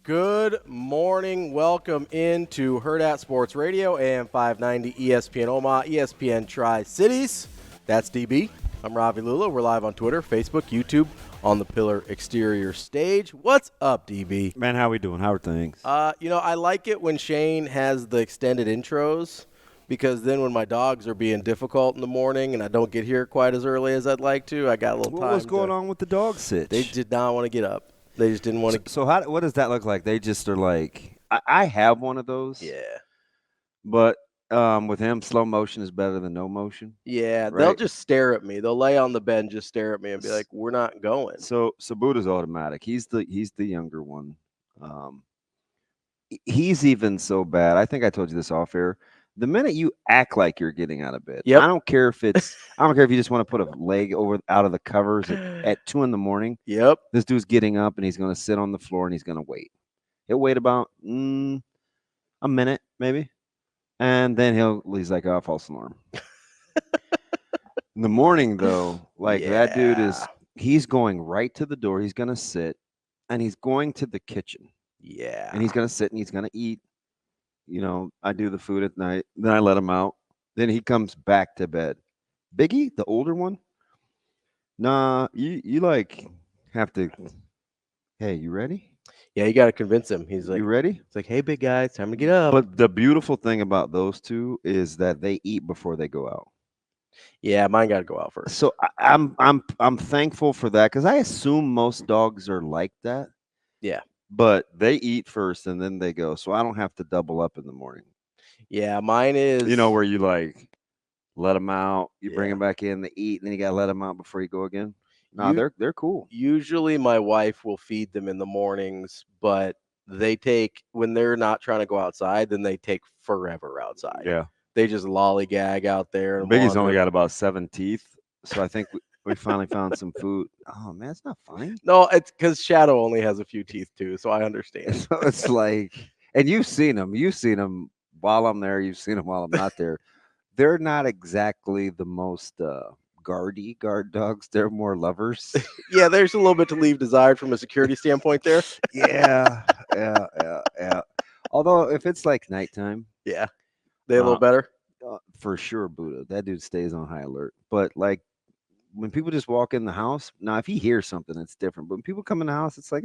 Good morning. Welcome into Hurrdat Sports Radio, AM 590, ESPN Omaha, ESPN Tri-Cities. That's DB. I'm Ravi Lulla. We're live on Twitter, Facebook, YouTube, on the Pillar Exterior stage. What's up, DB? Man, how we doing? How are things? I like it when Shane has the extended intros because then when my dogs are being difficult in the morning and I don't get here quite as early as I'd like to, I got a little time. What was going on with the dog sitch? They did not want to get up. They just didn't want to. So what does that look like? They just are like, I have one of those. Yeah. But with him, slow motion is better than no motion. Yeah, right? They'll just stare at me. They'll lay on the bed and just stare at me and be like, "We're not going." So Buddha's automatic. He's the younger one. He's even so bad. I think I told you this off air. The minute you act like you're getting out of bed, Yep. I don't care if you just want to put a leg out of the covers at 2 a.m. Yep. This dude's getting up and he's going to sit on the floor and he's going to wait. He'll wait about a minute maybe, and then he's like, "Oh, false alarm." In the morning though, that dude he's going right to the door. He's going to sit and he's going to the kitchen. Yeah. And he's going to sit and he's going to eat. You know, I do the food at night. Then I let him out. Then he comes back to bed. Biggie, the older one, nah, you like have to, hey, you ready? Yeah, you got to convince him. He's like, You ready? It's like, "Hey, big guy, it's time to get up." But the beautiful thing about those two is that they eat before they go out. Yeah, mine got to go out first. So I'm thankful for that because I assume most dogs are like that. Yeah. But they eat first and then they go, so I don't have to double up in the morning. Yeah, mine is. You know, where you like let them out, you bring Yeah. them back in, they eat, and then you gotta let them out before you go again. No, they're cool. Usually, my wife will feed them in the mornings, but when they're not trying to go outside, then they take forever outside. Yeah, They just lollygag out there. And Biggie's only wander. got about 7 teeth, so I think we finally found some food. Oh man, it's not funny. No, it's because Shadow only has a few teeth too, so I understand. So it's like, and you've seen them while I'm there. You've seen them while I'm not there. They're not exactly the most guard dogs. They're more lovers. Yeah, there's a little bit to leave desired from a security standpoint there. Yeah. Although if it's like nighttime, Yeah, they a little better. for sure, Buddha, that dude stays on high alert. But like when people just walk in the house, now if he hears something, it's different. But when people come in the house, it's like,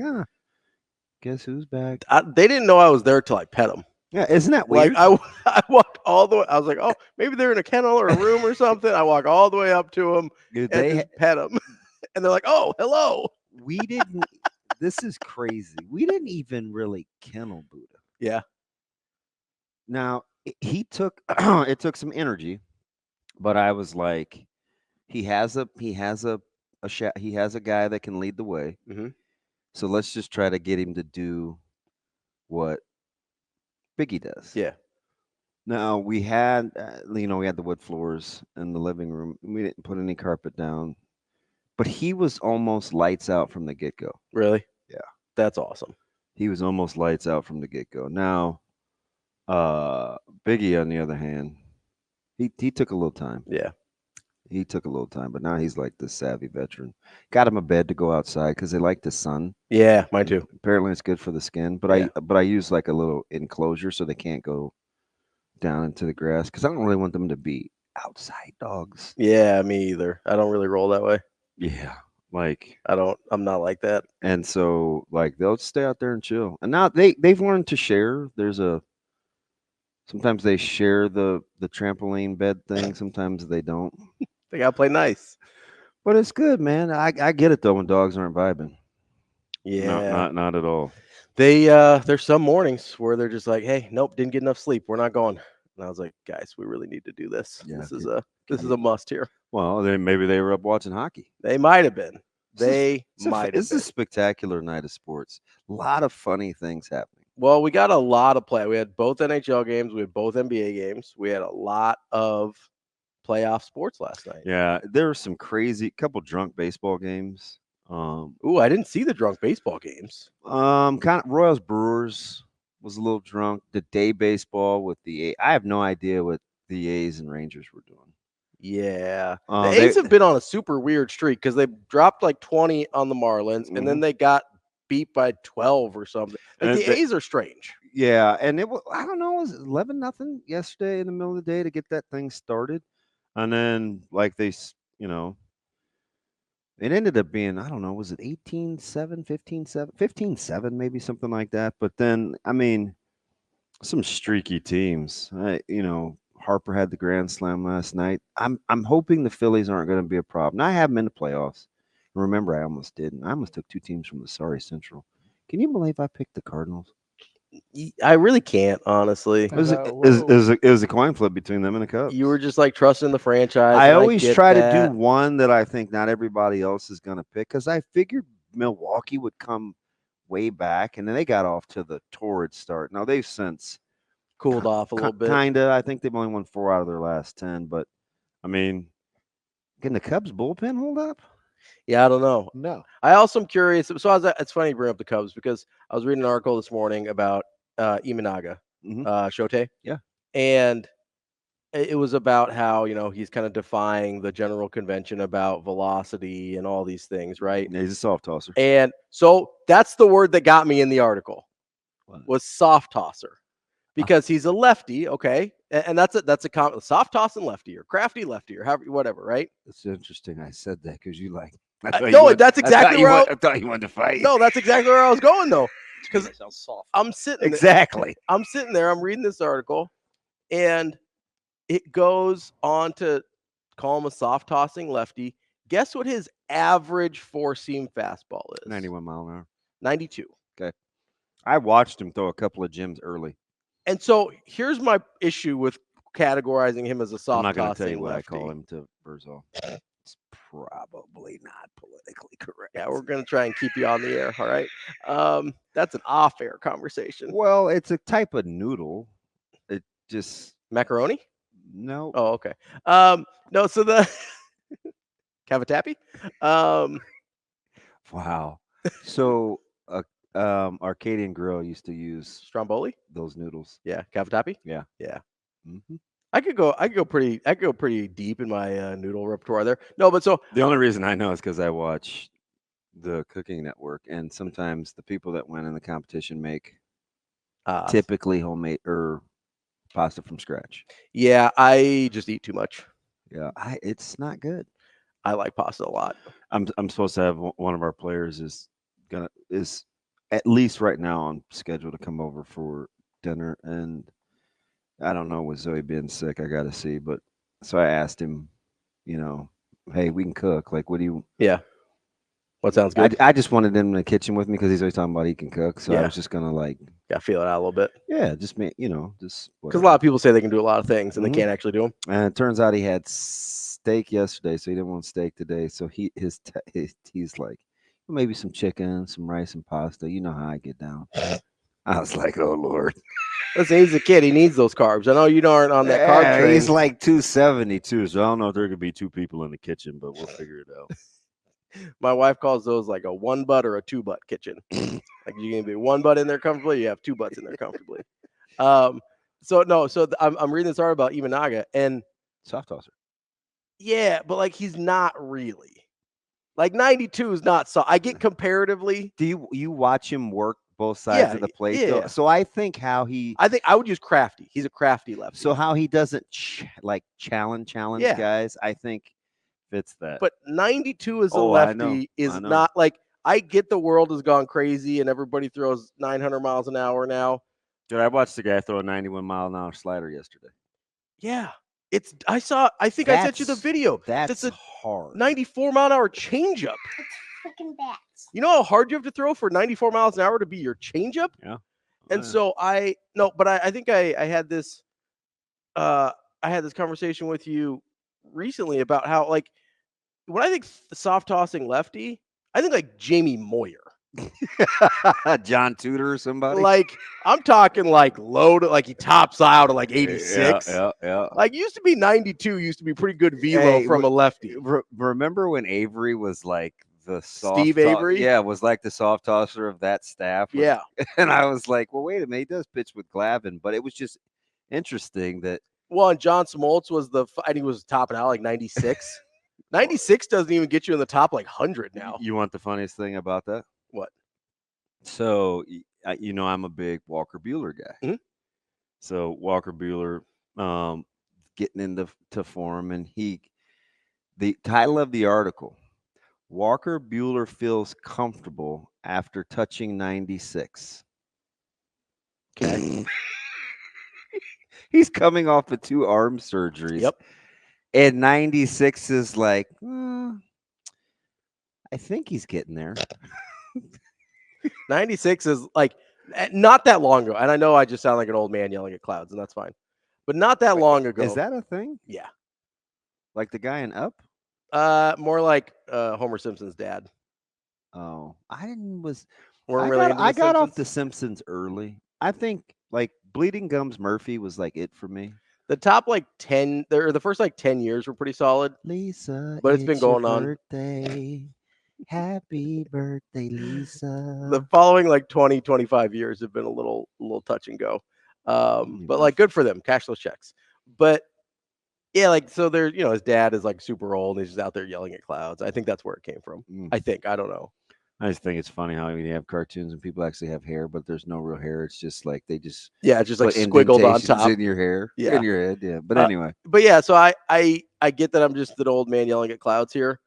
guess who's back? They didn't know I was there till I pet them. Yeah, isn't that weird? Like I walked all the way. I was like, oh, maybe they're in a kennel or a room or something. I walk all the way up to them Dude, and just pet them, and they're like, oh, hello. We didn't. This is crazy. We didn't even really kennel Buddha. Yeah. Now he took it took some energy, but I was like, he has a guy that can lead the way. Mm-hmm. So let's just try to get him to do what Biggie does. Yeah. Now we had we had the wood floors in the living room. We didn't put any carpet down, but he was almost lights out from the get go. Really? Yeah. That's awesome. He was almost lights out from the get go. Now, Biggie, on the other hand, he took a little time. Yeah. He took a little time, but now he's like the savvy veteran. Got him a bed to go outside because they like the sun. Yeah, mine too. Apparently, it's good for the skin. But I use like a little enclosure so they can't go down into the grass because I don't really want them to be outside dogs. Yeah, me either. I don't really roll that way. Yeah, like I'm not like that. And so like they'll stay out there and chill. And now they've learned to share. Sometimes they share the trampoline bed thing. Sometimes they don't. They gotta play nice. But it's good, man. I get it though when dogs aren't vibing. Yeah. Not at all. There's some mornings where they're just like, hey, nope, didn't get enough sleep. We're not going. And I was like, guys, we really need to do this. Yeah, this is a must here. Well, maybe they were up watching hockey. They might have been. It's a spectacular night of sports. A lot of funny things happening. Well, we got a lot of play. We had both NHL games. We had both NBA games. We had a lot of playoff sports last night. Yeah, there were some couple drunk baseball games. I didn't see the drunk baseball games. Kind of Royals Brewers was a little drunk. The day baseball with the I have no idea what the A's and Rangers were doing. Yeah, the A's have been on a super weird streak because they dropped like 20 on the Marlins, and then they got beat by 12 or something. Like And the A's are strange. Yeah, and it was, I don't know, it was 11-0 yesterday in the middle of the day to get that thing started. And then like it ended up being, I don't know, was it 18-7, 15-7, 15-7 maybe, something like that. But then I mean, some streaky teams. Harper had the grand slam last night. I'm hoping the Phillies aren't going to be a problem. Now, I have them in the playoffs. Remember, I almost didn't. I almost took two teams from the sorry Central. Can you believe I picked the Cardinals? I really can't, honestly. It was a coin flip between them and the Cubs. You were just like trusting the franchise. I always try to do one that I think not everybody else is going to pick, because I figured Milwaukee would come way back, and then they got off to the torrid start. Now they've since cooled off a little bit. Kinda. I think they've only won 4 out of their last 10, but I mean, can the Cubs bullpen hold up? Yeah, I don't know. No. I also am curious. So it's funny you bring up the Cubs, because I was reading an article this morning about Imanaga, Shote. Yeah. And it was about how, he's kind of defying the general convention about velocity and all these things, right? Yeah, he's a soft tosser. And so that's the word that got me in the article, was soft tosser, because he's a lefty, okay? And that's a soft tossing lefty, or crafty lefty, or whatever, right? It's interesting I said that, because you like that's exactly where I thought you wanted to fight. No, that's exactly where I was going, though. Because I'm sitting exactly. I'm sitting there, I'm reading this article, and it goes on to call him a soft tossing lefty. Guess what his average four-seam fastball is? 91 mile an hour. 92. Okay. I watched him throw a couple of gyms early. And so here's my issue with categorizing him as a soft tossing lefty. I'm not going to tell you what I call him to Verzal. It's probably not politically correct. Yeah, we're going to try and keep you on the air, all right? That's an off-air conversation. Well, it's a type of noodle. It just... Macaroni? No. Oh, okay. No, so the... Cavatappi? Wow. So... Arcadian Grill used to use Stromboli, those noodles. Yeah, cavatappi. Yeah. Mm-hmm. I could go pretty deep in my noodle repertoire there. No, but so the only reason I know is because I watch the Cooking Network, and sometimes the people that win in the competition make typically homemade or pasta from scratch. Yeah, I just eat too much. Yeah, it's not good. I like pasta a lot. I'm supposed to have one of our players is at least right now on schedule to come over for dinner, and I don't know, with Zoe being sick, I got to see. But so I asked him, hey, we can cook. Like, what do you? Yeah. What sounds good? I just wanted him in the kitchen with me, because he's always talking about he can cook. So I was just gonna feel it out a little bit. Yeah, just because a lot of people say they can do a lot of things and they can't actually do them. And it turns out he had steak yesterday, so he didn't want steak today. So he's like, maybe some chicken, some rice and pasta. You know how I get down. I was like, oh Lord. Listen, he's a kid. He needs those carbs. I know you aren't on that carb train. He's like 272, so I don't know if there could be 2 people in the kitchen, but we'll figure it out. My wife calls those like a 1-butt or a 2-butt kitchen. Like, you can be 1 butt in there comfortably, you have 2 butts in there comfortably. I'm reading this article about Imanaga, and soft tosser. Yeah, but like, he's not really. Like, 92 is not so. I get comparatively. Do you watch him work both sides of the plate? Yeah. Though? So I think I would use crafty. He's a crafty lefty. So how he doesn't challenge guys, I think fits that. But 92 as a lefty is not like, I get the world has gone crazy and everybody throws 900 miles an hour now. Dude, I watched the guy throw a 91 mile an hour slider yesterday. Yeah. I sent you the video. That's a hard. 94 mile an hour changeup. It's freaking bats. You know how hard you have to throw for 94 miles an hour to be your changeup? Yeah. And so I think I had this conversation with you recently about how, like, when I think the soft tossing lefty, I think like Jamie Moyer. John Tudor or somebody. Like, I'm talking like low to, like, he tops out at like 86. Yeah. Like, used to be 92 used to be pretty good velo from a lefty. Remember when Avery was like the soft Steve Avery? Yeah, was like the soft tosser of that staff. Yeah. And I was like, well, wait a minute, he does pitch with Glavine, but it was just interesting that. Well, and John Smoltz was and he was topping out like 96. 96 doesn't even get you in the top like 100 now. You want the funniest thing about that? What? So, I'm a big Walker Buehler guy. Mhm. So Walker Buehler, getting into form, and the title of the article: Walker Buehler feels comfortable after touching 96. Okay. He's coming off of 2 arm surgeries. Yep. And 96 is like, I think he's getting there. 96 is like not that long ago. And I know I just sound like an old man yelling at clouds, and that's fine. But not that long ago. Is that a thing? Yeah. Like the guy in Up? More like Homer Simpson's dad. Oh, I got off the Simpsons early. I think like Bleeding Gums Murphy was like it for me. The top like 10, or the first like 10 years were pretty solid. Lisa, but it's been going on. Birthday. Happy birthday, Lisa. The following like 20, 25 years have been a little touch and go. But like good for them, cash those checks. But yeah, like so they're his dad is like super old and he's just out there yelling at clouds. I think that's where it came from. I don't know. I just think it's funny how you have cartoons and people actually have hair, but there's no real hair. It's just like they just it's just like squiggled on top in your hair, in your head. Yeah, but anyway. But yeah, so I get that I'm just an old man yelling at clouds here,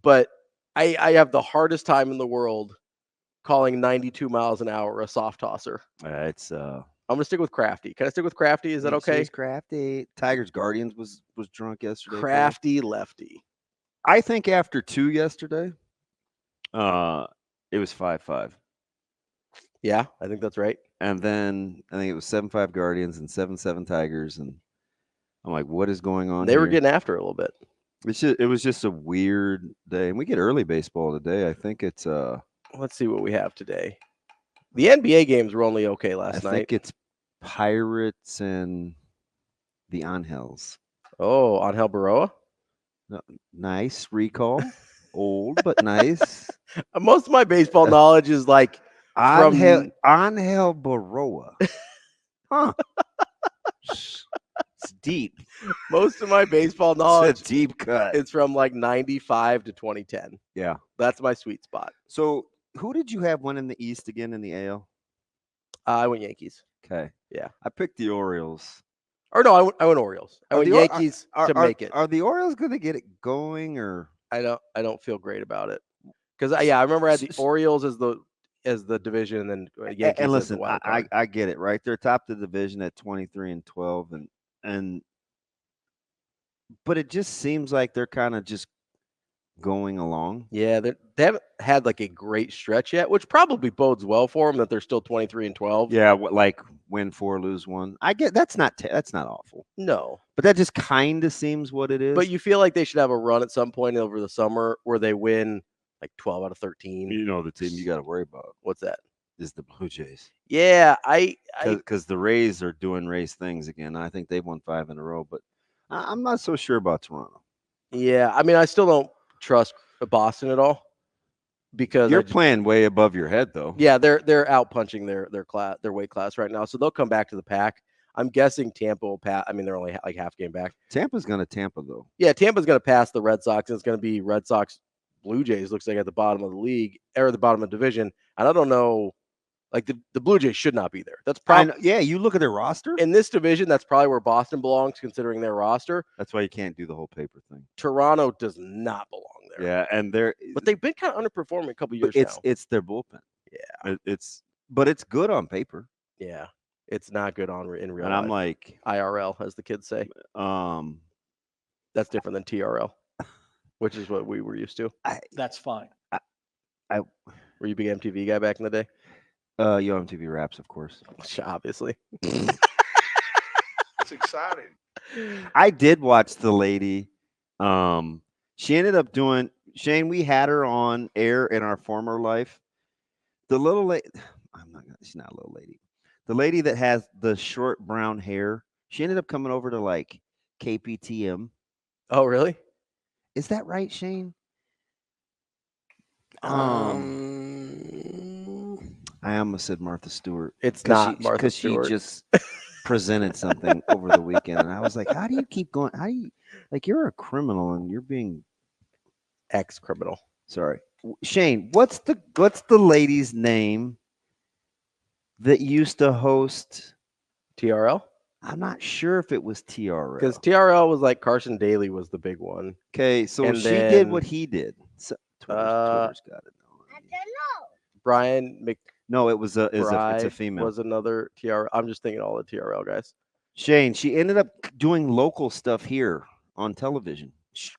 but I have the hardest time in the world calling 92 miles an hour a soft tosser. I'm gonna stick with Crafty. Can I stick with Crafty? Is that okay? Crafty. Tigers Guardians was drunk yesterday. Crafty lefty. I think after 2 yesterday, it was 5-5. Yeah, I think that's right. And then I think it was 7-5 Guardians and 7-7 Tigers, and I'm like, what is going on? They were getting after it a little bit. It was just a weird day, and we get early baseball today. I think it's Let's see what we have today. The NBA games were only okay last night. I think it's Pirates and the Angels. Oh, Angel Baroa? No, nice recall. Old, but nice. Most of my baseball knowledge is like Angel Baroa. Huh. It's deep. Most of my baseball knowledge it's a deep cut. It's from like 95 to 2010. Yeah. That's my sweet spot. So who did you have winning the East again in the AL? I went Yankees. Okay. Yeah. I picked the Orioles. Or no, I went Orioles. I went Yankees to make it. Are the Orioles going to get it going, or I don't feel great about it because I remember I had the Orioles as the division, and then Yankees. And listen, as the wild card. I get it, right? They're top of the division at 23-12, but it just seems like they're kind of just going along. Yeah, they haven't had like a great stretch yet, which probably bodes well for them that they're still 23-12. Yeah, like win 4, lose 1. I get that's not awful. No, but that just kind of seems what it is. But you feel like they should have a run at some point over the summer where they win like 12 out of 13. The team you got to worry about. What's that? Is the Blue Jays. Yeah, because the Rays are doing Rays things again. I think they've won 5 in a row, but I'm not so sure about Toronto. Yeah, I mean, I still don't trust Boston at all because you're playing way above your head, though. Yeah, they're out punching their weight class right now, so they'll come back to the pack. I'm guessing Tampa will pass. I mean, they're only like half game back. Tampa's going to Tampa, though. Yeah, Tampa's going to pass the Red Sox, and it's going to be Red Sox Blue Jays. Looks like at the bottom of the league or the bottom of the division, and I don't know. Like the Blue Jays should not be there. That's probably you look at their roster in this division. That's probably where Boston belongs, considering their roster. That's why you can't do the whole paper thing. Toronto does not belong there. Yeah, and but they've been kind of underperforming a couple years now. It's their bullpen. Yeah, but it's good on paper. Yeah, it's not good in real life. And I'm like IRL, as the kids say. That's different than TRL, which is what we were used to. That's fine. Were you a big MTV guy back in the day? Yo MTV Raps, of course. Obviously. It's exciting. I did watch the lady. She ended up doing Shane. We had her on air in our former life. The little lady. She's not a little lady. The lady that has the short brown hair. She ended up coming over to like KPTM. Oh, really? Is that right, Shane? I almost said Martha Stewart. It's not Martha Stewart. Because she just presented something over the weekend. And I was like, how do you keep going? How do you, like, you're a criminal and you're being ex-criminal. Sorry. Shane, what's the lady's name that used to host. TRL? I'm not sure if it was TRL. Because TRL was like Carson Daly was the big one. Okay, so and she then, did what he did. So, Twitter's got it. I don't know. Brian No, it's a female. was another TRL. I'm just thinking all the TRL guys. Shane, she ended up doing local stuff here on television.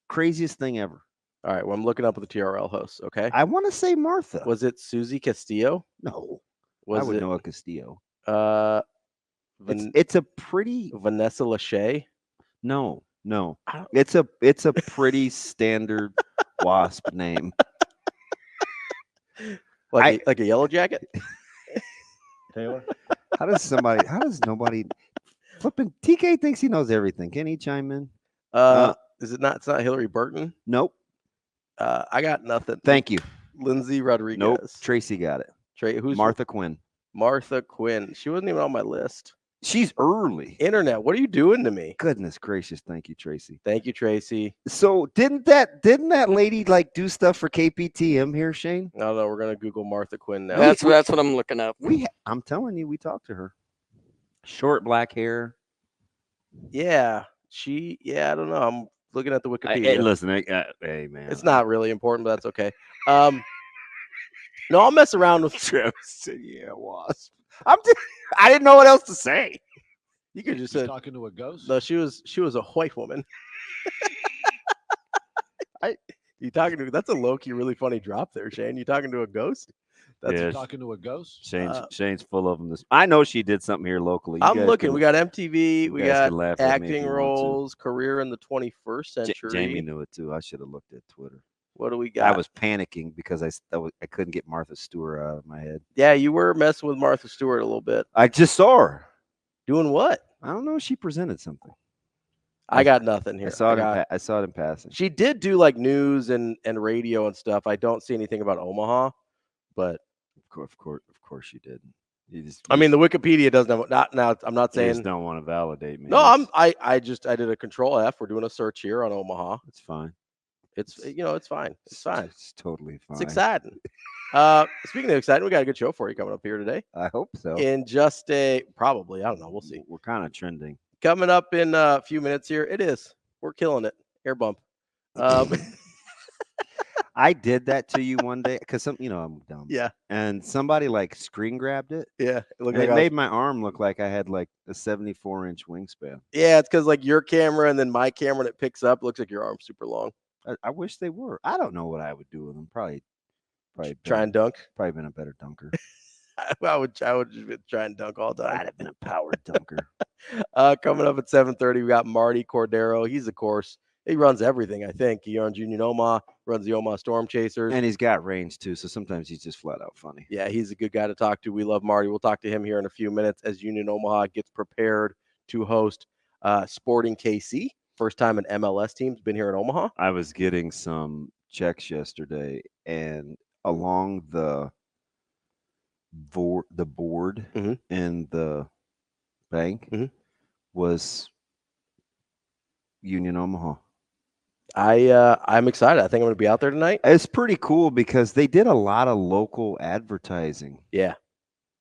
Craziest thing ever. All right, well, I'm looking up the TRL hosts, okay? I want to say Martha. Was it Susie Castillo? No. Was I would it know a Castillo. It's a pretty Vanessa Lachey? No. It's a pretty standard wasp name. Like a yellow jacket? Taylor? How does nobody flipping TK thinks he knows everything. Can he chime in? Is it not? It's not Hillary Burton. Nope. I got nothing. Thank you. Lindsay Rodriguez. Nope. Tracy got it. Who's Martha Quinn? Martha Quinn. She wasn't even on my list. She's early. Internet, what are you doing to me? Goodness gracious! Thank you, Tracy. Thank you, Tracy. So didn't that lady like do stuff for KPTM here, Shane? No, we're gonna Google Martha Quinn now. That's what I'm looking up. I'm telling you, we talked to her. Short black hair. Yeah, I don't know. I'm looking at the Wikipedia. Listen, hey man, it's not really important, but that's okay. No, I'll mess around with Travis. Yeah, wasp. I didn't know what else to say. You could just say talking to a ghost. No, she was a white woman. You talking to? That's a low-key, really funny drop there, Shane. You talking to a ghost? That's talking to a ghost. Shane's full of them. I know she did something here locally. I'm looking. We got MTV. We got acting roles, career in the 21st century. Jamie knew it too. I should have looked at Twitter. What do we got? I was panicking because I couldn't get Martha Stewart out of my head. Yeah, you were messing with Martha Stewart a little bit. I just saw her doing what? I don't know. She presented something. I got nothing here. I saw it in passing. She did do like news and radio and stuff. I don't see anything about Omaha, but of course she did. I mean, the Wikipedia doesn't have not now. I'm not saying you just don't want to validate me. No, I did a Control F. We're doing a search here on Omaha. It's fine. It's fine. It's fine. It's totally fine. It's exciting. Speaking of exciting, we got a good show for you coming up here today. I hope so. In just probably, I don't know. We'll see. We're kind of trending. Coming up in a few minutes here. It is. We're killing it. Air bump. I did that to you one day because I'm dumb. Yeah. And somebody like screen grabbed it. Yeah. It made my arm look like I had like a 74-inch wingspan. Yeah, it's because like your camera and then my camera, and it picks up. Looks like your arm's super long. I wish they were. I don't know what I would do with them. Probably try and dunk. Probably been a better dunker. I would just try and dunk all the time. I'd have been a power dunker. Coming up at 7:30, we got Martie Cordaro. He's of course he runs everything. I think he runs Union Omaha, runs the Omaha Storm Chasers, and he's got range too. So sometimes he's just flat out funny. Yeah, he's a good guy to talk to. We love Martie. We'll talk to him here in a few minutes as Union Omaha gets prepared to host Sporting KC. First time an MLS team's been here in Omaha. I was getting some checks yesterday, and along the board mm-hmm. in the bank mm-hmm. was Union Omaha. I'm excited. I think I'm going to be out there tonight. It's pretty cool because they did a lot of local advertising. Yeah.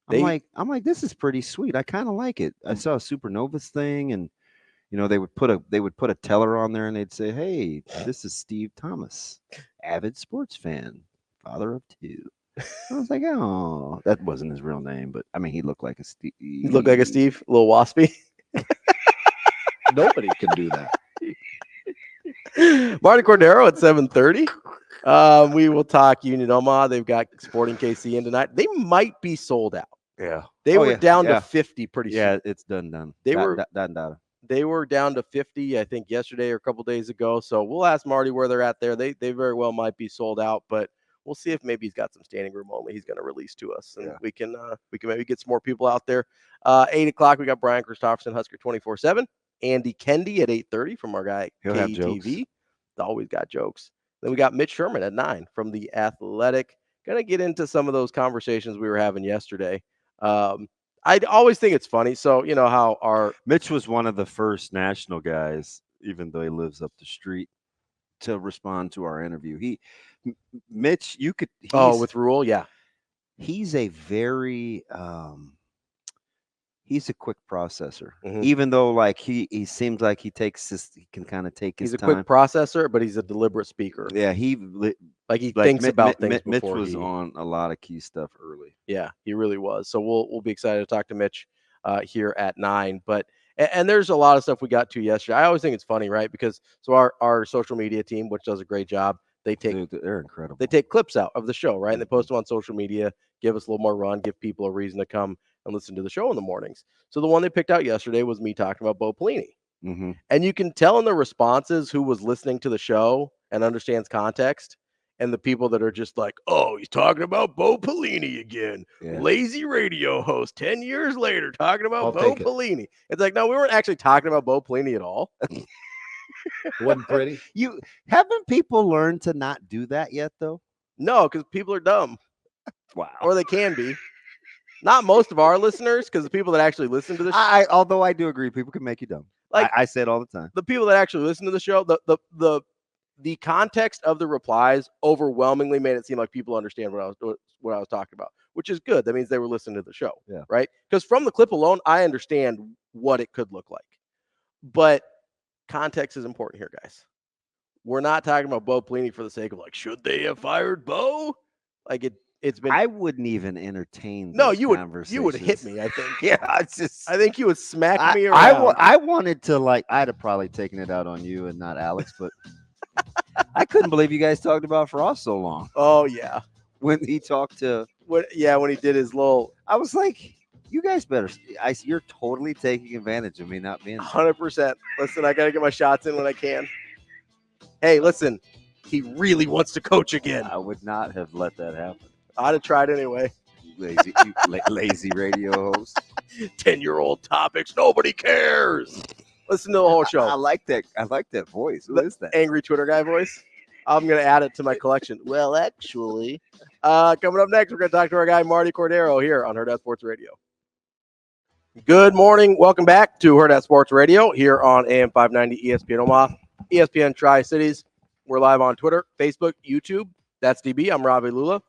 I'm like, this is pretty sweet. I kind of like it. I saw a Supernovas thing, and they would put a teller on there, and they'd say, "Hey, this is Steve Thomas, avid sports fan, father of two." I was like, "Oh, that wasn't his real name, but I mean, he looked like a Steve. He looked like a Steve, a little waspy. Nobody can do that." Martie Cordaro at 7:30. We will talk Union Omaha. They've got Sporting KC in tonight. They might be sold out. Yeah, they were down to 50 pretty soon. Yeah, it's done. They were down to 50, I think, yesterday or a couple days ago. So we'll ask Martie where they're at there. They very well might be sold out, but we'll see if maybe he's got some standing room only he's going to release to us, and we can maybe get some more people out there. 8 o'clock, we got Brian Christopherson, Husker 24/7. Andy Kendeigh at 8:30 from our guy KETV. Always got jokes. Then we got Mitch Sherman at 9 from The Athletic. Gonna get into some of those conversations we were having yesterday. I always think it's funny. So you know how our Mitch was one of the first national guys, even though he lives up the street, to respond to our interview. Mitch, with Rhule, yeah. He's a very he's a quick processor. Mhm. Even though like he seems like he can kind of take his He's a time. quick processor, but he's a deliberate speaker. Yeah, he thinks about things Mitch before was he. on a lot of key stuff early. Yeah, he really was. So we'll be excited to talk to Mitch here at 9. But and there's a lot of stuff we got to yesterday. I always think it's funny, right? Because our social media team, which does a great job, they're incredible. They take clips out of the show, right? And they post them on social media, give us a little more run, give people a reason to come and listen to the show in the mornings. So the one they picked out yesterday was me talking about Bo Pelini. Mm-hmm. And you can tell in the responses who was listening to the show and understands context, and the people that are just like, oh, he's talking about Bo Pelini again. Yeah. Lazy radio host 10 years later talking about I'll Bo take it. Pelini. It's like, no, we weren't actually talking about Bo Pelini at all. Wasn't pretty. You haven't people learned to not do that yet, though? No, because people are dumb, Wow. or they can be. Not most of our listeners, because the people that actually listen to the show. Although I do agree, people can make you dumb. Like, I say it all the time. The people that actually listen to the show, the context of the replies overwhelmingly made it seem like people understand what I was talking about, which is good. That means they were listening to the show, yeah. Right? Because from the clip alone, I understand what it could look like, but context is important here, guys. We're not talking about Bo Pelini for the sake of like, should they have fired Bo? Like it's been. I wouldn't even entertain. No, those you would conversations. hit me. I think. Yeah, it's just. I think you would smack me around. I wanted to I'd have probably taken it out on you and not Alex, but I couldn't believe you guys talked about Frost so long. Oh yeah, when he talked to. When he did his little. I was like, you guys better. You're totally taking advantage of me not being 100%. Listen, I gotta get my shots in when I can. Hey, listen, he really wants to coach again. I would not have let that happen. I'd have tried anyway. Lazy radio host. 10-year-old topics. Nobody cares. Listen to the whole show. I like that. I like that voice. Who is that? Angry Twitter guy voice. I'm going to add it to my collection. Well, actually. Coming up next, we're going to talk to our guy, Martie Cordaro, here on Hurrdat Sports Radio. Good morning. Welcome back to Hurrdat Sports Radio here on AM 590 ESPN Omaha, ESPN Tri-Cities. We're live on Twitter, Facebook, YouTube. That's DB. I'm Ravi Lulla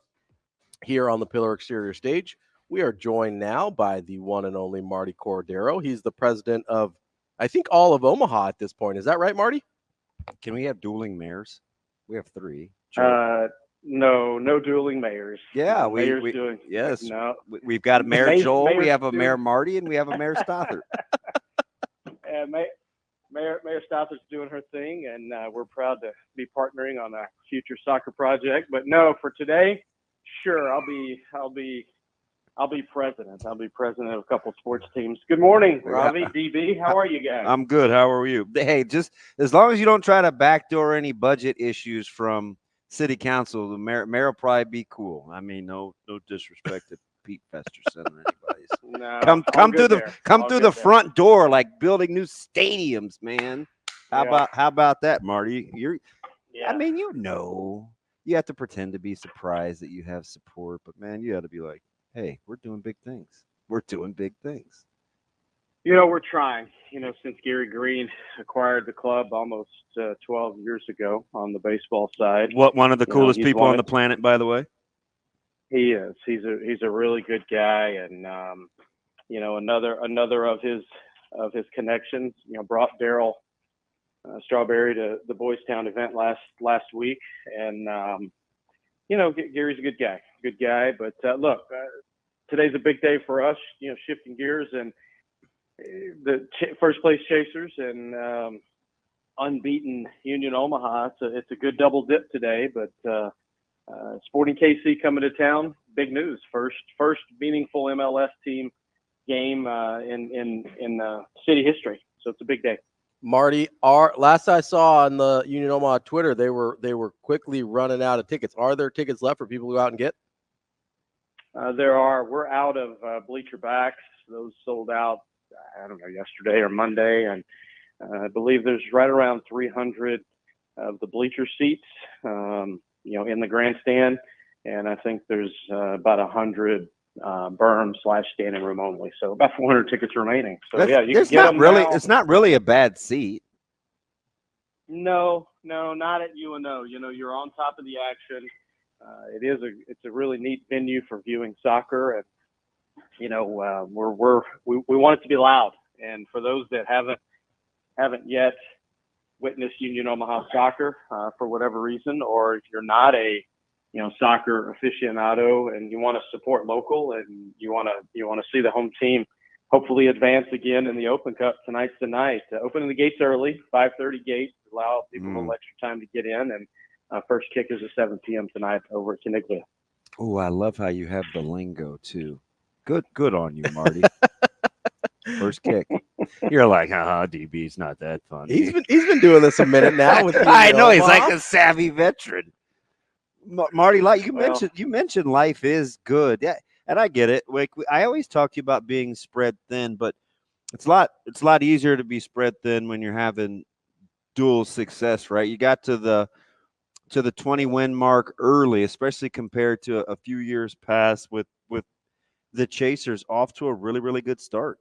here on the Pillar Exterior stage. We are joined now by the one and only Martie Cordaro. He's the president of, I think, all of Omaha at this point. Is that right, Martie? Can we have dueling mayors? We have 3. No dueling mayors. Yeah, yes. No, we've got a Mayor Joel, we have a Mayor Martie, and we have a Mayor Stothert. Mayor Stothard's doing her thing, and we're proud to be partnering on a future soccer project. But no, for today, sure, I'll be president. I'll be president of a couple sports teams. Good morning, Ravi, DB. How are you guys? I'm good. How are you? Hey, just as long as you don't try to backdoor any budget issues from city council, the mayor will probably be cool. I mean, no disrespect to Pete Festerson or anybody. No, come through the front door like building new stadiums, man. How about that, Martie? I mean, you have to pretend to be surprised that you have support, but man, you got to be like, hey, we're doing big things. We're doing big things. We're trying. Since Gary Green acquired the club almost 12 years ago on the baseball side. What, one of the coolest people on the planet, by the way? He is. He's a really good guy, and another of his connections. Brought Daryl Strawberry to the Boys Town event last week, and Gary's a good guy. But look, today's a big day for us. Shifting gears and the first place chasers and unbeaten Union Omaha. It's a good double dip today, but Sporting KC coming to town. Big news. First meaningful MLS team game in city history. So it's a big day. Martie, last I saw on the Union Omaha Twitter, they were quickly running out of tickets. Are there tickets left for people to go out and get? There are. We're out of bleacher backs. Those sold out, I don't know, yesterday or Monday, and I believe there's right around 300 of the bleacher seats, in the grandstand, and I think there's about 100 berm/standing room only. So about 400 tickets remaining. So you can get them now. It's not really a bad seat. No, not at UNO. You're on top of the action. It's a really neat venue for viewing soccer, and we want it to be loud. And for those that haven't yet witnessed Union Omaha soccer for whatever reason, or if you're not a soccer aficionado and you want to support local and you want to see the home team hopefully advance again in the Open Cup, tonight's the night. Opening the gates early, 5:30 gates, allow people a little extra time to get in, and first kick is at 7 p.m. tonight over at Kendeigh. Oh, I love how you have the lingo too. Good on you, Marty. First kick. You're like, DB's not that funny. He's been doing this a minute now. With I know he's like a savvy veteran. Marty, like you mentioned, life is good. Yeah, and I get it. Like I always talk to you about being spread thin, but it's a lot easier to be spread thin when you're having dual success, right? You got to the 20-win mark early, especially compared to a few years past with the Chasers off to a really, really good start.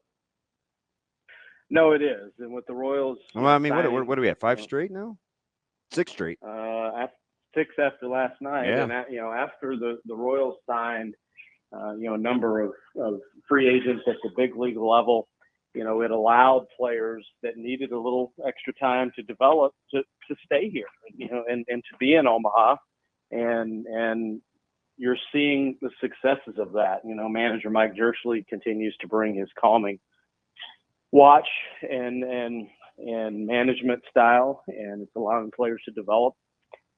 No, it is. And with the Royals, well, I mean, what are we at? 5 straight now? 6 straight. 6 after last night. Yeah. And after the Royals signed, a number of free agents at the big league level, it allowed players that needed a little extra time to develop to stay here, and to be in Omaha, and you're seeing the successes of that. Manager Mike Jersley continues to bring his calming watch and management style, and it's allowing players to develop.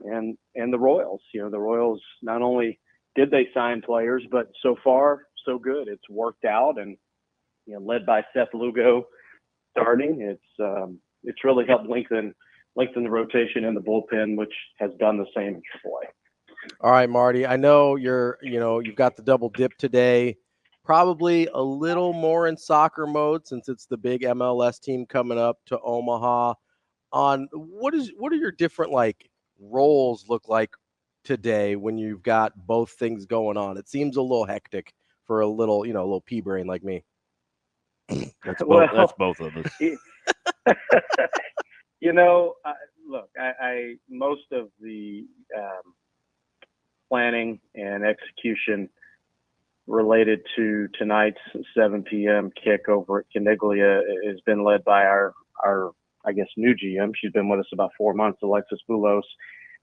And the Royals, the Royals, not only did they sign players, but so far so good. It's worked out, and led by Seth Lugo starting, it's really helped lengthen the rotation in the bullpen, which has done the same in AAA. All right, Marty, I know you've got the double dip today, probably a little more in soccer mode since it's the big MLS team coming up to Omaha. On what are your different roles look like today when you've got both things going on? It seems a little hectic for a little pea brain like me. That's both of us. Look, I most of the planning and execution related to tonight's 7 p.m. kick over at Kendeigh has been led by our I guess new GM. She's been with us about 4 months, Alexis Boulos,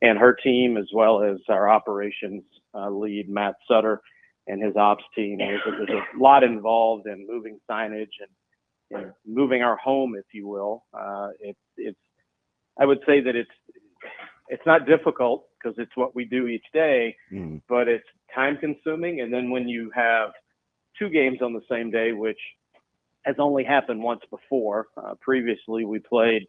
and her team, as well as our operations lead, Matt Sutter, and his ops team. There's a lot involved in moving signage and moving our home, if you will. I would say that it's not difficult because it's what we do each day, but it's time consuming. And then when you have 2 games on the same day, which has only happened once before. Previously, we played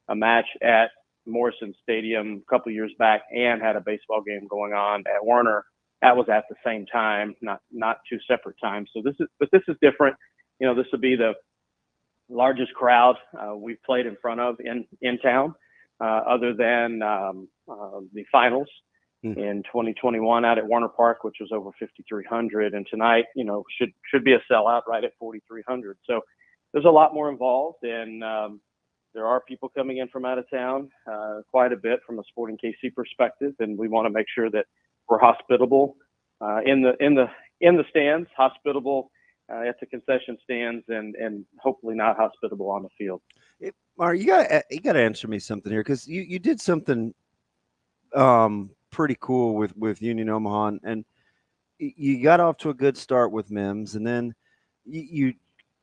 a match at Morrison Stadium a couple years back and had a baseball game going on at Werner. That was at the same time, not 2 separate times. So this is different. This will be the largest crowd we've played in front of in town, other than the finals in 2021 out at Warner Park, which was over 5,300, and tonight, should be a sellout right at 4,300. So there's a lot more involved, and there are people coming in from out of town, quite a bit from a Sporting KC perspective, and we want to make sure that we're hospitable in the stands, hospitable at the concession stands, and hopefully not hospitable on the field. Marty, you got to answer me something here, because you did something pretty cool with Union Omaha, and you got off to a good start with Mims, and then you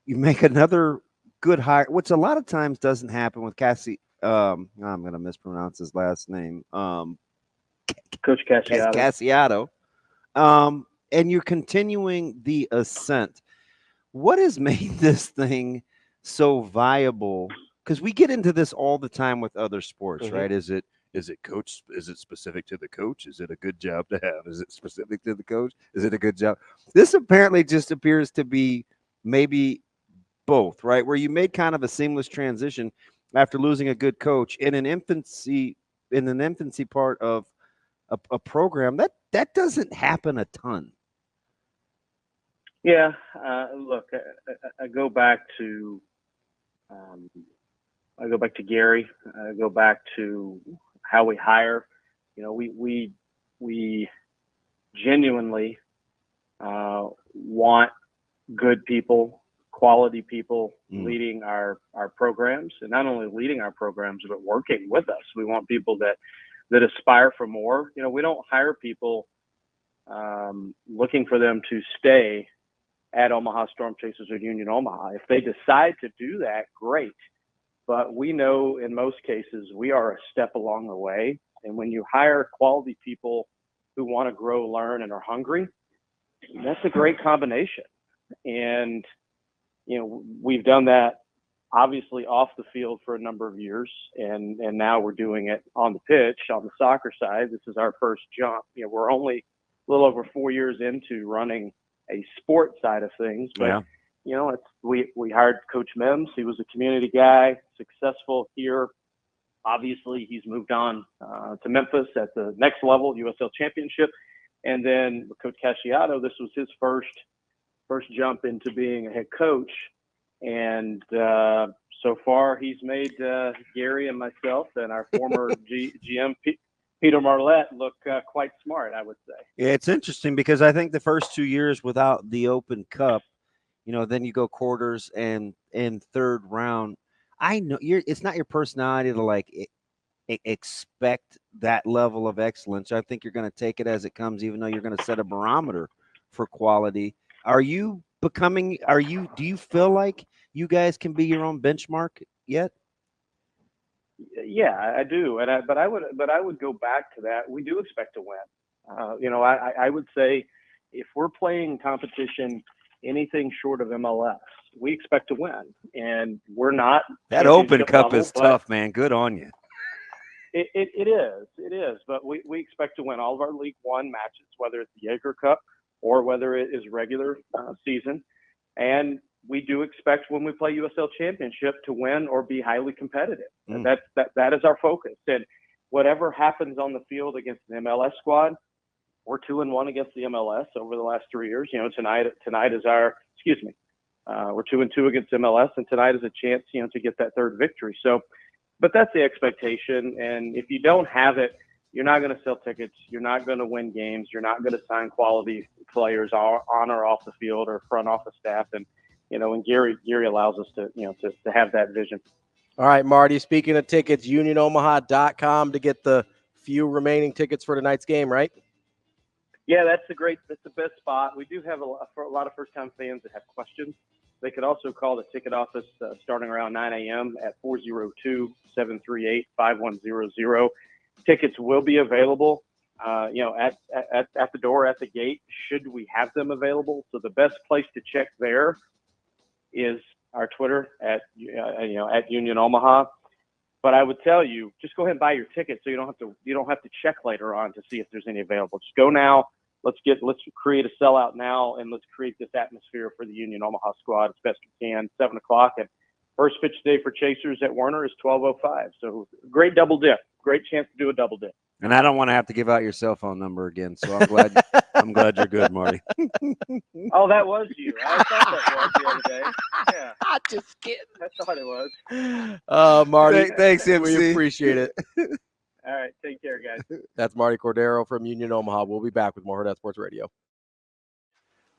make another good hire, which a lot of times doesn't happen with Cassie. I'm going to mispronounce his last name. Coach Cassiato. And you're continuing the ascent. What has made this thing so viable? Because we get into this all the time with other sports, right? Is it coach? Is it specific to the coach? Is it a good job to have? Is it specific to the coach? Is it a good job? This apparently just appears to be maybe both, right? Where you made kind of a seamless transition after losing a good coach in an infancy part of a program that doesn't happen a ton. Yeah, look, I go back to Gary. I go back to how we hire. We genuinely want good people, quality people leading our programs, and not only leading our programs, but working with us. We want people that aspire for more. You know, we don't hire people looking for them to stay at Omaha Storm Chasers or Union Omaha. If they decide to do that, great. But we know in most cases we are a step along the way. And when you hire quality people who want to grow, learn, and are hungry, that's a great combination. And, you know, we've done that obviously off the field for a number of years. And now we're doing it on the pitch, on the soccer side. This is our first jump. You know, we're only a little over 4 years into running a sport side of things. But, you know, we hired Coach Mims. He was a community guy, successful here. Obviously, he's moved on to Memphis at the next level, USL Championship. And then Coach Casciato, this was his first jump into being a head coach. And so far, he's made Gary and myself and our former GM, Peter Marlette, look quite smart, I would say. Yeah, it's interesting because I think the first 2 years without the Open Cup, you know, then you go quarters and third round. I know it's not your personality to like expect that level of excellence. I think you're going to take it as it comes, even though you're going to set a barometer for quality. Do you feel like you guys can be your own benchmark yet? Yeah, I do. But I would go back to that. We do expect to win. You know, I would say if we're playing competition anything short of MLS, we expect to win. And we're not. That Open Cup is tough, man. Good on you. It is. But we expect to win all of our League One matches, whether it's the Jaeger Cup or whether it is regular season. And we do expect when we play USL Championship to win or be highly competitive. That is our focus. And whatever happens on the field against the MLS squad, we're 2-1 against the MLS over the last 3 years. You know, tonight is we're 2-2 against MLS, and tonight is a chance, you know, to get that third victory. So, but that's the expectation. And if you don't have it, you're not going to sell tickets. You're not going to win games. You're not going to sign quality players on or off the field or front office staff. And, you know, and Gary allows us to, you know, to have that vision. All right, Marty, speaking of tickets, unionomaha.com to get the few remaining tickets for tonight's game, right? Yeah, that's the best spot. We do have a lot of first-time fans that have questions. They could also call the ticket office starting around 9 a.m. at 402-738-5100. Tickets will be available, you know, at the door, at the gate, should we have them available. So the best place to check there is our Twitter at Union Omaha. But I would tell you, just go ahead and buy your ticket so you don't have to check later on to see if there's any available. Just go now. Let's create a sellout now, and let's create this atmosphere for the Union Omaha squad as best we can. 7 o'clock, and first pitch day for Chasers at Werner is 12:05. So great double dip, great chance to do a double dip. And I don't want to have to give out your cell phone number again, so I'm glad you're good, Marty. Oh, that was you. I thought that was the other day. Yeah, I'm just kidding. I thought it was. Marty, thanks, MC. We appreciate it. All right, take care, guys. That's Martie Cordaro from Union Omaha. We'll be back with more Hurrdat Sports Radio.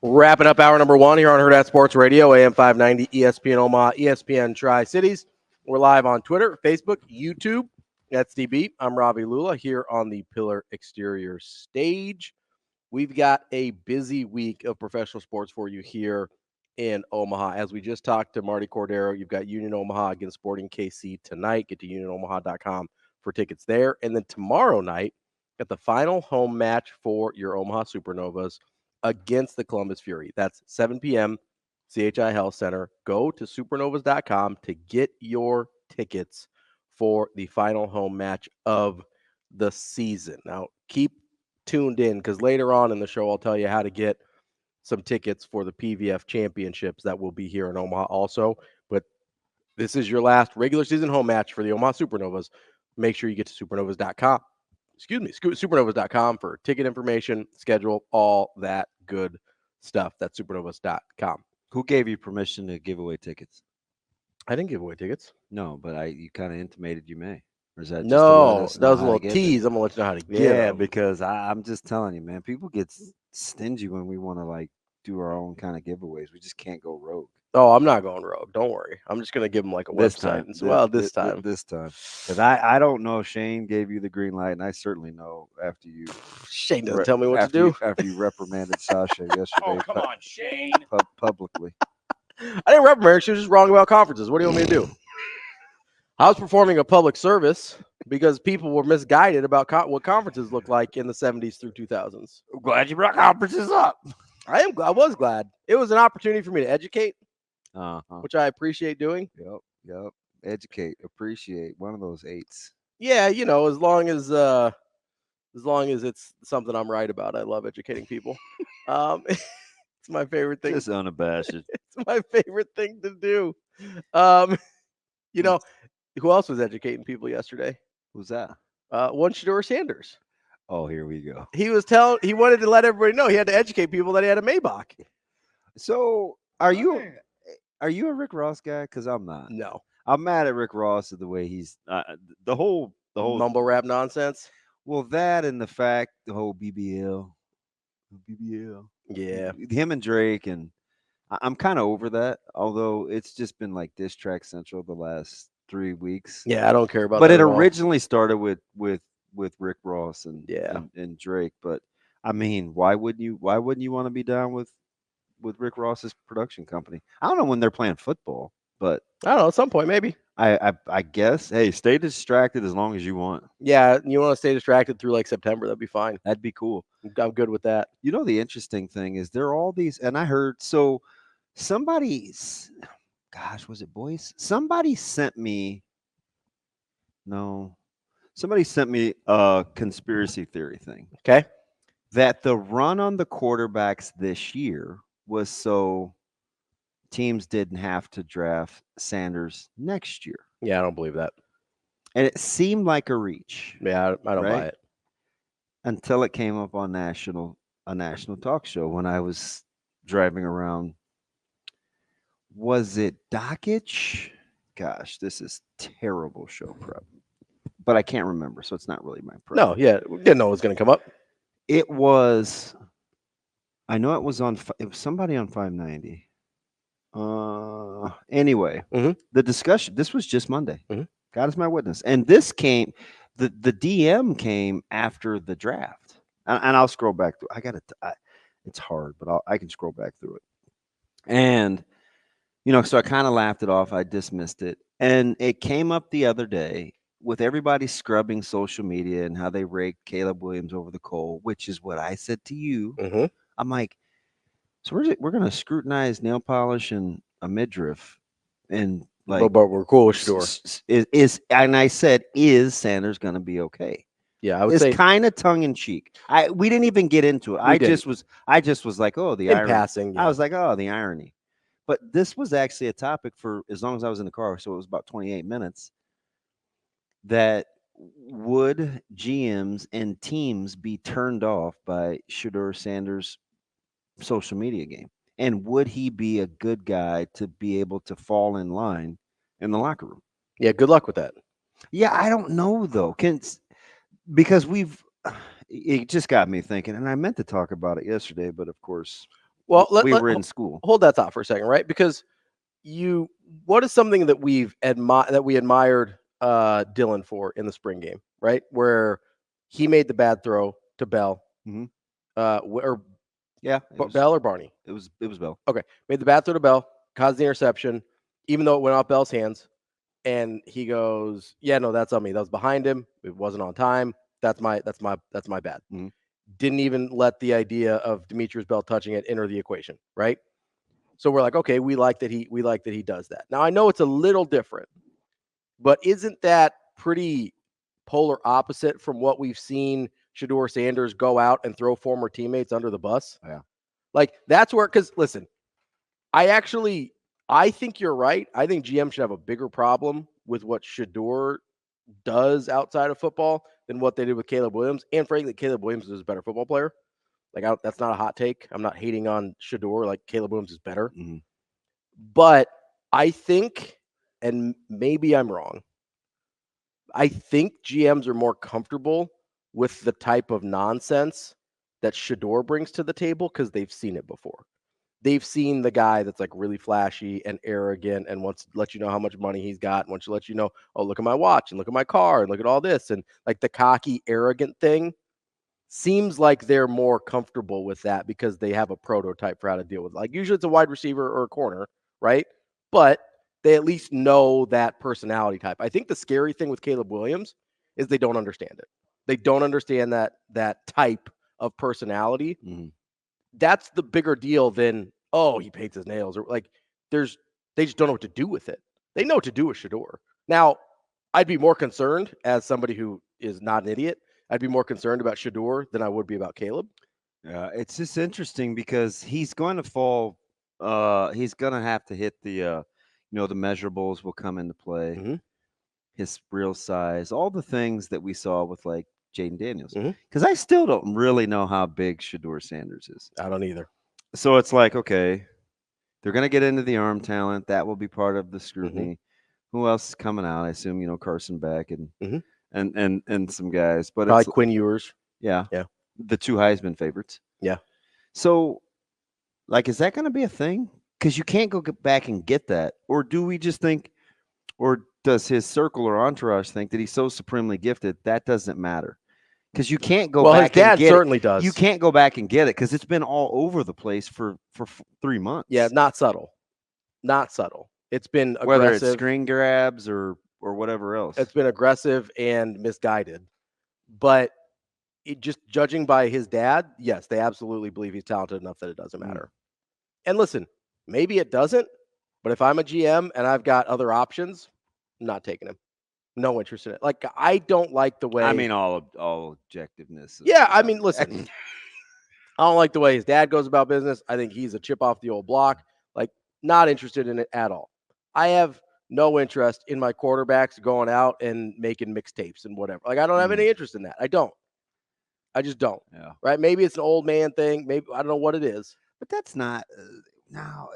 Wrapping up hour number 1 here on Hurrdat Sports Radio, AM 590, ESPN Omaha, ESPN Tri-Cities. We're live on Twitter, Facebook, YouTube. That's DB. I'm Ravi Lulla here on the Pillar Exterior stage. We've got a busy week of professional sports for you here in Omaha. As we just talked to Martie Cordaro, you've got Union Omaha against Sporting KC tonight. Get to unionomaha.com for tickets there. And then tomorrow night, got the final home match for your Omaha Supernovas against the Columbus Fury. That's 7 p.m., CHI Health Center. Go to supernovas.com to get your tickets for the final home match of the season. Now, keep tuned in because later on in the show, I'll tell you how to get some tickets for the PVF championships that will be here in Omaha also. But this is your last regular season home match for the Omaha Supernovas. Make sure you get to supernovas.com. Supernovas.com for ticket information, schedule, all that good stuff. That's supernovas.com. Who gave you permission to give away tickets? I didn't give away tickets. No, but you kind of intimated you may. Or is that just no? That was a little tease. I'm gonna let you know how to get Yeah, them. because I'm just telling you, man. People get stingy when we want to like do our own kind of giveaways. We just can't go rogue. Oh, I'm not going rogue. Don't worry. I'm just going to give him like a This website. time. And so, this time. This time. Because I don't know if Shane gave you the green light, and I certainly know after you Shane doesn't tell me what to do. After you reprimanded Sasha yesterday. Oh, come on, Shane. Publicly. I didn't reprimand her. She was just wrong about conferences. What do you want me to do? I was performing a public service because people were misguided about what conferences look like in the 70s through 2000s. I'm glad you brought conferences up. I was glad. It was an opportunity for me to educate, Uh-huh. which I appreciate doing. Yep. Educate, appreciate, one of those 8s. Yeah, as long as it's something I'm right about. I love educating people. It's my favorite thing. Just unabashed. It's my favorite thing to do. Who else was educating people yesterday? Who's that? One Shedeur Sanders. Oh, here we go. He wanted to let everybody know he had to educate people that he had a Maybach. So are you a Rick Ross guy? Because I'm not. No. I'm mad at Rick Ross of the way he's the whole mumble rap nonsense. Well, that and the fact the whole BBL. Yeah. Him and Drake, and I'm kind of over that. Although it's just been like diss track central the last 3 weeks. Yeah, I don't care about but that. But it at all. originally started with Rick Ross and Drake. But I mean, why wouldn't you want to be down with Rick Ross's production company? I don't know when they're playing football, but I don't know, at some point maybe. I guess. Hey, stay distracted as long as you want. Yeah, you want to stay distracted through like September, that'd be fine. That'd be cool. I'm good with that. You know, the interesting thing is there are all these, and I heard somebody's, gosh, was it Boyce? Somebody sent me a conspiracy theory thing. Okay. That the run on the quarterbacks this year was so teams didn't have to draft Sanders next year. Yeah, I don't believe that. And it seemed like a reach. Yeah, I don't buy it. Until it came up on a national talk show when I was driving around. Was it Dockich? Gosh, this is terrible show prep. But I can't remember, so it's not really my prep. No, yeah, we didn't know it was going to come up. It was, I know it was somebody on 590. Anyway, the discussion, this was just Monday. God is my witness. And this came, the DM came after the draft. And I'll scroll back through. It's hard, but I can scroll back through it. And, so I kind of laughed it off. I dismissed it. And it came up the other day with everybody scrubbing social media and how they raked Caleb Williams over the coal, which is what I said to you. I'm like, so we're going to scrutinize nail polish and a midriff, and like, but we're cool with Shedeur. And I said, is Sanders going to be okay? Yeah, I would say kind of tongue in cheek. We didn't even get into it. I just was like, oh, the irony. Passing. Yeah. I was like, oh, the irony. But this was actually a topic for as long as I was in the car, so it was about 28 minutes. That would GMs and teams be turned off by Shedeur Sanders' social media game? And would he be a good guy to be able to fall in line in the locker room? Yeah, good luck with that. Yeah, I don't know, though. Because it just got me thinking, and I meant to talk about it yesterday, but of course, we were in school. Hold that thought for a second, right? Because what is something that we admired Dylan for in the spring game, right? Where he made the bad throw to Bell. Bell or Barney? It was Bell. Okay. Made the bad throw to Bell, caused the interception, even though it went off Bell's hands. And he goes, yeah, no, that's on me. That was behind him. It wasn't on time. That's my bad. Didn't even let the idea of Demetrius Bell touching it enter the equation, right? So we're like, okay, we like that he does that. Now I know it's a little different, but isn't that pretty polar opposite from what we've seen Shedeur Sanders go out and throw former teammates under the bus? Yeah. Like that's where, because listen, I think you're right. I think GM should have a bigger problem with what Shedeur does outside of football than what they did with Caleb Williams. And frankly, Caleb Williams is a better football player. Like that's not a hot take. I'm not hating on Shedeur. Like Caleb Williams is better. But I think, and maybe I'm wrong, I think GMs are more comfortable with the type of nonsense that Shedeur brings to the table because they've seen it before. they've seen the guy that's like really flashy and arrogant and wants to let you know how much money he's got, and wants to let you know, oh, look at my watch and look at my car and look at all this. And like the cocky, arrogant thing seems like they're more comfortable with that because they have a prototype for how to deal with it. Like usually it's a wide receiver or a corner, right? But they at least know that personality type. I think the scary thing with Caleb Williams is they don't understand it. They don't understand that type of personality. Mm-hmm. That's the bigger deal than, oh, he paints his nails, or like they just don't know what to do with it. They know what to do with Shedeur. Now, I'd be more concerned as somebody who is not an idiot. I'd be more concerned about Shedeur than I would be about Caleb. Yeah, it's just interesting because he's going to fall. He's going to have to hit the, the measurables will come into play. Mm-hmm. His real size, all the things that we saw with like Jaden Daniels. Mm-hmm. Because I still don't really know how big Shedeur Sanders is. I don't either. So it's like, okay, they're going to get into the arm talent. That will be part of the scrutiny. Mm-hmm. Who else is coming out? I assume, Carson Beck and and some guys. But probably it's Quinn Ewers. Yeah. Yeah. The 2 Heisman favorites. Yeah. So, like, is that going to be a thing? Because you can't go back and get that. Or do we just think, or does his circle or entourage think that he's so supremely gifted that doesn't matter? Because you can't go back and get it. Well, his dad certainly does. You can't go back and get it because it's been all over the place for 3 months. Yeah, not subtle. Not subtle. It's been aggressive. Whether it's screen grabs or whatever else. It's been aggressive and misguided. But just judging by his dad, yes, they absolutely believe he's talented enough that it doesn't matter. And listen, maybe it doesn't, but if I'm a GM and I've got other options, I'm not taking him. No interest in it. Like, I don't like the way. I mean, all objectiveness. Yeah, I mean, listen, I don't like the way his dad goes about business. I think he's a chip off the old block. Like, not interested in it at all. I have no interest in my quarterbacks going out and making mixtapes and whatever. Like, I don't have any interest in that. I just don't. Yeah. Right? Maybe it's an old man thing. Maybe I don't know what it is. But that's not. No,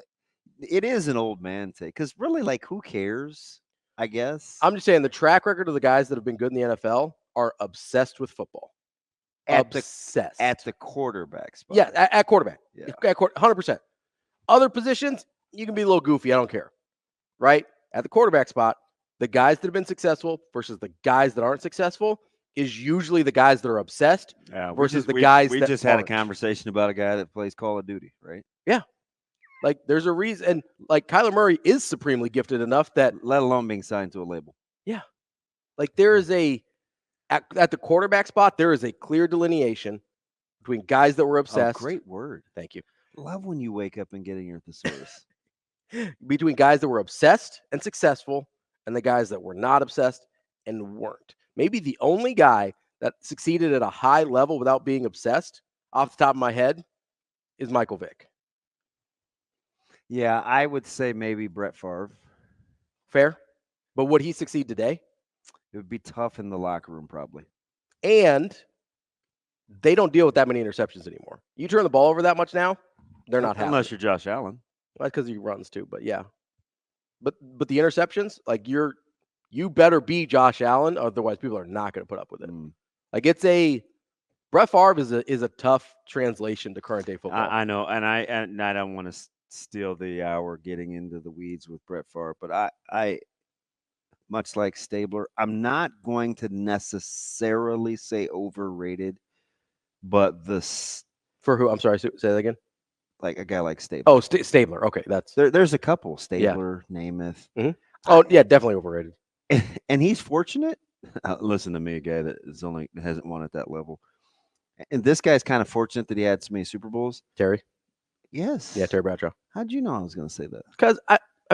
it is an old man thing. Because really, like, who cares? I guess. I'm just saying the track record of the guys that have been good in the NFL are obsessed with football. Obsessed. At the quarterback spot. Yeah, at quarterback. Yeah. At 100%. Other positions, you can be a little goofy. I don't care. Right? At the quarterback spot, the guys that have been successful versus the guys that aren't successful is usually the guys that are obsessed versus the guys that we just had aren't. A conversation about a guy that plays Call of Duty, right? Yeah. Like, there's a reason. And, like, Kyler Murray is supremely gifted enough that. Let alone being signed to a label. Yeah. Like, there is at the quarterback spot, there is a clear delineation between guys that were obsessed. Oh, great word. Thank you. Love when you wake up and get in your thesaurus. Between guys that were obsessed and successful and the guys that were not obsessed and weren't. Maybe the only guy that succeeded at a high level without being obsessed, off the top of my head, is Michael Vick. Yeah, I would say maybe Brett Favre. Fair. But would he succeed today? It would be tough in the locker room, probably. And they don't deal with that many interceptions anymore. You turn the ball over that much now, they're not happy. Unless you're Josh Allen. Well, that's because he runs too, but yeah. But the interceptions, like, you better be Josh Allen, otherwise people are not going to put up with it. Like, Brett Favre is a tough translation to current day football. I know, and I don't want to steal the hour getting into the weeds with Brett Favre, but I much like Stabler, I'm not going to necessarily say overrated, but for who? I'm sorry, say that again. Like a guy like Stabler. Oh, Stabler. Okay, that's there's a couple. Stabler, Namath. Mm-hmm. Oh, yeah, definitely overrated. And he's fortunate. Listen to me, a guy that hasn't won at that level. And this guy's kind of fortunate that he had so many Super Bowls. Terry? Yes. Yeah, Terry Bradshaw. How'd you know I was going to say that? Because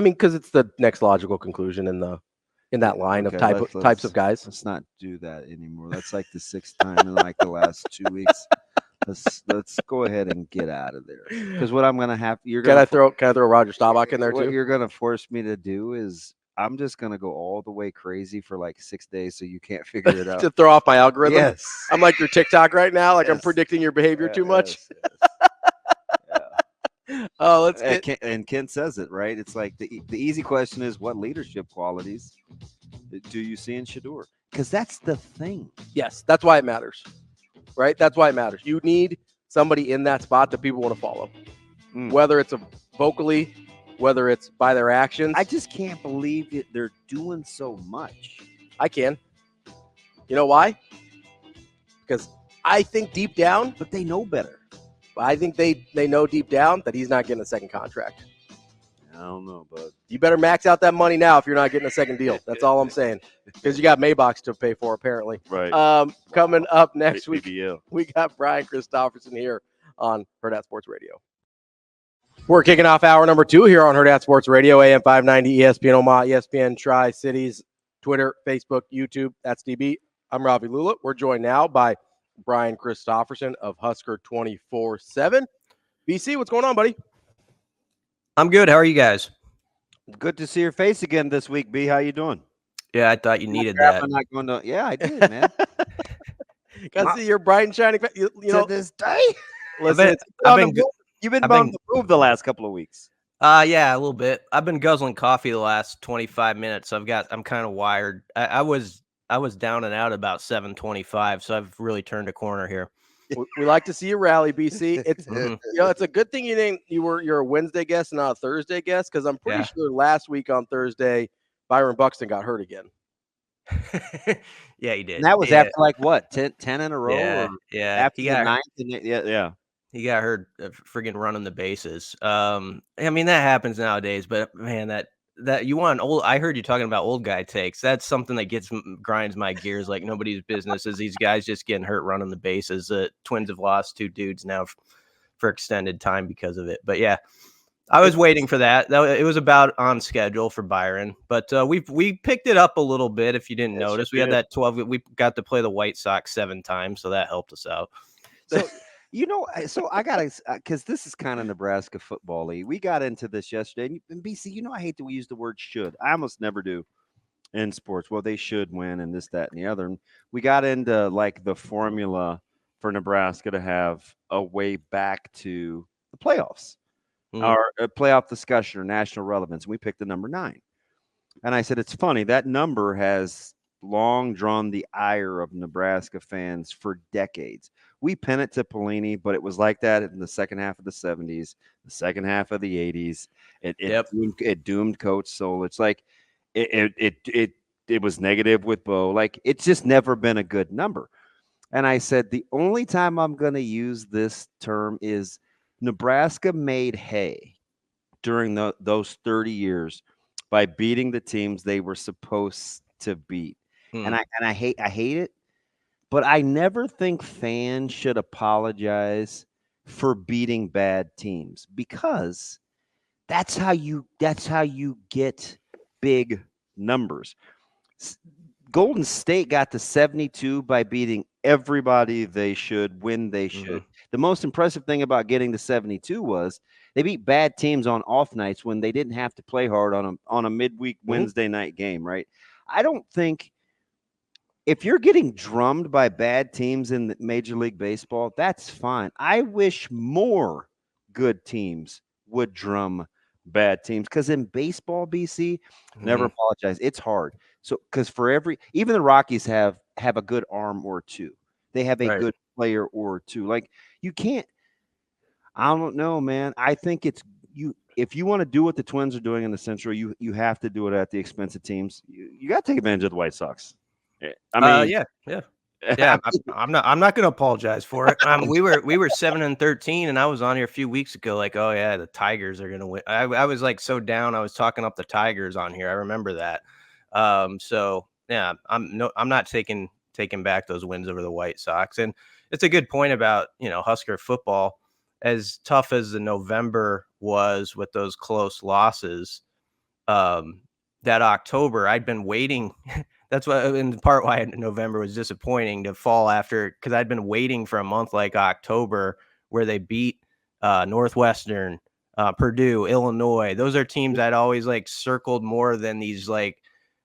because it's the next logical conclusion in that line of types of guys. Let's not do that anymore. That's like the 6th time in like the last 2 weeks. Let's go ahead and get out of there. Because what I'm going to have, can I throw Roger Staubach in there too? What you're going to force me to do is I'm just going to go all the way crazy for like 6 days so you can't figure it out. To throw off my algorithm? Yes. I'm like your TikTok right now. Like, yes. I'm predicting your behavior too much. Yes. Oh, and Ken says it, right? It's like the easy question is, what leadership qualities do you see in Shedeur? Because that's the thing. Yes, that's why it matters, right? That's why it matters. You need somebody in that spot that people want to follow. whether it's vocally, whether it's by their actions. I just can't believe that they're doing so much. I can. You know why? Because I think deep down, But they know better. I think they know deep down that he's not getting a second contract. I don't know, but You better max out that money now if you're not getting a second deal. That's all I'm saying. Because you got Maybachs to pay for, apparently. right. Coming up next week, BBL. we got Brian Christopherson here on Hurrdat Sports Radio. We're kicking off hour number 2 here on Hurrdat Sports Radio, AM 590, ESPN Omaha, ESPN Tri-Cities, Twitter, Facebook, YouTube. That's DB. I'm Ravi Lulla. We're joined now by Brian Christopherson of Husker 24/7. BC, what's going on, buddy? I'm good. How are you guys? Good to see your face again this week, B. How you doing? Yeah, I thought you needed I'm that. not going to. Yeah, I did, man. Got to see your bright and shining face. You know, to this day. listen, You've been I've on been- the move the last couple of weeks. Yeah, a little bit. I've been guzzling coffee the last 25 minutes. I'm kind of wired. I was down and out about 7:25, so I've really turned a corner here. we like to see you rally, BC. It's Mhm. it's a good thing you're a Wednesday guest and not a Thursday guest, because I'm pretty Yeah. sure last week on Thursday Byron Buxton got hurt again. Yeah, he did. And that was yeah, after like what 10 in a row. yeah, Or yeah. after He the got ninth. Yeah. He got hurt friggin' running the bases. I mean, that happens nowadays, but man, that you want old. I heard you talking about old guy takes. That's something that grinds my gears like nobody's business. Is these guys just getting hurt running the bases? Twins have lost 2 dudes now for extended time because of it. But yeah, I was waiting for that. It was about on schedule for Byron, but we picked it up a little bit. If you didn't Yes, notice, you we had did. that 12. We got to play the White Sox 7 times, so that helped us out. So so I gotta, because this is kind of Nebraska football league. We got into this yesterday, and BC, I hate that we use the word should. I almost never do in sports. Well, they should win, and this, that, and the other. And we got into like the formula for Nebraska to have a way back to the playoffs, or a playoff discussion or national relevance. And we picked the number 9, and I said it's funny that number has long drawn the ire of Nebraska fans for decades. We pin it to Pelini, but it was like that in the second half of the 70s, the second half of the 80s. It doomed Coach Soul. It's like it was negative with Bo. Like, it's just never been a good number. And I said the only time I'm going to use this term is Nebraska made hay during those 30 years by beating the teams they were supposed to beat. And I hate it. But I never think fans should apologize for beating bad teams, because that's how you get big numbers. Golden State got to 72 by beating everybody they should when they should. The most impressive thing about getting to 72 was they beat bad teams on off nights when they didn't have to play hard on a midweek Wednesday night game, right? I don't think, if you're getting drummed by bad teams in Major League Baseball, that's fine. I wish more good teams would drum bad teams, because in baseball, BC, never apologize. It's hard. So, because even the Rockies have a good arm or two. They have a good player or two. Like, you can't. I don't know, man. I think it's you. If you want to do what the Twins are doing in the Central, you have to do it at the expense of teams. You got to take advantage of the White Sox. I mean, yeah. I'm not going to apologize for it. We were 7-13, and I was on here a few weeks ago, like, oh yeah, the Tigers are going to win. I was like so down. I was talking up the Tigers on here. I remember that. So yeah, I'm not taking back those wins over the White Sox. And it's a good point about, Husker football. As tough as the November was with those close losses, that October, I'd been waiting. That's why, in part, why November was disappointing to fall after, because I'd been waiting for a month like October where they beat Northwestern, Purdue, Illinois. Those are teams I'd always like circled more than these like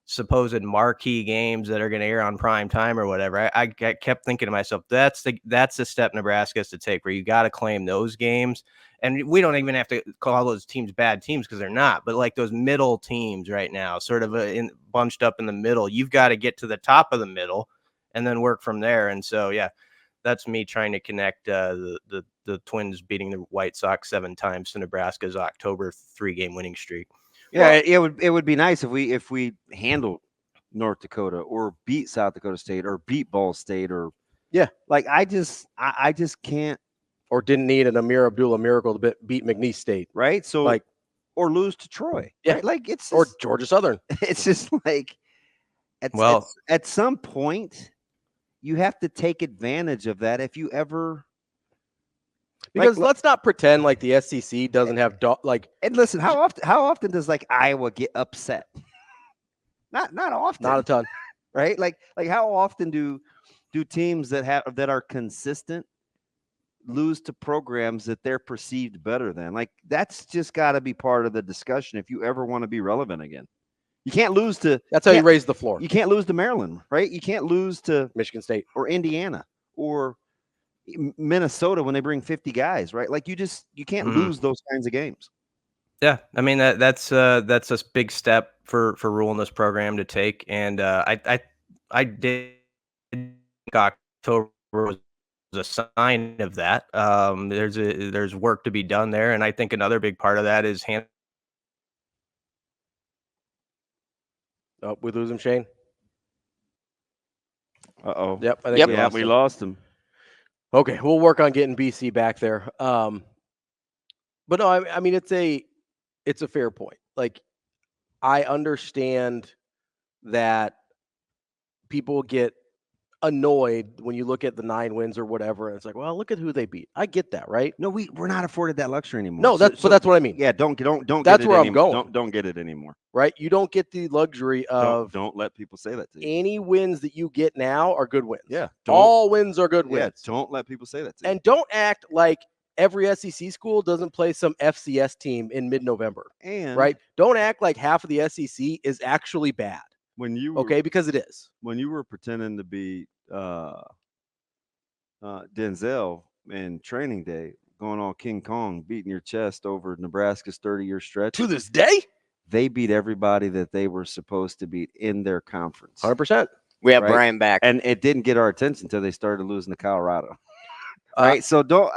supposed marquee games that are going to air on prime time or whatever. I kept thinking to myself, that's the step Nebraska has to take, where you got to claim those games. And we don't even have to call those teams bad teams, because they're not. But like those middle teams right now, sort of bunched up in the middle, you've got to get to the top of the middle and then work from there. And so, yeah, that's me trying to connect the the Twins beating the White Sox 7 times to Nebraska's October 3-game winning streak. Yeah, it would be nice if we handled North Dakota or beat South Dakota State or beat Ball State or like I just can't, or didn't need an Amir Abdullah miracle to beat McNeese State, right? So like, or lose to Troy, right? Like it's just, or Georgia Southern. It's just like at some point you have to take advantage of that if you ever. Because let's not pretend like the SEC doesn't have And listen, how often does like Iowa get upset? Not often. Not a ton, right? Like how often do teams that are consistent lose to programs that they're perceived better than? Like that's just got to be part of the discussion if you ever want to be relevant again. You can't lose to. That's how you raise the floor. You can't lose to Maryland, right? You can't lose to Michigan State or Indiana or Minnesota when they bring 50 guys, right? Like you can't lose those kinds of games. Yeah, I mean that's a big step for Rhule in this program to take, and I did think October was a sign of that. There's work to be done there, and I think another big part of that is Oh, we lose him, Shane. Uh-oh. Yep. I think we lost him. Okay, we'll work on getting BC back there. But no, I mean it's a fair point. Like I understand that people get annoyed when you look at the 9 wins or whatever, and it's like, well, look at who they beat. I get that, right? No, we're not afforded that luxury anymore. No, that's what I mean. Yeah, don't get that's it where anymore. I'm going. Don't get it anymore. Right? You don't get the luxury of don't let people say that to you. Any wins that you get now are good wins. Yeah. All wins are good wins. Yeah, don't let people say that to you. And don't act like every SEC school doesn't play some FCS team in mid-November. And right? Don't act like half of the SEC is actually bad. When you because it is. When you were pretending to be Denzel in training day, going on King Kong, beating your chest over Nebraska's 30-year stretch. To this day, they beat everybody that they were supposed to beat in their conference. 100%. We have Brian back. And it didn't get our attention until they started losing to Colorado. Right? So don't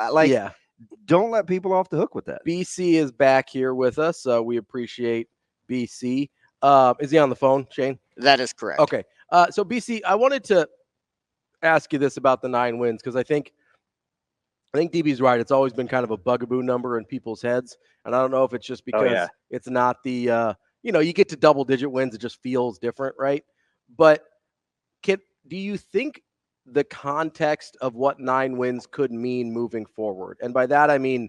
let people off the hook with that. BC is back here with us. We appreciate BC. Is he on the phone, Shane? That is correct. Okay. So BC, I wanted to ask you this about the 9 wins because I think DB's right. It's always been kind of a bugaboo number in people's heads, and I don't know if it's just because it's not the you get to double-digit wins, it just feels different, right? But do you think the context of what 9 wins could mean moving forward? And by that I mean,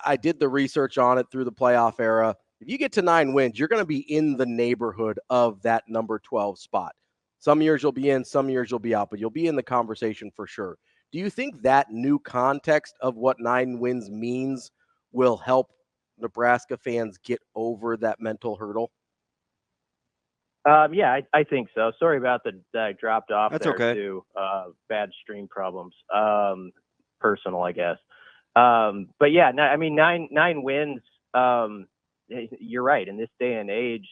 I did the research on it through the playoff era. If you get to 9 wins, you're going to be in the neighborhood of that number 12 spot. Some years you'll be in, some years you'll be out, but you'll be in the conversation for sure. Do you think that new context of what 9 wins means will help Nebraska fans get over that mental hurdle? Yeah, I think so. Sorry about that I dropped off. That's there okay. Too. Bad stream problems. Personal, I guess. But yeah, I mean, nine wins. You're right. In this day and age,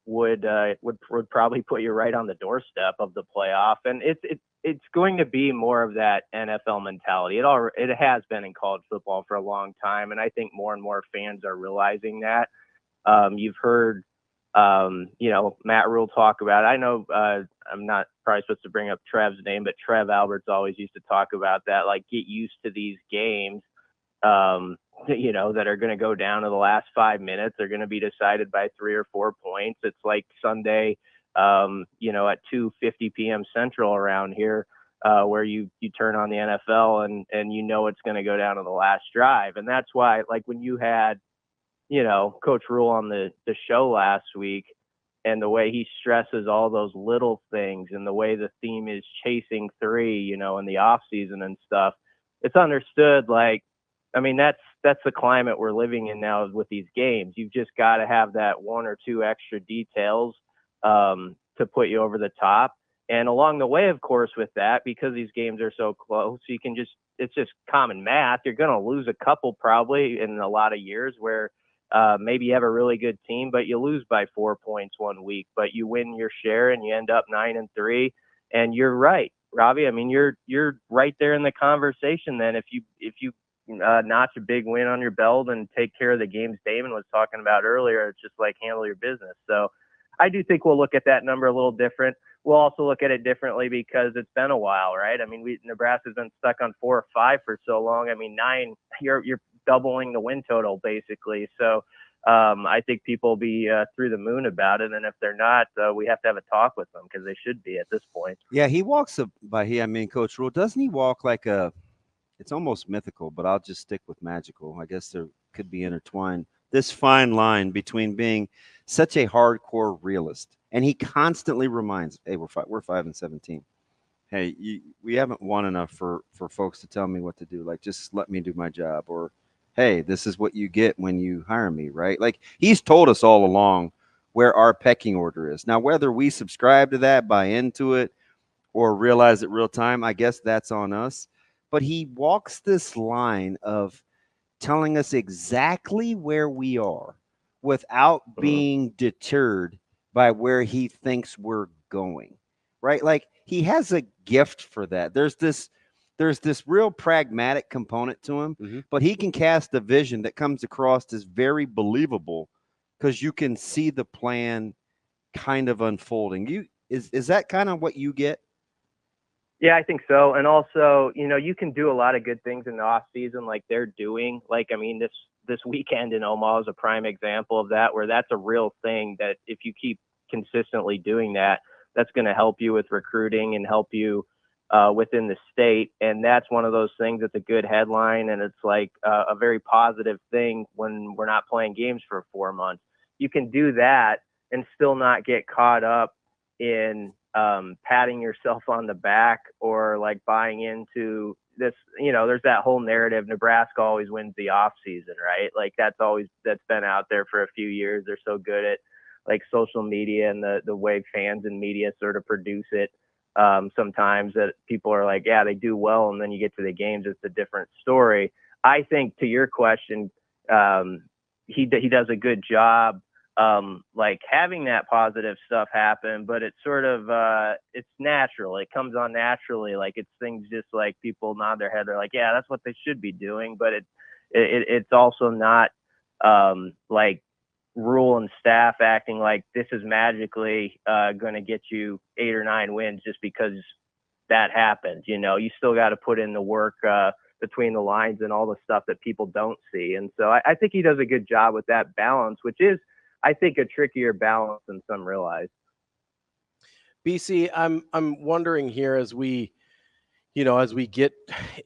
would probably put you right on the doorstep of the playoff, and it's going to be more of that NFL mentality. It has been in college football for a long time, and I think more and more fans are realizing that. You've heard, Matt Rhule talk about it. I know I'm not probably supposed to bring up Trev's name, but Trev Alberts always used to talk about that. Like, get used to these games. That are going to go down to the last 5 minutes. They're going to be decided by 3 or 4 points. It's like Sunday, at 2:50 p.m. Central around here, where you turn on the NFL and it's going to go down to the last drive. And that's why, like, when you had, Coach Rhule on the show last week, and the way he stresses all those little things and the way the theme is chasing 3, in the off season and stuff, it's understood. Like, I mean, that's the climate we're living in now with these games. You've just got to have that 1 or 2 extra details to put you over the top. And along the way, of course, with that, because these games are so close, it's just common math. You're going to lose a couple probably in a lot of years where maybe you have a really good team, but you lose by 4 points one week, but you win your share and you end up 9-3. And you're right. Ravi, I mean, you're right there in the conversation. Then if you notch a big win on your belt and take care of the games Damon was talking about earlier, it's just like handle your business. So I do think we'll look at that number a little different. We'll also look at it differently because it's been a while, right? I mean, Nebraska's been stuck on 4 or 5 for so long. I mean, 9, you're doubling the win total basically. So I think people will be through the moon about it. And if they're not, we have to have a talk with them because they should be at this point. Yeah, he walks Coach Rhule, doesn't he walk like it's almost mythical, but I'll just stick with magical. I guess there could be intertwined this fine line between being such a hardcore realist. And he constantly reminds, hey, we're 5-17. Hey, we haven't won enough for folks to tell me what to do. Like, just let me do my job. Or, hey, this is what you get when you hire me, right? Like, he's told us all along where our pecking order is. Now, whether we subscribe to that, buy into it, or realize it real time, I guess that's on us. But he walks this line of telling us exactly where we are without being deterred by where he thinks we're going, right? Like, he has a gift for that. There's this real pragmatic component to him, but he can cast a vision that comes across as very believable because you can see the plan kind of unfolding. Is that kind of what you get? Yeah, I think so. And also, you can do a lot of good things in the off season like they're doing. Like, I mean, this weekend in Omaha is a prime example of that, where that's a real thing that if you keep consistently doing that, that's going to help you with recruiting and help you within the state. And that's one of those things that's a good headline. And it's like a very positive thing when we're not playing games for 4 months. You can do that and still not get caught up in patting yourself on the back or like buying into this. There's that whole narrative, Nebraska always wins the off season, right? Like that's been out there for a few years. They're so good at like social media and the way fans and media sort of produce it. Sometimes that people are like, yeah, they do well. And then you get to the games, it's a different story. I think to your question, he does a good job like having that positive stuff happen, but it's sort of it's natural. It comes on naturally. Like it's things just like people nod their head. They're like, yeah, that's what they should be doing. But it's also not like Rhule and staff acting like this is magically going to get you 8 or 9 wins just because that happened. You still got to put in the work between the lines and all the stuff that people don't see. And so I think he does a good job with that balance, which is, I think, a trickier balance than some realize. BC, I'm wondering here as we get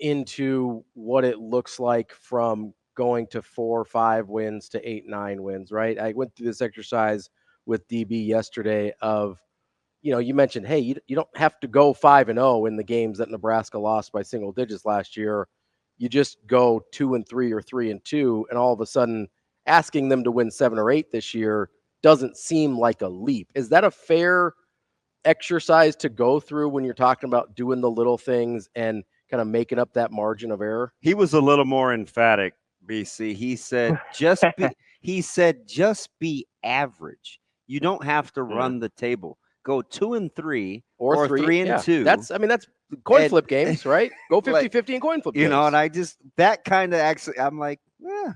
into what it looks like from going to 4 or 5 wins to 8, 9 wins, right? I went through this exercise with DB yesterday of, you mentioned, hey, you don't have to go 5-0 in the games that Nebraska lost by single digits last year. You just go 2-3 or 3-2, and all of a sudden asking them to win 7 or 8 this year doesn't seem like a leap. Is that a fair exercise to go through when you're talking about doing the little things and kind of making up that margin of error? He was a little more emphatic, BC. He said, just be average. You don't have to run the table. Go 2-3 or 3-2. That's coin flip games, right? Go 50-50 in coin flip games. And I just, that kind of actually, I'm like, yeah.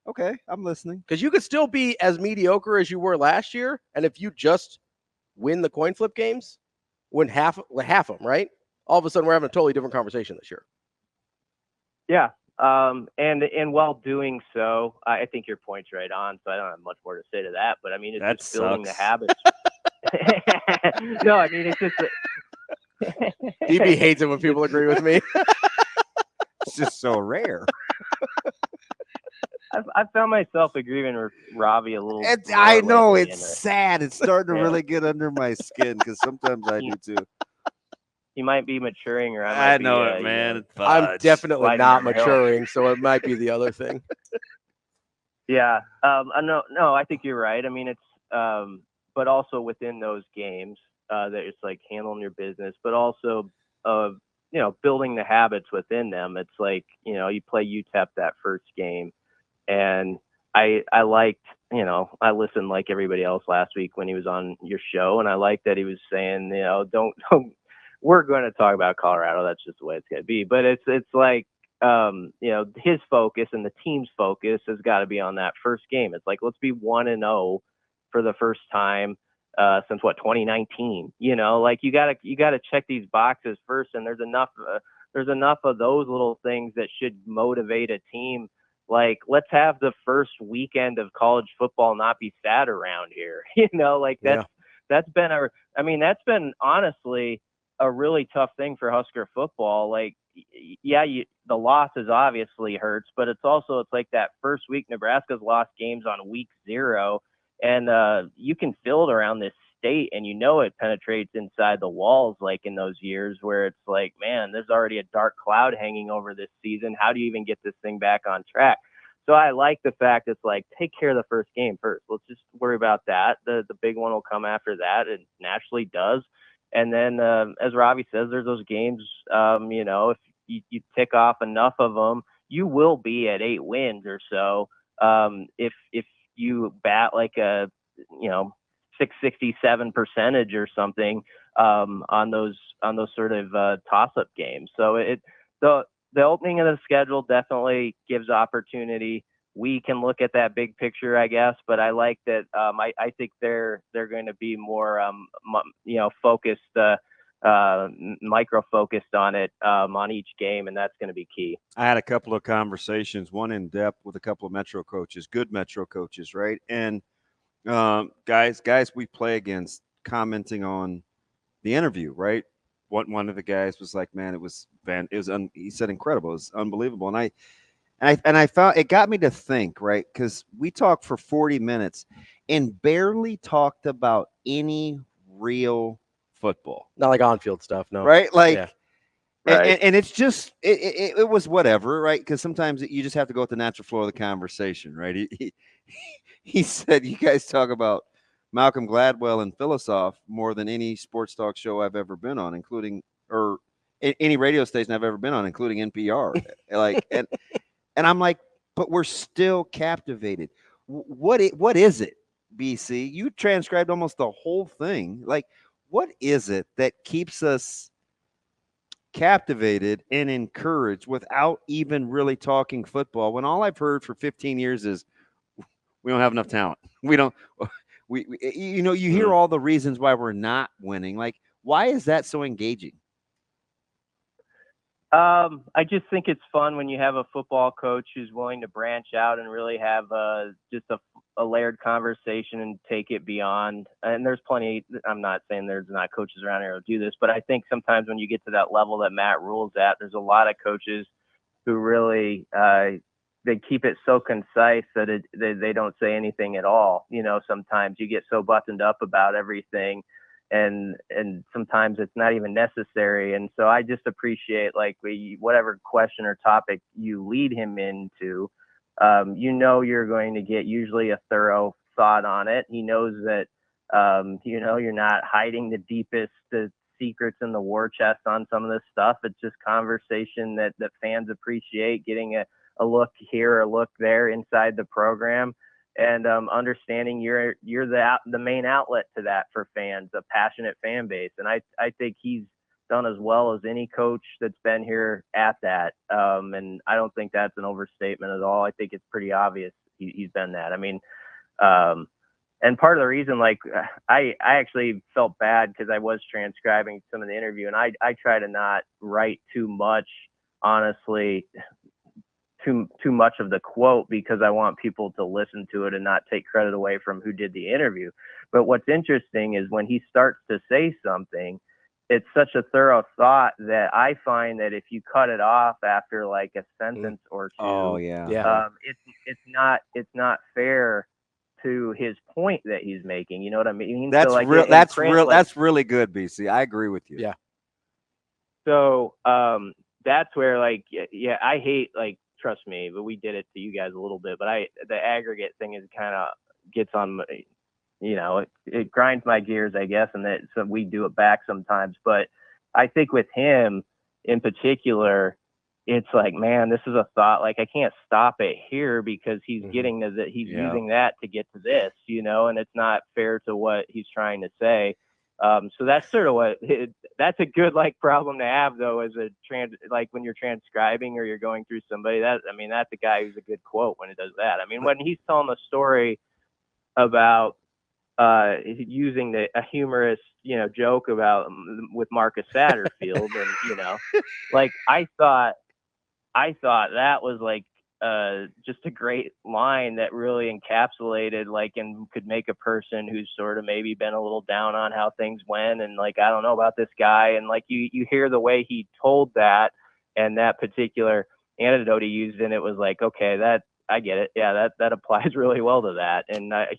Okay, I'm listening. Because you could still be as mediocre as you were last year, and if you just win the coin flip games, win half of them, right? All of a sudden, we're having a totally different conversation this year. Yeah, and while doing so, I think your point's right on. So I don't have much more to say to that. But I mean, it's just building the habits. No, I mean it's just. DB hates it when people agree with me. It's just so rare. I found myself agreeing with Ravi a little. I know it's sad. It's starting to really get under my skin because sometimes I do too. You might be maturing, or I know it, man. I'm definitely not maturing, so it might be the other thing. Yeah. No, I think you're right. I mean, it's but also within those games that it's like handling your business, but also building the habits within them. It's like you play UTEP that first game. And I liked, I listened like everybody else last week when he was on your show, and I liked that he was saying, don't we're going to talk about Colorado. That's just the way it's going to be. But it's like, his focus and the team's focus has got to be on that first game. It's like, let's be 1-0 for the first time since 2019. Like you gotta check these boxes first, and there's enough of those little things that should motivate a team. Like, let's have the first weekend of college football not be sad around here. That's been honestly a really tough thing for Husker football. Like, the losses obviously hurts, but it's like that first week Nebraska's lost games on week 0, and you can feel it around this state, and it penetrates inside the walls, like in those years where it's like, man, there's already a dark cloud hanging over this season. How do you even get this thing back on track? So I like the fact it's like, take care of the first game first. Let's just worry about that. The big one will come after that. It naturally does. And then, as Ravi says, there's those games, if you tick off enough of them, you will be at 8 wins or so. If you bat like a, 667 percentage or something, on those sort of toss-up games. So the opening of the schedule definitely gives opportunity. We can look at that big picture, I guess, but I like that. I think they're going to be more, focused, micro-focused on it, on each game, and that's going to be key. I had a couple of conversations, one in depth with a couple of Metro coaches, good Metro coaches, right? And guys we play against, commenting on the interview, right? One of the guys was like, man, he said incredible, it was unbelievable. And I found it got me to think, right? Because we talked for 40 minutes and barely talked about any real football. Not like on-field stuff, no. Right? Like, yeah. Right. And it's just, it was whatever, right? Because sometimes you just have to go with the natural flow of the conversation, right? He said, you guys talk about Malcolm Gladwell and Philosoph more than any sports talk show I've ever been on, or any radio station I've ever been on, including NPR. And I'm like, but we're still captivated. What is it, BC? You transcribed almost the whole thing. Like, what is it that keeps us captivated and encouraged without even really talking football, when all I've heard for 15 years is we don't have enough talent. You hear all the reasons why we're not winning. Like, why is that so engaging? I just think it's fun when you have a football coach who's willing to branch out and really have just a layered conversation and take it beyond. And there's plenty. I'm not saying there's not coaches around here who do this, but I think sometimes when you get to that level that Matt Rhule's at, there's a lot of coaches who really they keep it so concise that they don't say anything at all. Sometimes you get so buttoned up about everything, and sometimes it's not even necessary. And so I just appreciate, like, whatever question or topic you lead him into, you're going to get usually a thorough thought on it. He knows that, you're not hiding the deepest secrets in the war chest on some of this stuff. It's just conversation that fans appreciate, getting a look here, a look there inside the program, and understanding you're the main outlet to that for fans, a passionate fan base. And I think he's done as well as any coach that's been here at that. And I don't think that's an overstatement at all. I think it's pretty obvious he's been that. I mean, and part of the reason, like, I actually felt bad because I was transcribing some of the interview, and I try to not write too much, honestly, too much of the quote, because I want people to listen to it and not take credit away from who did the interview. But what's interesting is when he starts to say something, it's such a thorough thought that I find that if you cut it off after like a sentence or two, it's not fair to his point that he's making. You know what I mean? That's so, like, real. That's real. That's really good, BC. I agree with you. Yeah. So that's where, like, yeah, I hate, like, trust me, but we did it to you guys a little bit, but the aggregate thing is kind of gets on, it grinds my gears, I guess. And that, so we do it back sometimes, but I think with him in particular, it's like, man, this is a thought, like, I can't stop it here because he's getting to that. He's using that to get to this, and it's not fair to what he's trying to say. So that's sort of what that's a good problem to have though, as a when you're transcribing or you're going through somebody. That's a guy who's a good quote when it does that. When he's telling the story about using a humorous joke about with Marcus Satterfield, and I thought that was just a great line that really encapsulated and could make a person who's sort of maybe been a little down on how things went and I don't know about this guy, and you hear the way he told that and that particular anecdote he used, and it was okay, that I get it, yeah, that applies really well to that, and that's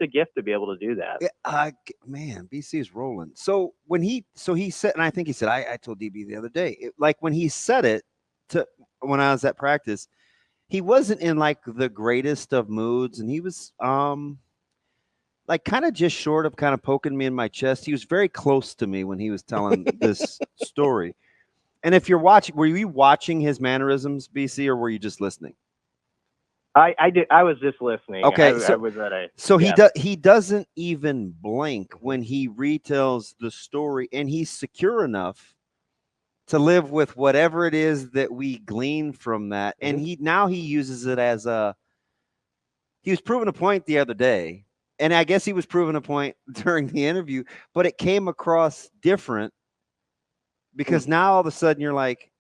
a gift to be able to do that. Yeah, man, BC is rolling. So when he said, and I think he said, I told DB the other day, when he said it when I was at practice, he wasn't in the greatest of moods, and he was kind of just short of kind of poking me in my chest. He was very close to me when he was telling this story. And if you're watching, were you watching his mannerisms, BC, or were you just listening? I did. I was just listening. Okay, I was at a. So yeah. he doesn't even blink when he retells the story, and he's secure enough to live with whatever it is that we glean from that. And he uses it as he was proving a point the other day, and I guess he was proving a point during the interview, but it came across different because now all of a sudden you're like,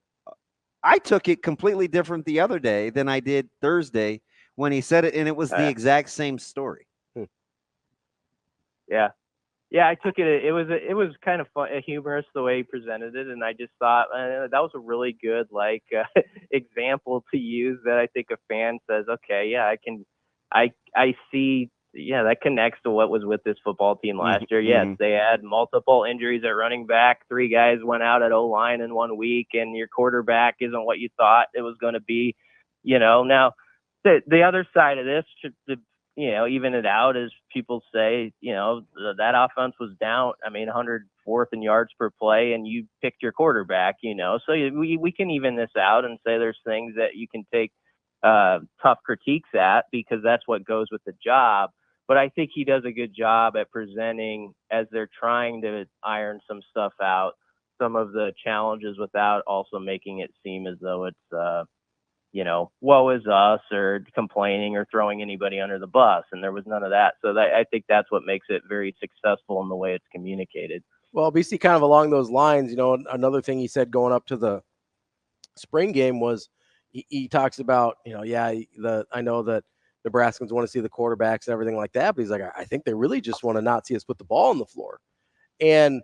I took it completely different the other day than I did Thursday when he said it, and it was the exact same story. Yeah. Yeah, I took it. It was kind of fun, humorous the way he presented it, and I just thought that was a really good example to use. That I think a fan says, okay, yeah, I see, yeah, that connects to what was with this football team last year. Yes, they had multiple injuries at running back. 3 guys went out at O-line in 1 week, and your quarterback isn't what you thought it was going to be. Now the other side of this should. Even it out, as people say, that offense was down. 104th in yards per play, and you picked your quarterback, so we can even this out and say there's things that you can take tough critiques at because that's what goes with the job. But I think he does a good job at presenting, as they're trying to iron some stuff out, some of the challenges without also making it seem as though it's, woe is us or complaining or throwing anybody under the bus. And there was none of that. So I think that's what makes it very successful in the way it's communicated. Well, BC, kind of along those lines, another thing he said going up to the spring game was he talks about, I know that Nebraskans want to see the quarterbacks and everything like that, but he's like, I think they really just want to not see us put the ball on the floor. And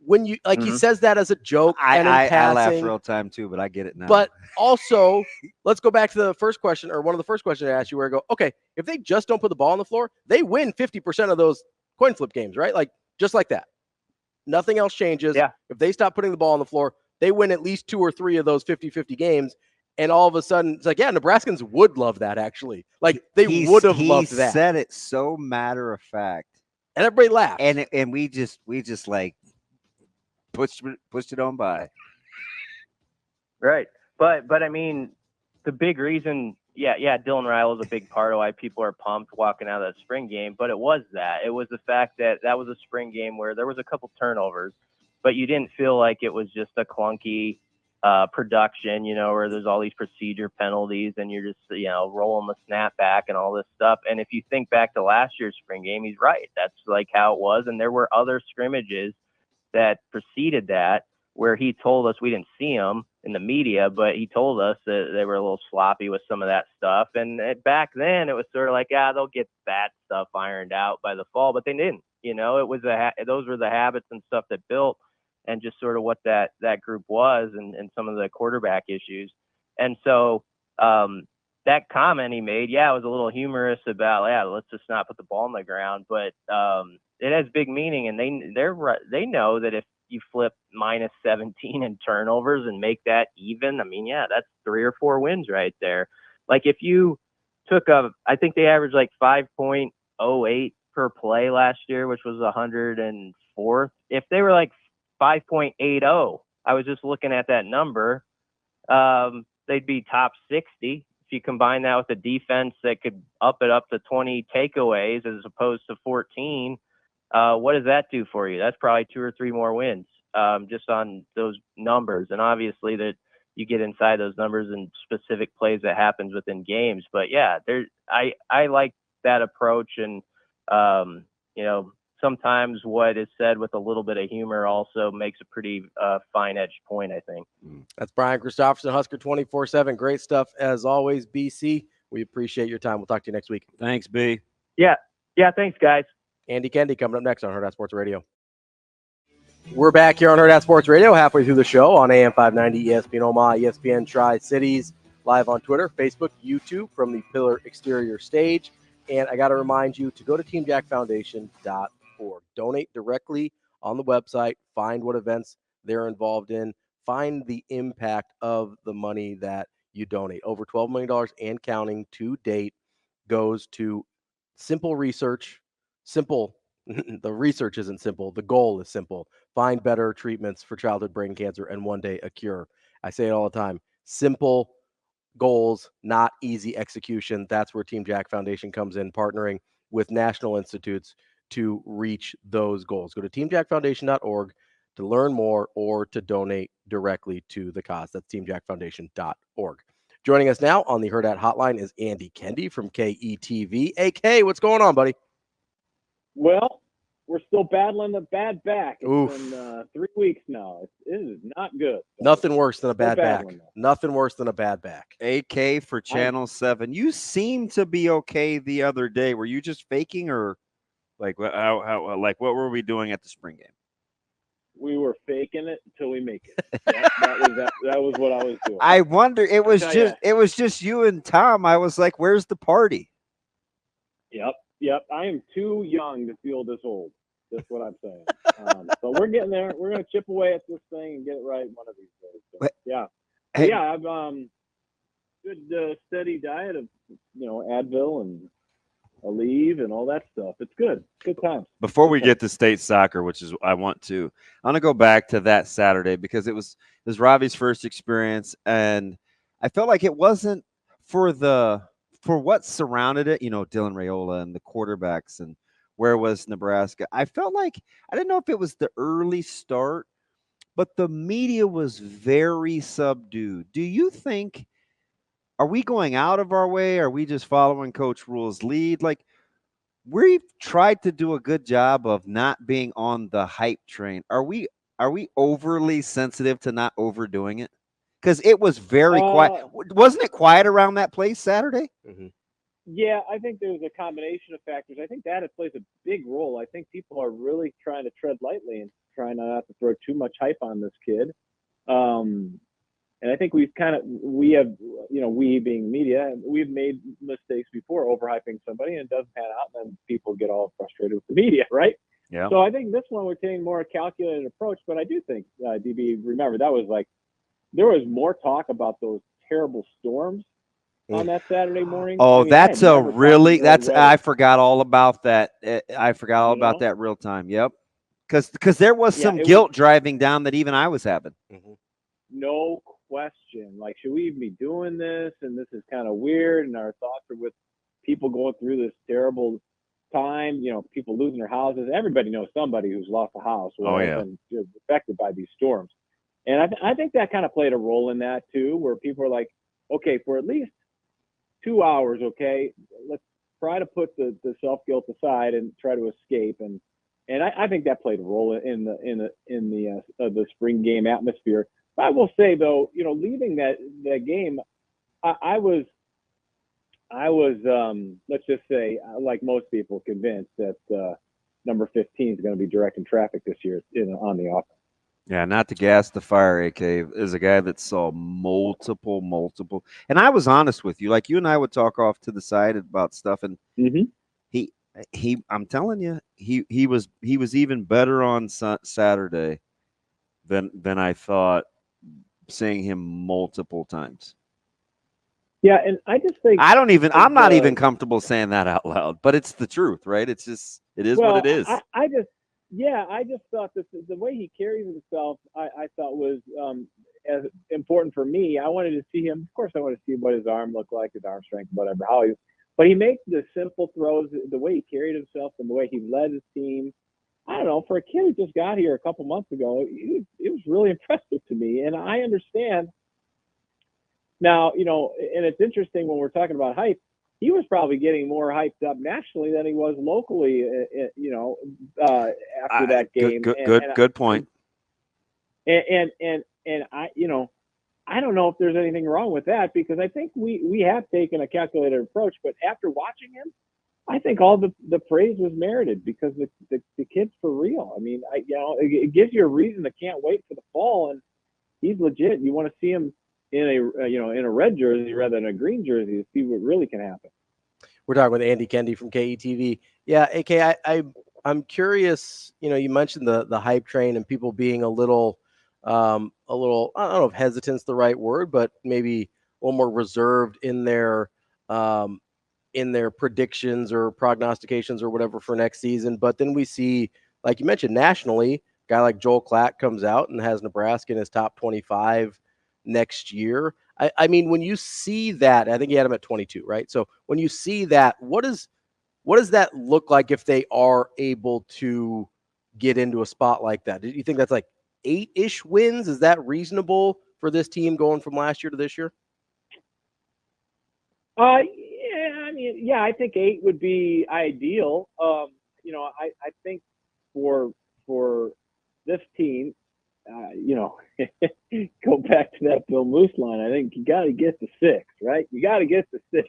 when you he says that as a joke, I laugh passing, real time too, but I get it now. But also, let's go back to the first question, or one of the first questions I asked you, where I go, okay, if they just don't put the ball on the floor, they win 50% of those coin flip games, right? Just like that. Nothing else changes. Yeah. If they stop putting the ball on the floor, they win at least 2 or 3 of those 50-50 games. And all of a sudden, it's Nebraskans would love that, actually. They would have loved that. He said it so matter of fact. And everybody laughed. And we just pushed it on by. Right. But the big reason, Dylan Rhule is a big part of why people are pumped walking out of that spring game. But it was the fact that was a spring game where there was a couple turnovers, but you didn't feel like it was just a clunky production, where there's all these procedure penalties and you're just, rolling the snap back and all this stuff. And if you think back to last year's spring game, he's right. That's how it was. And there were other scrimmages that preceded that where he told us, we didn't see him in the media, but he told us that they were a little sloppy with some of that stuff. And back then it was sort of they'll get that stuff ironed out by the fall, but they didn't. It was those were the habits and stuff that built, and just sort of what that group was, and some of the quarterback issues. And so that comment he made, it was a little humorous about, let's just not put the ball on the ground, but it has big meaning, and they know that if you flip minus 17 in turnovers and make that even, that's 3 or 4 wins right there. If you took I think they averaged 5.08 per play last year, which was 104th. If they were 5.80, I was just looking at that number, they'd be top 60. If you combine that with a defense that could up it up to 20 takeaways as opposed to 14, what does that do for you? That's probably 2 or 3 more wins just on those numbers. And obviously that you get inside those numbers and specific plays that happens within games. But yeah, I like that approach. And, sometimes what is said with a little bit of humor also makes a pretty fine-edged point, I think. That's Brian Christopherson, Husker 24/7. Great stuff as always, BC. We appreciate your time. We'll talk to you next week. Thanks, B. Yeah, thanks, guys. Andy Kendeigh coming up next on Hurrdat Sports Radio. We're back here on Hurrdat Sports Radio, halfway through the show on AM 590, ESPN Omaha, ESPN Tri-Cities, live on Twitter, Facebook, YouTube from the Pillar Exterior Stage. And I got to remind you to go to teamjackfoundation.org. Donate directly on the website. Find what events they're involved in. Find the impact of the money that you donate. Over $12 million and counting to date goes to simple research. Simple. The research isn't simple. The goal is simple. Find better treatments for childhood brain cancer and one day a cure. I say it all the time. Simple goals, not easy execution. That's where Team Jack Foundation comes in, partnering with national institutes to reach those goals. Go to teamjackfoundation.org to learn more or to donate directly to the cause. That's teamjackfoundation.org. Joining us now on the Hurrdat Hotline is Andy Kendeigh from KETV. AK, what's going on, buddy? Well, we're still battling a bad back. It's Oof. been 3 weeks now. It is not good. Nothing worse than a bad back. battling that. Nothing worse than a bad back. AK for Channel 7. You seemed to be okay the other day. Were you just faking, or like what were we doing at the spring game? We were faking it until we make it. That was what I was doing. I wonder. It was just you and Tom. I was like, "Where's the party?" Yep. I am too young to feel this old. That's what I'm saying. So we're getting there. We're going to chip away at this thing and get it right one of these days. So, yeah. Hey. Yeah, I've good steady diet of Advil and Aleve and all that stuff. It's good. Good times. Before we get to state soccer, which is I want to go back to that Saturday because it was Ravi's first experience, and I felt like it wasn't for what surrounded it. Dylan Raiola and the quarterbacks and where was Nebraska. I felt like I didn't know if it was the early start, but the media was very subdued. Do you think? Are we going out of our way? Are we just following Coach Rhule's lead? Like, we've tried to do a good job of not being on the hype train. Are we overly sensitive to not overdoing it? Because it was very quiet. Wasn't it quiet around that place Saturday? Mm-hmm. Yeah, I think there's a combination of factors. I think that it plays a big role. I think people are really trying to tread lightly and trying not to throw too much hype on this kid. And I think we have, we being media, we've made mistakes before overhyping somebody and it doesn't pan out, and then people get all frustrated with the media, right? Yeah. So I think this one we're taking more a calculated approach, but I do think, DB, remember, that was like, there was more talk about those terrible storms on that Saturday morning. Oh, I forgot all about that. I forgot all about that real time. Yep. Because there was some guilt driving down that even I was having. Mm-hmm. No question. Like, should we even be doing this? And this is kind of weird. And our thoughts are with people going through this terrible time, people losing their houses. Everybody knows somebody who's lost a house or been affected by these storms. And I think that kind of played a role in that too, where people are like, okay, for at least 2 hours, okay, let's try to put the self-guilt aside and try to escape. And I think that played a role in the spring game atmosphere. I will say though, leaving that game, I was let's just say, like most people, convinced that number 15 is going to be directing traffic this year on the offense. Yeah, not to gas the fire, AK is a guy that saw multiple. And I was honest with you, like you and I would talk off to the side about stuff, and he I'm telling you, he was even better on Saturday than I thought, seeing him multiple times. Yeah, and I just think I'm not even comfortable saying that out loud, but it's the truth, right? It is what it is. I just thought that the way he carries himself, I thought was as important for me. I wanted to see him. Of course, I wanted to see what his arm looked like, his arm strength, whatever. But he makes the simple throws, the way he carried himself, and the way he led his team. I don't know, for a kid who just got here a couple months ago, it was really impressive to me. And I understand now, and it's interesting when we're talking about hype, he was probably getting more hyped up nationally than he was locally, after that game. Good point. And I, I don't know if there's anything wrong with that, because I think we have taken a calculated approach, but after watching him, I think all the praise was merited, because the kid's for real. I mean, it gives you a reason to can't wait for the fall, and he's legit. You want to see him in a red jersey rather than a green jersey to see what really can happen. We're talking with Andy Kendeigh from KETV. Yeah, AK, I'm curious. You mentioned the hype train and people being a little, I don't know if hesitant's the right word, but maybe a little more reserved in their predictions or prognostications or whatever for next season. But then we see, like you mentioned, nationally, a guy like Joel Klatt comes out and has Nebraska in his top 25 next year. I mean, when you see that, I think he had him at 22, right? So when you see that, what does that look like if they are able to get into a spot like that? Do you think that's like 8-ish wins? Is that reasonable for this team going from last year to this year? Yeah, I think 8 would be ideal. I think for this team, go back to that Bill Moose line. I think you got to get to 6, right? You got to get to 6.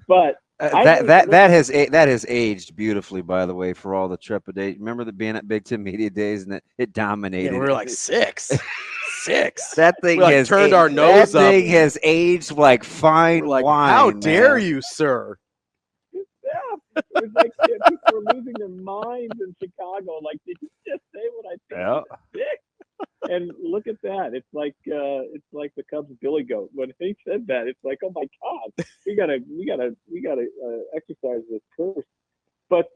But that has aged beautifully, by the way, for all the trepidation. Remember the being at Big Ten Media Days, and it dominated. Yeah, we were like 6. 6. That thing has turned our nose up. That thing has aged like fine wine. How dare man. you, sir? Yeah, it was like people were losing their minds in Chicago. Like, did you just say what I think? Yeah. 6? And look at that. It's like the Cubs Billy Goat. When he said that, it's like, oh my God, we gotta exercise this curse. But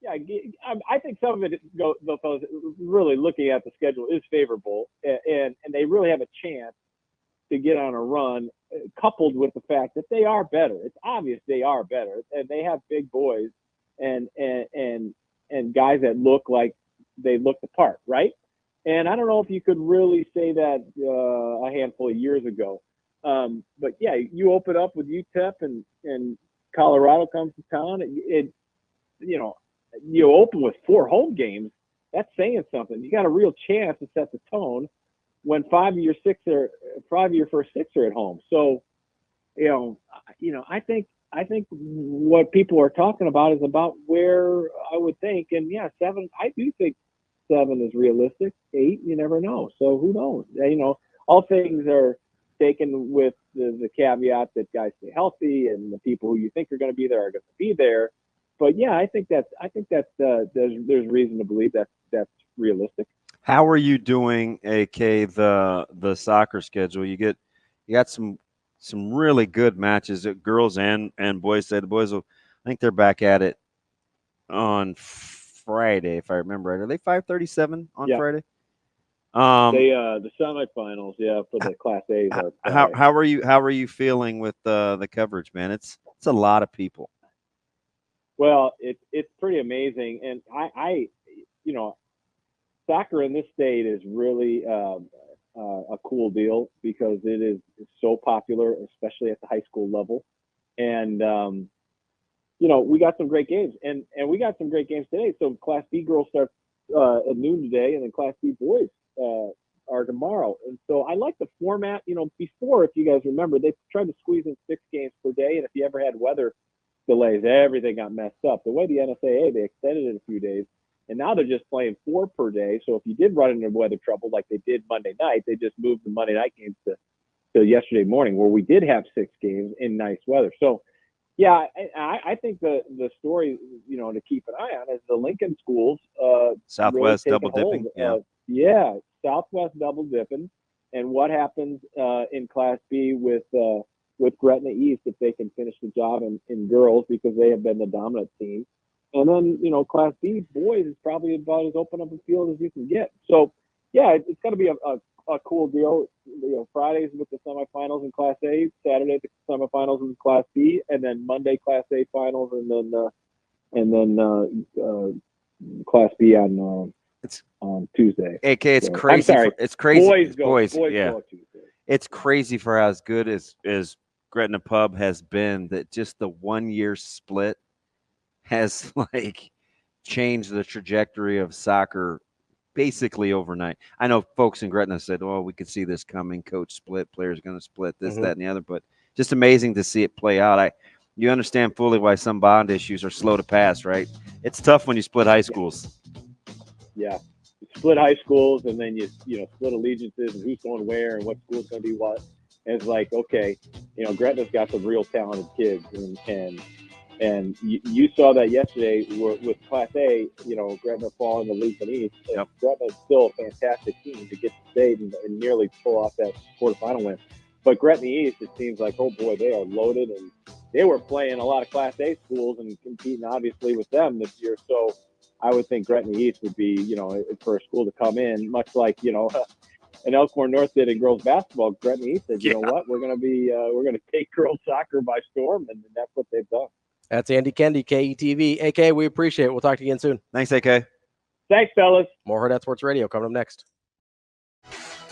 I think some of it, the fellas, really looking at the schedule is favorable, and they really have a chance to get on a run, coupled with the fact that they are better. It's obvious they are better, and they have big boys and guys that look like they look the part, right? And I don't know if you could really say that a handful of years ago. But yeah, you open up with UTEP and Colorado comes to town. You open with 4 home games. That's saying something. You got a real chance to set the tone when 5 of your first 6 are at home. So, I think what people are talking about is about where I would think. And yeah, 7. I do think 7 is realistic. 8, you never know. So who knows? All things are taken with the caveat that guys stay healthy and the people who you think are going to be there are going to be there. But yeah, I think that's there's reason to believe that's realistic. How are you doing, AK, the soccer schedule? You got some really good matches at girls and boys. The boys will, I think they're back at it on Friday, if I remember right. Are they 5:37 on Friday? The semifinals, for the Class A's are Friday. How are you feeling with the coverage, man? It's a lot of people. Well, it's pretty amazing, and I soccer in this state is really a cool deal because it is so popular, especially at the high school level, and we got some great games, and we got some great games today. So Class B girls start at noon today, and then Class B boys are tomorrow. And so I like the format. Before, if you guys remember, they tried to squeeze in 6 games per day, and if you ever had weather delays, everything got messed up. The way the NSAA, they extended it a few days, and now they're just playing 4 per day. So if you did run into weather trouble like they did Monday night, they just moved the Monday night games to yesterday morning, where we did have 6 games in nice weather. So yeah, I think the story, to keep an eye on is the Lincoln schools. Southwest really double dipping. Southwest double dipping, and what happens in Class B with Gretna East if they can finish the job in girls, because they have been the dominant team. And then Class B boys is probably about as open up a field as you can get. So yeah, it's going to be a cool deal. Fridays with the semifinals in Class A, Saturday the semifinals in Class B, and then Monday Class A finals, and then Class B on Tuesday. AK, it's So, I'm crazy. sorry. It's crazy. Boys yeah. go on Tuesday. It's crazy for as good as Gretna Pub has been that just the 1 year split has like changed the trajectory of soccer basically overnight. I know folks in Gretna said, "Oh, we could see this coming. Coach split, players going to split, this, that, and the other." But just amazing to see it play out. You understand fully why some bond issues are slow to pass, right? It's tough when you split high schools. Yeah. You split high schools, and then you split allegiances and who's going where and what school's going to be what. And it's like, okay, Gretna's got some real talented kids, and you saw that yesterday with Class A. Gretna falling to Lincoln East. Yep. Gretna's still a fantastic team to get to state and nearly pull off that quarterfinal win. But Gretna East, it seems like, oh boy, they are loaded, and they were playing a lot of Class A schools and competing obviously with them this year. So I would think Gretna East would be, for a school to come in, much like, and Elkhorn North did in girls basketball. Gretna East said, you know what, we're going to take girls soccer by storm, and that's what they've done. That's Andy Kendeigh, KETV. AK, we appreciate it. We'll talk to you again soon. Thanks, AK. Thanks, fellas. More Hurrdat Sports Radio coming up next.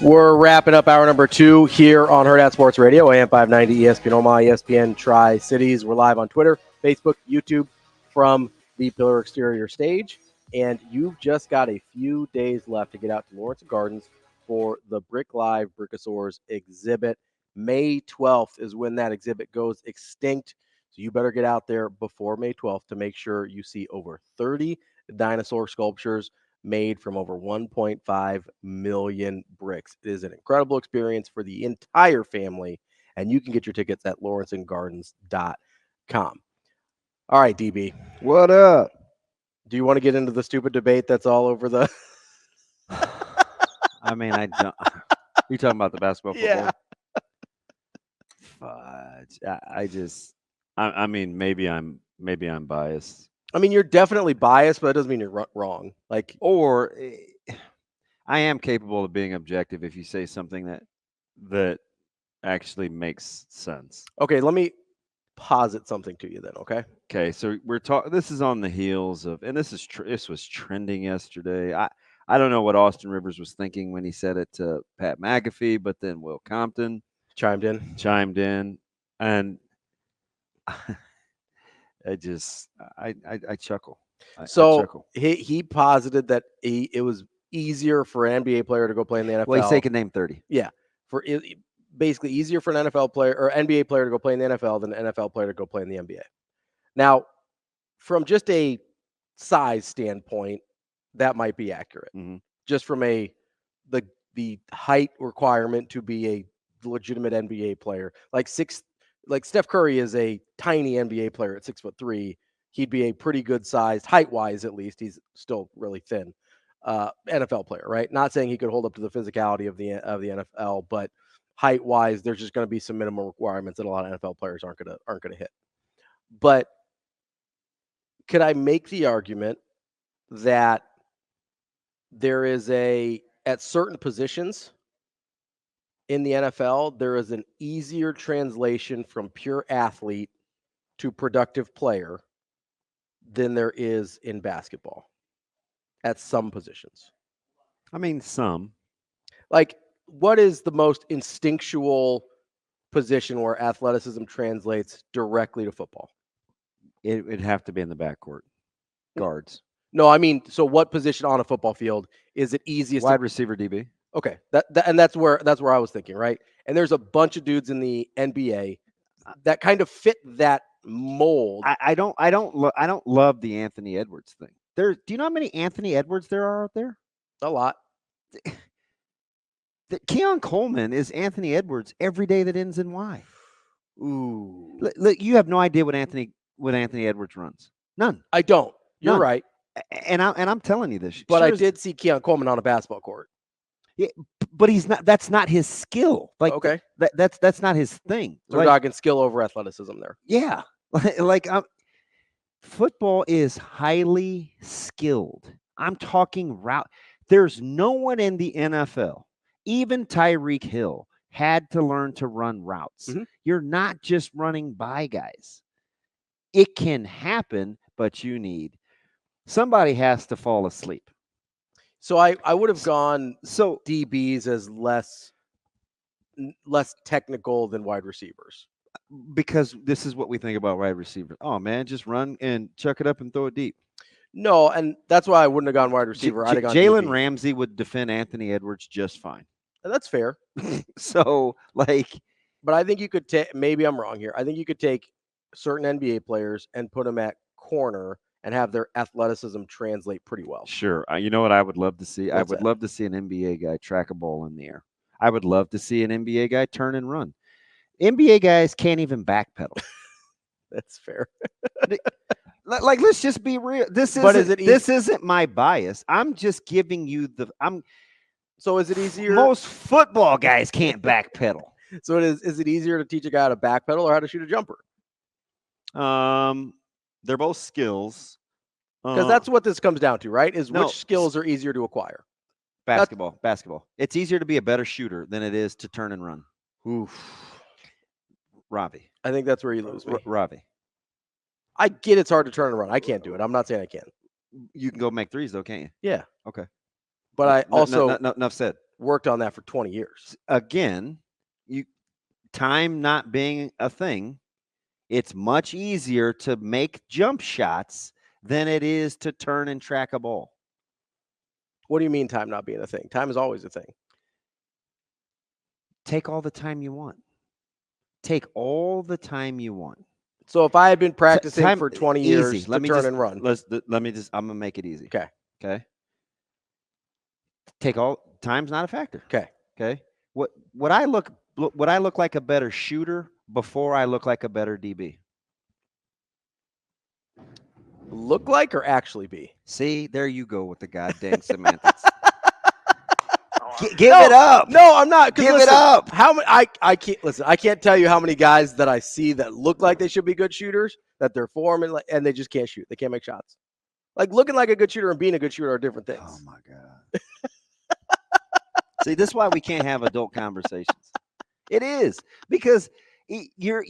We're wrapping up hour number 2 here on Hurrdat Sports Radio, AM 590, ESPN Omaha, ESPN Tri-Cities. We're live on Twitter, Facebook, YouTube from the Pillar Exterior stage. And you've just got a few days left to get out to Lawrence Gardens for the Brick Live Brickosaurs exhibit. May 12th is when that exhibit goes extinct. So you better get out there before May 12th to make sure you see over 30 dinosaur sculptures made from over 1.5 million bricks. It is an incredible experience for the entire family, and you can get your tickets at lawrencegardens.com. All right, DB. What up? Do you want to get into the stupid debate that's all over the... I mean, I don't... You talking about the basketball football? Yeah. Fudge. I mean, maybe I'm biased. I mean, you're definitely biased, but that doesn't mean you're wrong. Or I am capable of being objective if you say something that actually makes sense. Okay, let me posit something to you then, okay? Okay, so we're talking. This is on the heels of, and this was trending yesterday. I don't know what Austin Rivers was thinking when he said it to Pat McAfee, but then Will Compton chimed in, and I chuckle. I chuckle. He posited that it was easier for an NBA player to go play in the NFL. Well, he's taking name 30. Yeah, basically easier for an NFL player or NBA player to go play in the NFL than an NFL player to go play in the NBA. Now, from just a size standpoint, that might be accurate. Mm-hmm. Just from the height requirement to be a legitimate NBA player, like Steph Curry is a tiny NBA player at 6'3". He'd be a pretty good sized, height wise at least. He's still really thin. NFL player, right? Not saying he could hold up to the physicality of the NFL, but height wise, there's just going to be some minimum requirements that a lot of NFL players aren't going to hit. But could I make the argument that there is at certain positions in the NFL, there is an easier translation from pure athlete to productive player than there is in basketball at some positions? I mean, some. Like, what is the most instinctual position where athleticism translates directly to football? It'd have to be in the backcourt. Guards. No, I mean, so what position on a football field is it easiest? Wide receiver, DB. Okay, and that's where I was thinking, right? And there's a bunch of dudes in the NBA that kind of fit that mold. I don't love the Anthony Edwards thing. Do you know how many Anthony Edwards there are out there? A lot. Keon Coleman is Anthony Edwards every day that ends in Y. Ooh. Look, you have no idea what Anthony Edwards runs. None. I don't. You're None. Right. And I'm telling you this. But I did see Keon Coleman on a basketball court. Yeah, but he's not. That's not his skill. Like, okay, that's not his thing. So we're talking skill over athleticism there. Yeah, football is highly skilled. I'm talking route. There's no one in the NFL, even Tyreek Hill, had to learn to run routes. Mm-hmm. You're not just running by guys. It can happen, but you need Somebody has to fall asleep. So I would have gone So DBs as less technical than wide receivers. because this is what we think about wide receivers. Oh man, just run and chuck it up and throw it deep. No, and that's why I wouldn't have gone wide receiver. I'd have gone Jalen DB. Ramsey would defend Anthony Edwards just fine. And that's fair. So like, But I think you could take, maybe I'm wrong here. I think you could take certain NBA players and put them at corner and have their athleticism translate pretty well. sure. You know what I would love to see? I What's would that? love to see an NBA guy track a ball in the air. I would love to see an NBA guy turn and run. NBA guys can't even backpedal. That's fair. Like, let's just be real. This But isn't, is it this isn't my bias. I'm just giving you So is it easier? most football guys can't backpedal. So is it easier to teach a guy how to backpedal or how to shoot a jumper? They're both skills. Because that's what this comes down to, right? Is no, which skills are easier to acquire? basketball. It's easier to be a better shooter than it is to turn and run. Oof. Ravi. I think that's where you lose me. Ravi. I get it's hard to turn and run. I can't do it. I'm not saying I can. You can go make threes though, can't you? Yeah. Okay. But I also enough said. worked on that for 20 years. Again, time not being a thing, it's much easier to make jump shots than it is to turn and track a ball. What do you mean time not being a thing? Time is always a thing. Take all the time you want. Take all the time you want. So if I had been practicing Time- for 20 easy. years Let to me turn just- and run. Let me just, I'm going to make it easy. Okay. Okay. Time's not a factor. Okay. Okay. Would I look like a better shooter before I look like a better DB? Look like or actually be? See, there you go with the goddamn semantics. Give it up. No, I'm not. 'Cause Give it listen, up. How many? I can't listen. I can't tell you how many guys that I see that look like they should be good shooters, that they're forming, and they just can't shoot. They can't make shots. Like looking like a good shooter and being a good shooter are different things. Oh my God. See, this is why we can't have adult conversations. It is because your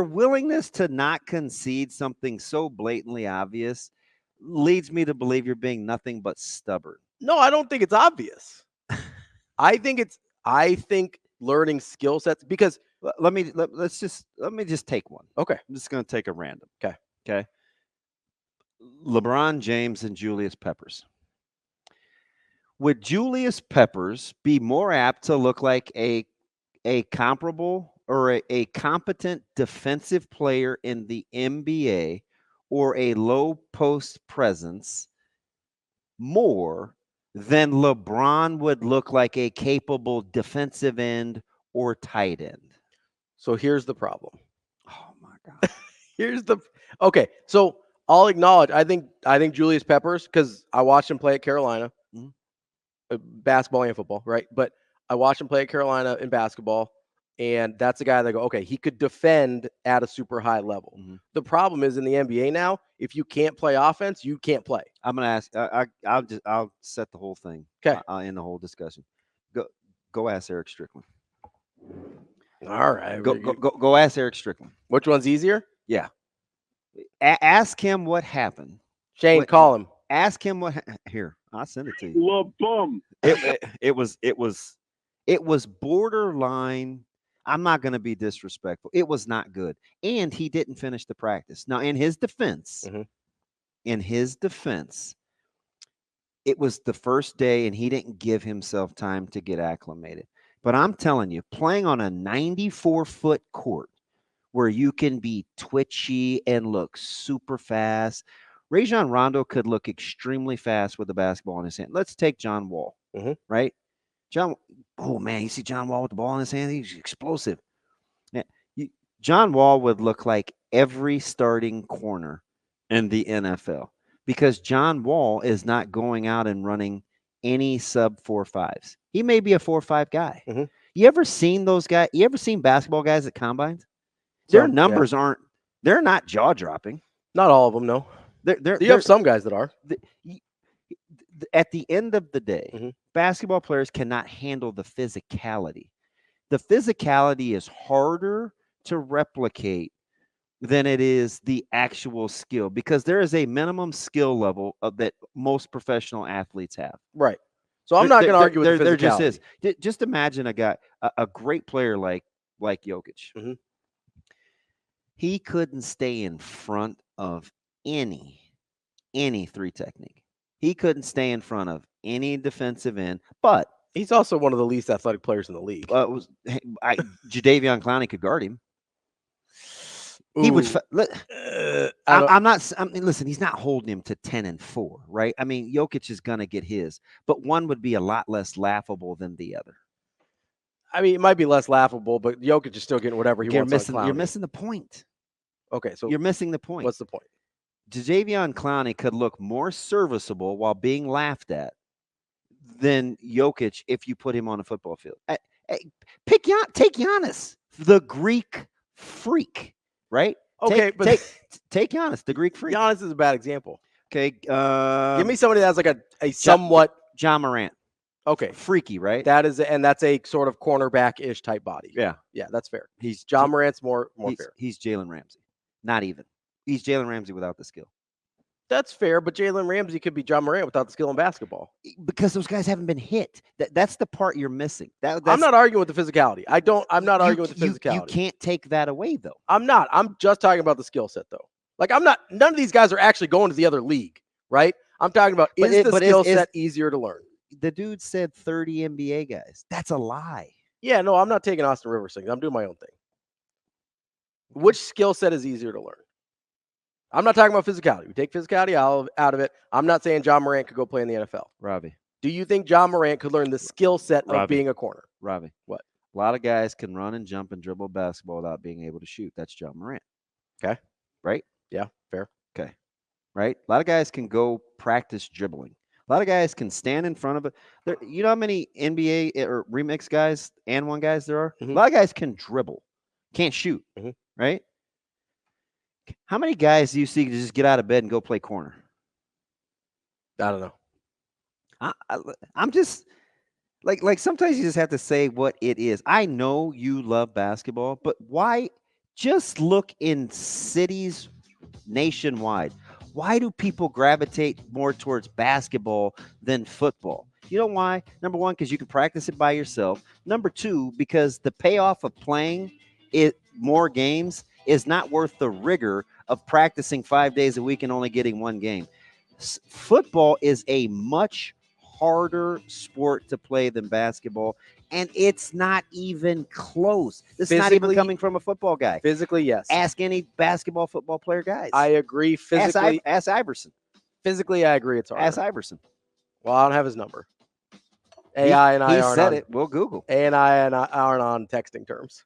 willingness to not concede something so blatantly obvious leads me to believe you're being nothing but stubborn. No, I don't think it's obvious. I think learning skill sets because Let me just take one. okay. I'm just going to take a random. Okay. Okay. LeBron James and Julius Peppers. Would Julius Peppers be more apt to look like a comparable or a competent defensive player in the NBA or a low post presence more than LeBron would look like a capable defensive end or tight end? So here's the problem. Oh my God. Okay. So I'll acknowledge. I think Julius Peppers, because I watched him play at Carolina, basketball and football, right? But I watched him play at Carolina in basketball, and that's a guy that okay, he could defend at a super high level. Mhm. The problem is in the NBA now, if you can't play offense, you can't play. I'm gonna ask. I'll set the whole thing. 'Kay. I'll end the whole discussion. Go ask Eric Strickland. All right. Go ask Eric Strickland. Which one's easier? Yeah. Ask him what happened. Shane, call him. Ask him what. Here, I'll send it to you. Little bum. It was borderline. I'm not going to be disrespectful. It was not good, and he didn't finish the practice. Now, in his defense, it was the first day, and he didn't give himself time to get acclimated. But I'm telling you, playing on a 94-foot court where you can be twitchy and look super fast. Rajon Rondo could look extremely fast with the basketball in his hand. Let's take John Wall, right? Oh man, you see John Wall with the ball in his hand? He's explosive. Now, John Wall would look like every starting corner in the NFL because John Wall is not going out and running any sub 4.5s. He may be a 4.5 guy. You ever seen those guys? You ever seen basketball guys at combines? Their numbers they're not jaw dropping. Not all of them, no. You have some guys that are. At the end of the day, basketball players cannot handle the physicality. The physicality is harder to replicate than it is the actual skill, because there is a minimum skill level of that most professional athletes have. Right. So I'm not going to argue with the physicality. There just is. Just imagine a guy, a great player like Jokic. Mhm. He couldn't stay in front of any three technique. He couldn't stay in front of any defensive end, but he's also one of the least athletic players in the league. Jadeveon Clowney could guard him. He would. Listen, he's not holding him to 10-4, right? I mean, Jokic is gonna get his, but one would be a lot less laughable than the other. I mean, it might be less laughable, but Jokic is still getting whatever he wants. You're missing the point. Okay, so you're missing the point. What's the point? Jadeveon Clowney could look more serviceable while being laughed at than Jokic if you put him on a football field. Take Giannis, the Greek freak, right? Okay, take Giannis, the Greek freak. Giannis is a bad example. Okay, give me somebody that's like a somewhat John Morant. Okay, freaky, right? That's a sort of cornerback-ish type body. Yeah, that's fair. John Morant's more fair. He's Jalen Ramsey, not even. He's Jalen Ramsey without the skill. That's fair, but Jalen Ramsey could be John Morant without the skill in basketball. Because those guys haven't been hit. That's the part you're missing. I'm not arguing with the physicality. I'm not arguing with the physicality. You can't take that away, though. I'm not. I'm just talking about the skill set, though. Like, none of these guys are actually going to the other league, right? I'm talking about is the skill set easier to learn? The dude said 30 NBA guys. That's a lie. Yeah, no, I'm not taking Austin Rivers thing. I'm doing my own thing. Which skill set is easier to learn? I'm not talking about physicality. We take physicality out of it. I'm not saying John Morant could go play in the NFL. Ravi. Do you think John Morant could learn the skill set of being a corner? Ravi. What? A lot of guys can run and jump and dribble basketball without being able to shoot. That's John Morant. Okay. Right? Yeah, fair. Okay. Right? A lot of guys can go practice dribbling. A lot of guys can stand in front of it. You know how many NBA or remix guys and one guys there are? Mm-hmm. A lot of guys can dribble, can't shoot, right? How many guys do you see just get out of bed and go play corner? I don't know. I'm just like sometimes you just have to say what it is. I know you love basketball, but why? Just look in cities nationwide. Why do people gravitate more towards basketball than football? You know why? Number one, because you can practice it by yourself. Number two, because the payoff of playing more games is not worth the rigor of practicing 5 days a week and only getting one game. Football is a much harder sport to play than basketball, and it's not even close. This is not even coming from a football guy. Physically, yes. Ask any basketball, football player guys. I agree. Physically, ask Iverson. Physically, I agree. It's harder. Ask Iverson. Well, I don't have his number. AI and I aren't said on, it. We'll Google. And I aren't on texting terms.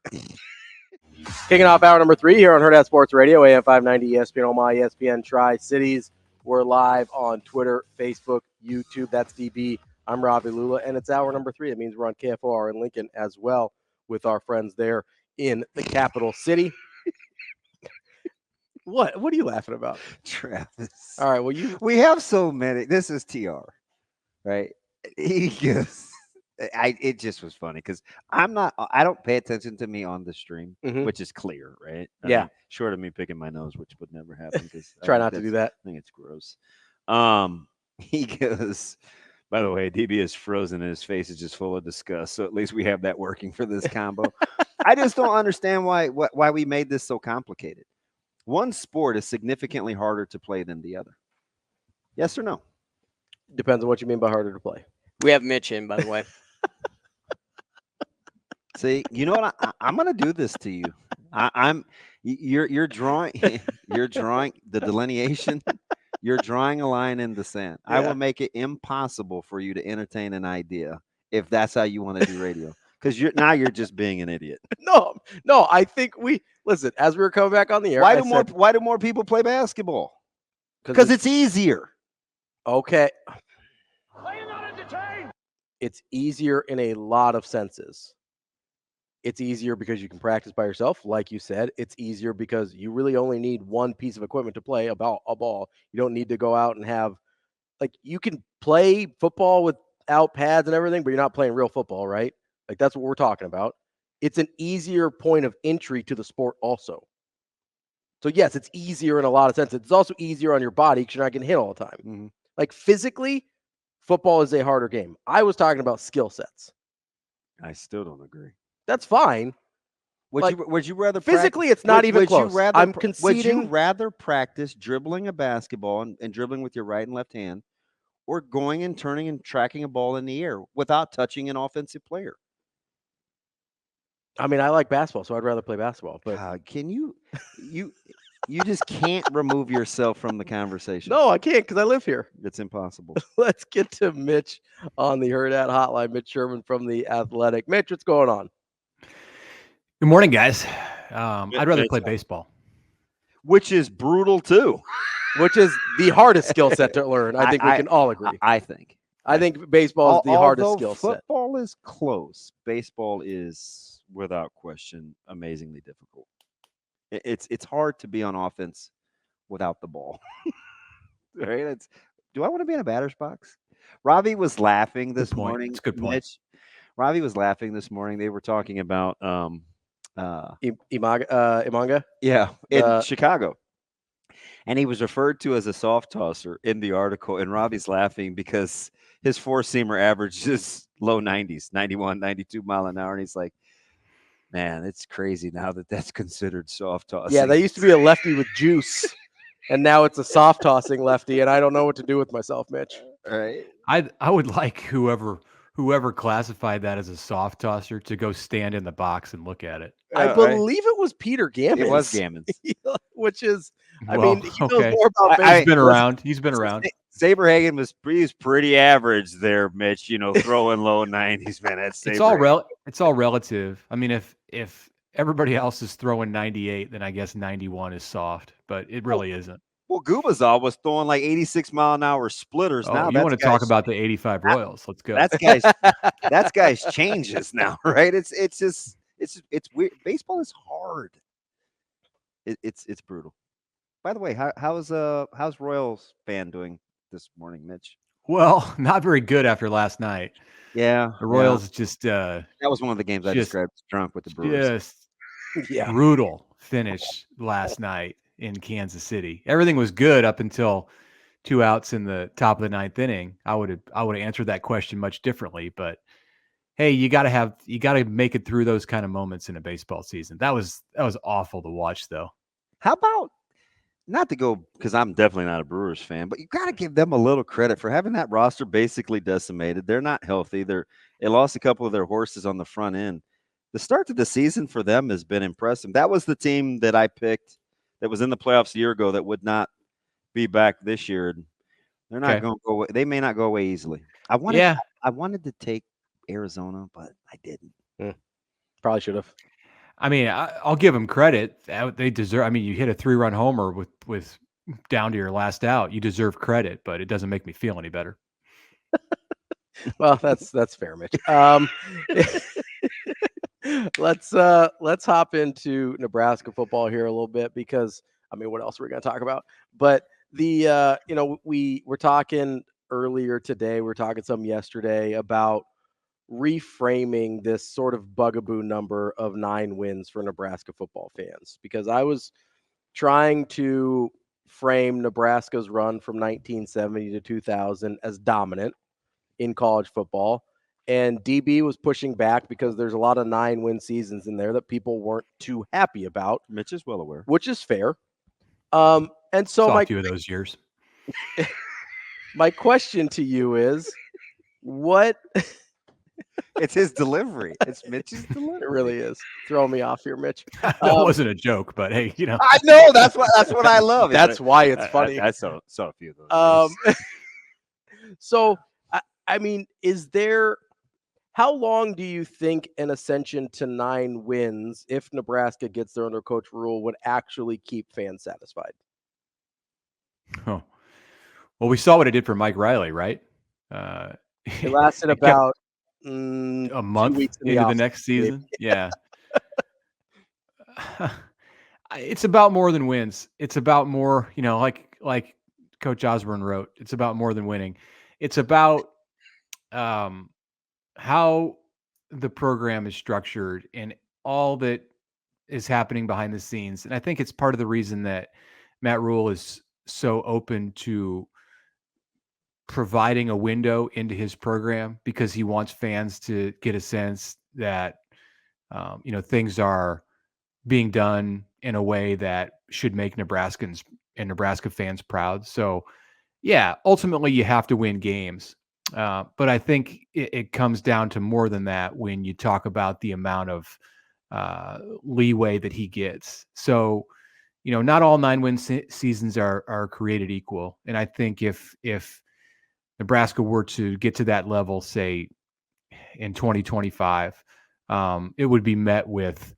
Kicking off hour number 3 here on Hurrdat Sports Radio, AM 590, ESPN Omaha, ESPN Tri-Cities. We're live on Twitter, Facebook, YouTube. That's DB. I'm Ravi Lulla, and it's hour number 3. That means we're on KFOR in Lincoln as well with our friends there in the capital city. What are you laughing about? Travis. All right, well, we have so many. This is TR, right? He goes, it just was funny because I don't pay attention to me on the stream, which is clear, right? I mean, short of me picking my nose, which would never happen. Try not to do that. I think it's gross. He goes, by the way, DB is frozen and his face is just full of disgust. So at least we have that working for this combo. I just don't understand why we made this so complicated. One sport is significantly harder to play than the other. Yes or no? Depends on what you mean by harder to play. We have Mitch in, by the way. See, you know what? I'm going to do this to you. You're drawing the delineation. You're drawing a line in the sand. Yeah. I will make it impossible for you to entertain an idea if that's how you want to do radio. Because you're just being an idiot. No. I think listen. As we were coming back on the air, why do more people play basketball? Because it's easier. Okay. It's easier in a lot of senses. It's easier because you can practice by yourself, like you said. It's easier because you really only need one piece of equipment to play a ball. You don't need to go out and have, you can play football without pads and everything, but you're not playing real football, right? That's what we're talking about. It's an easier point of entry to the sport also. So, yes, it's easier in a lot of sense. It's also easier on your body because you're not getting hit all the time. Mhm. Like, physically, football is a harder game. I was talking about skill sets. I still don't agree. That's fine. Would you rather physically? It's not even close. I'm conceding. Would you rather practice dribbling a basketball and dribbling with your right and left hand, or going and turning and tracking a ball in the air without touching an offensive player? I mean, I like basketball, so I'd rather play basketball. But God, can you just can't remove yourself from the conversation. no, I can't because I live here. It's impossible. Let's get to Mitch on the Hurrdat hotline. Mitch Sherman from The Athletic. Mitch, what's going on? Good morning, guys. I'd rather play baseball. Which is brutal too. Which is the hardest skill set to learn. I think we can all agree. I think baseball is the hardest skill set. Football is close. Baseball is, without question, amazingly difficult. It's hard to be on offense without the ball. Right? Do I want to be in a batter's box? Ravi was laughing this morning. That's a good point. Mitch, Ravi was laughing this morning. They were talking about Imanga? Yeah, in Chicago. And he was referred to as a soft tosser in the article. And Ravi's laughing because his four-seamer averages low 90s, 91, 92 mile an hour. And he's like, man, it's crazy now that that's considered soft tossing. Yeah, that used to be a lefty with juice. And now it's a soft tossing lefty. And I don't know what to do with myself, Mitch. Right. I would like whoever classified that as a soft tosser to go stand in the box and look at it. I believe it was Peter Gammons. It was Gammons. Which is, He knows more about baseball. He's been around. Saberhagen was pretty average there, Mitch. Throwing low 90s, man. That's It's all relative. I mean, if everybody else is throwing 98, then I guess 91 is soft, but it really isn't. Well, Gubazov was throwing like 86 mile an hour splitters. Now you want to talk about the 85 Royals? Let's go. That's guys changes now, right? It's weird. Baseball is hard. It's brutal. By the way, how's Royals fan doing this morning, Mitch? Well, not very good after last night. Yeah, the Royals just that was one of the games I described drunk with the Brewers. Just brutal finish last night in Kansas City. Everything was good up until 2 outs in the top of the 9th inning. I would have answered that question much differently, but hey, you got to make it through those kind of moments in a baseball season. That was awful to watch, though. How about, not to go, because I'm definitely not a Brewers fan, but you got to give them a little credit for having that roster basically decimated. They're not healthy. They lost a couple of their horses on the front end. The start to the season for them has been impressive. That was the team that I picked that was in the playoffs a year ago that would not be back this year. They're not going to go away. They may not go away easily. I wanted to take Arizona, but I didn't. Probably should have. I mean, I'll give them credit. They deserve. I mean, you hit a 3-run homer with down to your last out. You deserve credit, but it doesn't make me feel any better. Well, that's fair, Mitch. Let's hop into Nebraska football here a little bit because I mean, what else are we going to talk about? But the we were talking earlier today. We were talking some yesterday about reframing this sort of bugaboo number of 9 wins for Nebraska football fans, because I was trying to frame Nebraska's run from 1970 to 2000 as dominant in college football. And DB was pushing back because there's a lot of 9-win seasons in there that people weren't too happy about. Mitch is well aware. Which is fair. And so a few of those years. My question to you is, what... It's his delivery. It's Mitch's delivery. It really is. Throwing me off here, Mitch. That wasn't a joke, but hey, I know that's what I love. That's why it's funny. I saw a few of those. So, I mean, how long do you think an ascension to 9 wins, if Nebraska gets there under Coach Rhule, would actually keep fans satisfied? Oh, well, we saw what it did for Mike Riley, right? It lasted about a month into the next season. Yeah. It's about more than wins. It's about more, like Coach Osborne wrote, it's about more than winning. It's about how the program is structured and all that is happening behind the scenes. And I think it's part of the reason that Matt Rhule is so open to providing a window into his program, because he wants fans to get a sense that, things are being done in a way that should make Nebraskans and Nebraska fans proud. So, yeah, ultimately you have to win games. But I think it comes down to more than that when you talk about the amount of leeway that he gets. So, not all 9-win seasons are created equal. And I think if Nebraska were to get to that level, say in 2025, it would be met with,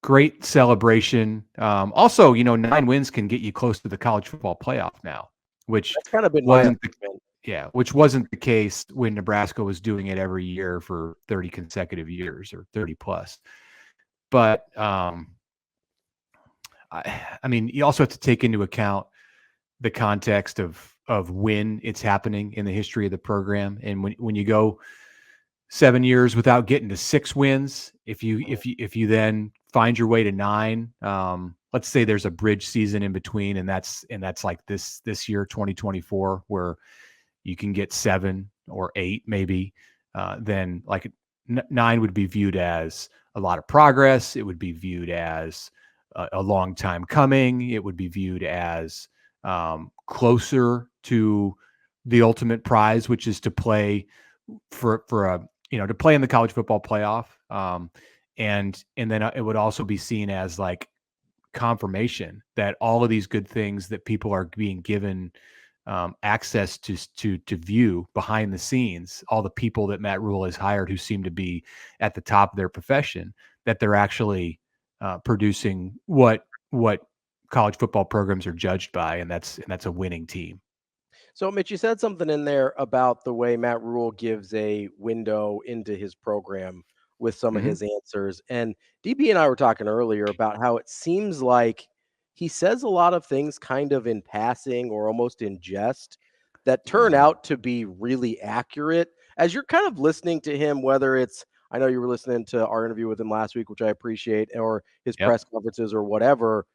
great celebration. Also, 9 wins can get you close to the college football playoff now, which That's kind of been wasn't which wasn't the case when Nebraska was doing it every year for 30 consecutive years or 30 plus. But I mean, you also have to take into account the context of when it's happening in the history of the program. And when you go 7 years without getting to 6 wins, if you then find your way to 9, let's say there's a bridge season in between, and that's like this year, 2024, where you can get 7 or 8 maybe, then like 9 would be viewed as a lot of progress. It would be viewed as a long time coming. It would be viewed as closer to the ultimate prize, which is to play for a to play in the college football playoff. And then it would also be seen as like confirmation that all of these good things that people are being given access to view behind the scenes, all the people that Matt Rhule has hired who seem to be at the top of their profession, that they're actually producing what college football programs are judged by, and that's a winning team. So, Mitch, you said something in there about the way Matt Rhule gives a window into his program with some of his answers. And DB and I were talking earlier about how it seems like he says a lot of things kind of in passing or almost in jest that turn out to be really accurate. As you're kind of listening to him, whether it's, I know you were listening to our interview with him last week, which I appreciate, or his press conferences or whatever,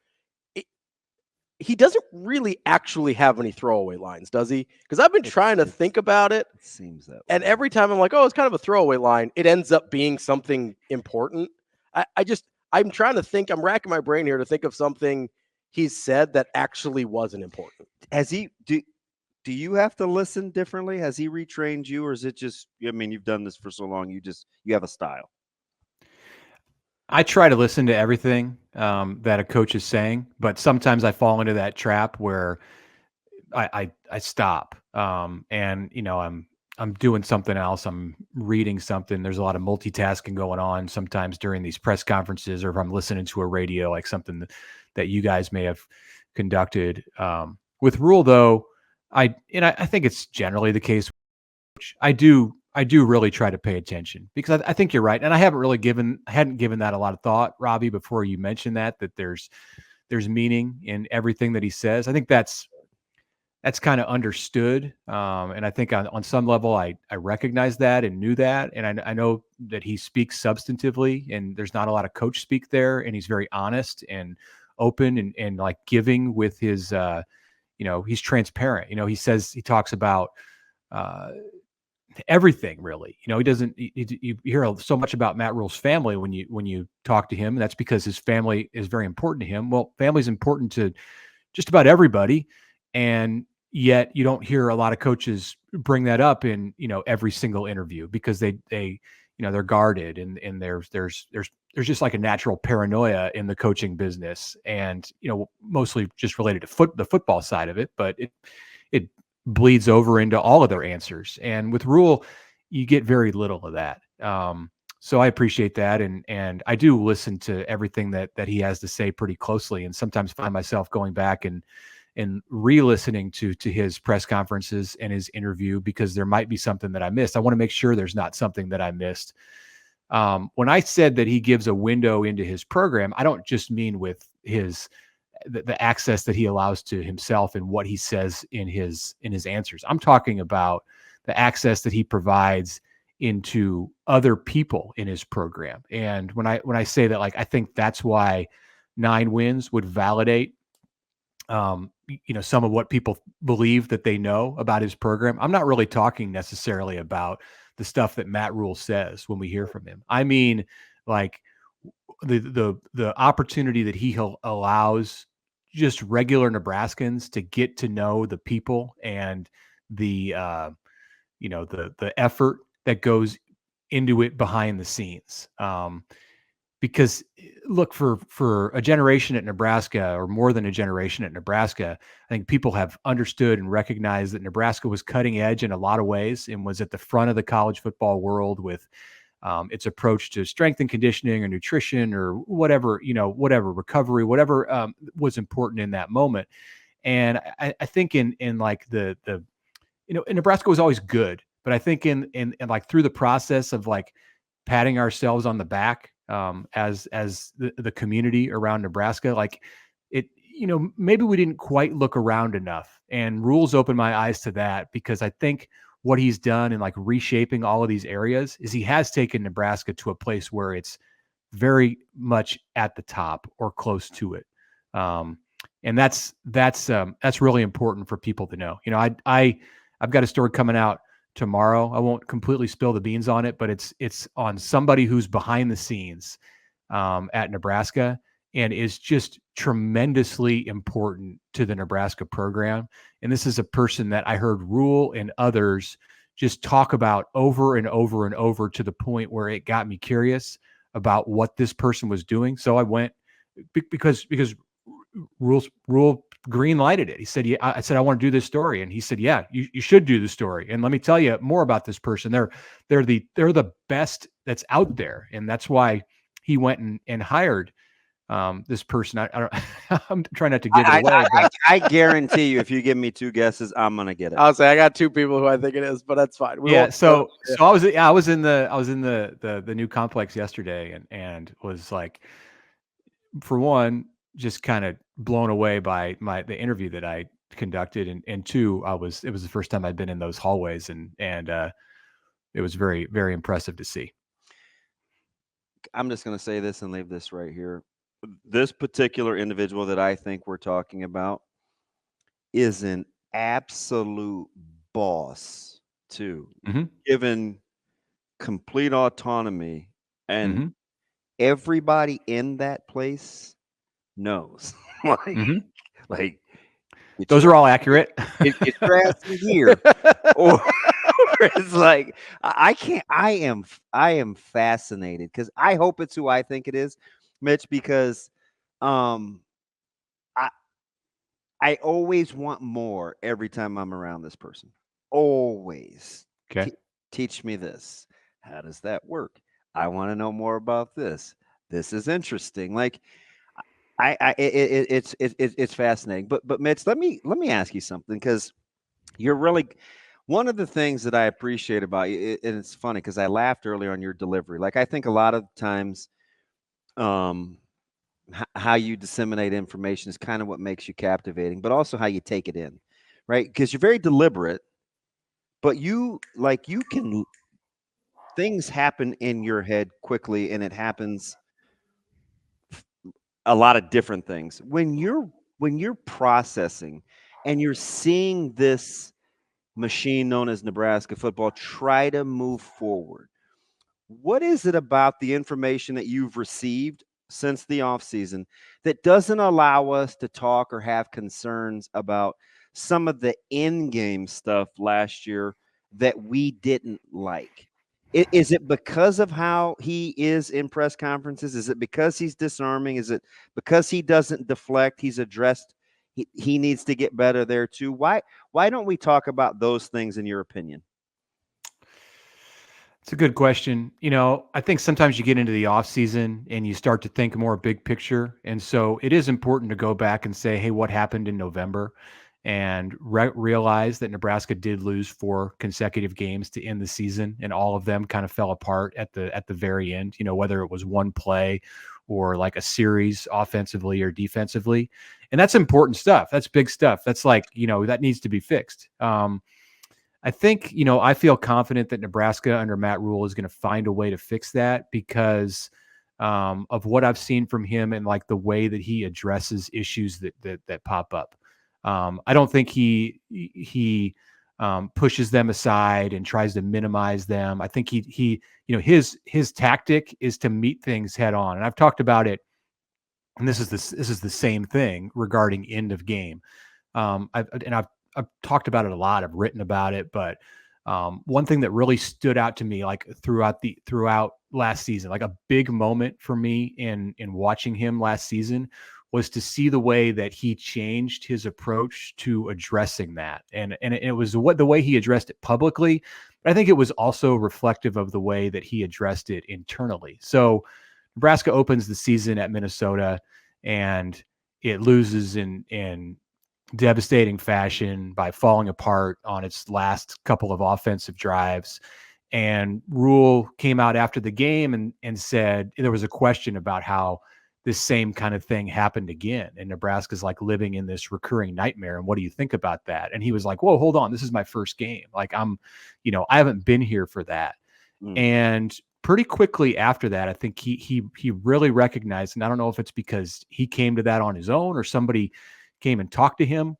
he doesn't really actually have any throwaway lines, does he? Because I've been trying to think about it. It seems that way. And every time I'm like, oh, it's kind of a throwaway line, it ends up being something important. I'm trying to think, I'm racking my brain here to think of something he's said that actually wasn't important. Has he, do you have to listen differently? Has he retrained you, or is it just, I mean, you've done this for so long, you have a style? I try to listen to everything that a coach is saying, but sometimes I fall into that trap where I stop and I'm doing something else. I'm reading something. There's a lot of multitasking going on sometimes during these press conferences, or if I'm listening to a radio, like something that you guys may have conducted. With Rhule, though, I think it's generally the case. I do really try to pay attention, because I think you're right. And I hadn't given that a lot of thought, Ravi, before you mentioned that there's meaning in everything that he says. I think that's kind of understood. And I think on some level, I recognize that and knew that. And I know that he speaks substantively, and there's not a lot of coach speak there. And he's very honest and open and like giving with his, he's transparent. He talks about, everything really. He doesn't. You hear so much about Matt Rhule's family when you talk to him. And that's because his family is very important to him. Well, family's important to just about everybody, and yet you don't hear a lot of coaches bring that up in every single interview, because they they're guarded, and there's just like a natural paranoia in the coaching business, and mostly just related to the football side of it, but it bleeds over into all of their answers. And with Rhule, you get very little of that. So I appreciate that. And I do listen to everything that he has to say pretty closely, and sometimes find myself going back and re-listening to his press conferences and his interview, because there might be something that I missed. I want to make sure there's not something that I missed. When I said that he gives a window into his program, I don't just mean with the access that he allows to himself and what he says in his answers. I'm talking about the access that he provides into other people in his program. And when I say that, like, I think that's why 9 wins would validate, some of what people believe that they know about his program. I'm not really talking necessarily about the stuff that Matt Rhule says when we hear from him. I mean, like, the opportunity that he allows just regular Nebraskans to get to know the people and the effort that goes into it behind the scenes. Because look, for a generation at Nebraska, or more than a generation at Nebraska, I think people have understood and recognized that Nebraska was cutting edge in a lot of ways and was at the front of the college football world with its approach to strength and conditioning or nutrition or whatever, recovery, whatever was important in that moment. And I think in like Nebraska was always good, but I think in like through the process of like patting ourselves on the back as the community around Nebraska, like it, maybe we didn't quite look around enough, and Rhule's opened my eyes to that, because I think what he's done in like reshaping all of these areas is he has taken Nebraska to a place where it's very much at the top or close to it. And that's really important for people to know. I've got a story coming out tomorrow. I won't completely spill the beans on it, but it's on somebody who's behind the scenes at Nebraska and is just tremendously important to the Nebraska program. And this is a person that I heard Rhule and others just talk about over and over and over, to the point where it got me curious about what this person was doing. So I went, because Rhule green lighted it. He said, "Yeah." I said, "I want to do this story," and he said, "Yeah, you should do the story. And let me tell you more about this person. They're the best that's out there, and that's why he went and hired this person." I don't. I'm trying not to give it away. I guarantee you, if you give me 2 guesses, I'm gonna get it. I'll say I got 2 people who I think it is, but that's fine. So I was in the new complex yesterday, and was like, for one, just kind of blown away by the interview that I conducted, and 2, it was the first time I'd been in those hallways, and it was very, very impressive to see. I'm just gonna say this and leave this right here. This particular individual that I think we're talking about is an absolute boss too, given complete autonomy, and everybody in that place knows. like those are all accurate. It's grass here, or it's like I can't. I am fascinated, because I hope it's who I think it is, Mitch. Because I always want more every time I'm around this person. Always. Okay. Teach me this. How does that work? I want to know more about this. This is interesting. Like, it's fascinating. But Mitch, let me ask you something, because you're really one of the things that I appreciate about you, and it's funny because I laughed earlier on your delivery. Like, I think a lot of times, how you disseminate information is kind of what makes you captivating, but also how you take it in, right? Because you're very deliberate, but things happen in your head quickly, and it happens a lot of different things. When you're processing and you're seeing this machine known as Nebraska football try to move forward, what is it about the information that you've received since the offseason that doesn't allow us to talk or have concerns about some of the in-game stuff last year that we didn't like? Is it because of how he is in press conferences? Is it because he's disarming? Is it because he doesn't deflect? He's addressed. He needs to get better there too. Why don't we talk about those things, in your opinion? It's a good question. I think sometimes you get into the off season and you start to think more big picture. And so it is important to go back and say, hey, what happened in November? And realize that Nebraska did lose 4 consecutive games to end the season, and all of them kind of fell apart at the very end, whether it was one play or like a series offensively or defensively. And that's important stuff. That's big stuff. That's like, that needs to be fixed. I think, I feel confident that Nebraska under Matt Rhule is going to find a way to fix that because of what I've seen from him and like the way that he addresses issues that pop up. I don't think he pushes them aside and tries to minimize them. I think his tactic is to meet things head on. And I've talked about it, and this is the same thing regarding end of game. I've talked about it a lot. I've written about it, but one thing that really stood out to me, like throughout last season, like a big moment for me in watching him last season, was to see the way that he changed his approach to addressing that, and it was the way he addressed it publicly. But I think it was also reflective of the way that he addressed it internally. So Nebraska opens the season at Minnesota, and it loses in devastating fashion by falling apart on its last couple of offensive drives. And Rhule came out after the game and said there was a question about how this same kind of thing happened again. And Nebraska's like living in this recurring nightmare. And what do you think about that? And he was like, whoa, hold on. This is my first game. Like I haven't been here for that. And pretty quickly after that, I think he really recognized, and I don't know if it's because he came to that on his own or somebody came and talked to him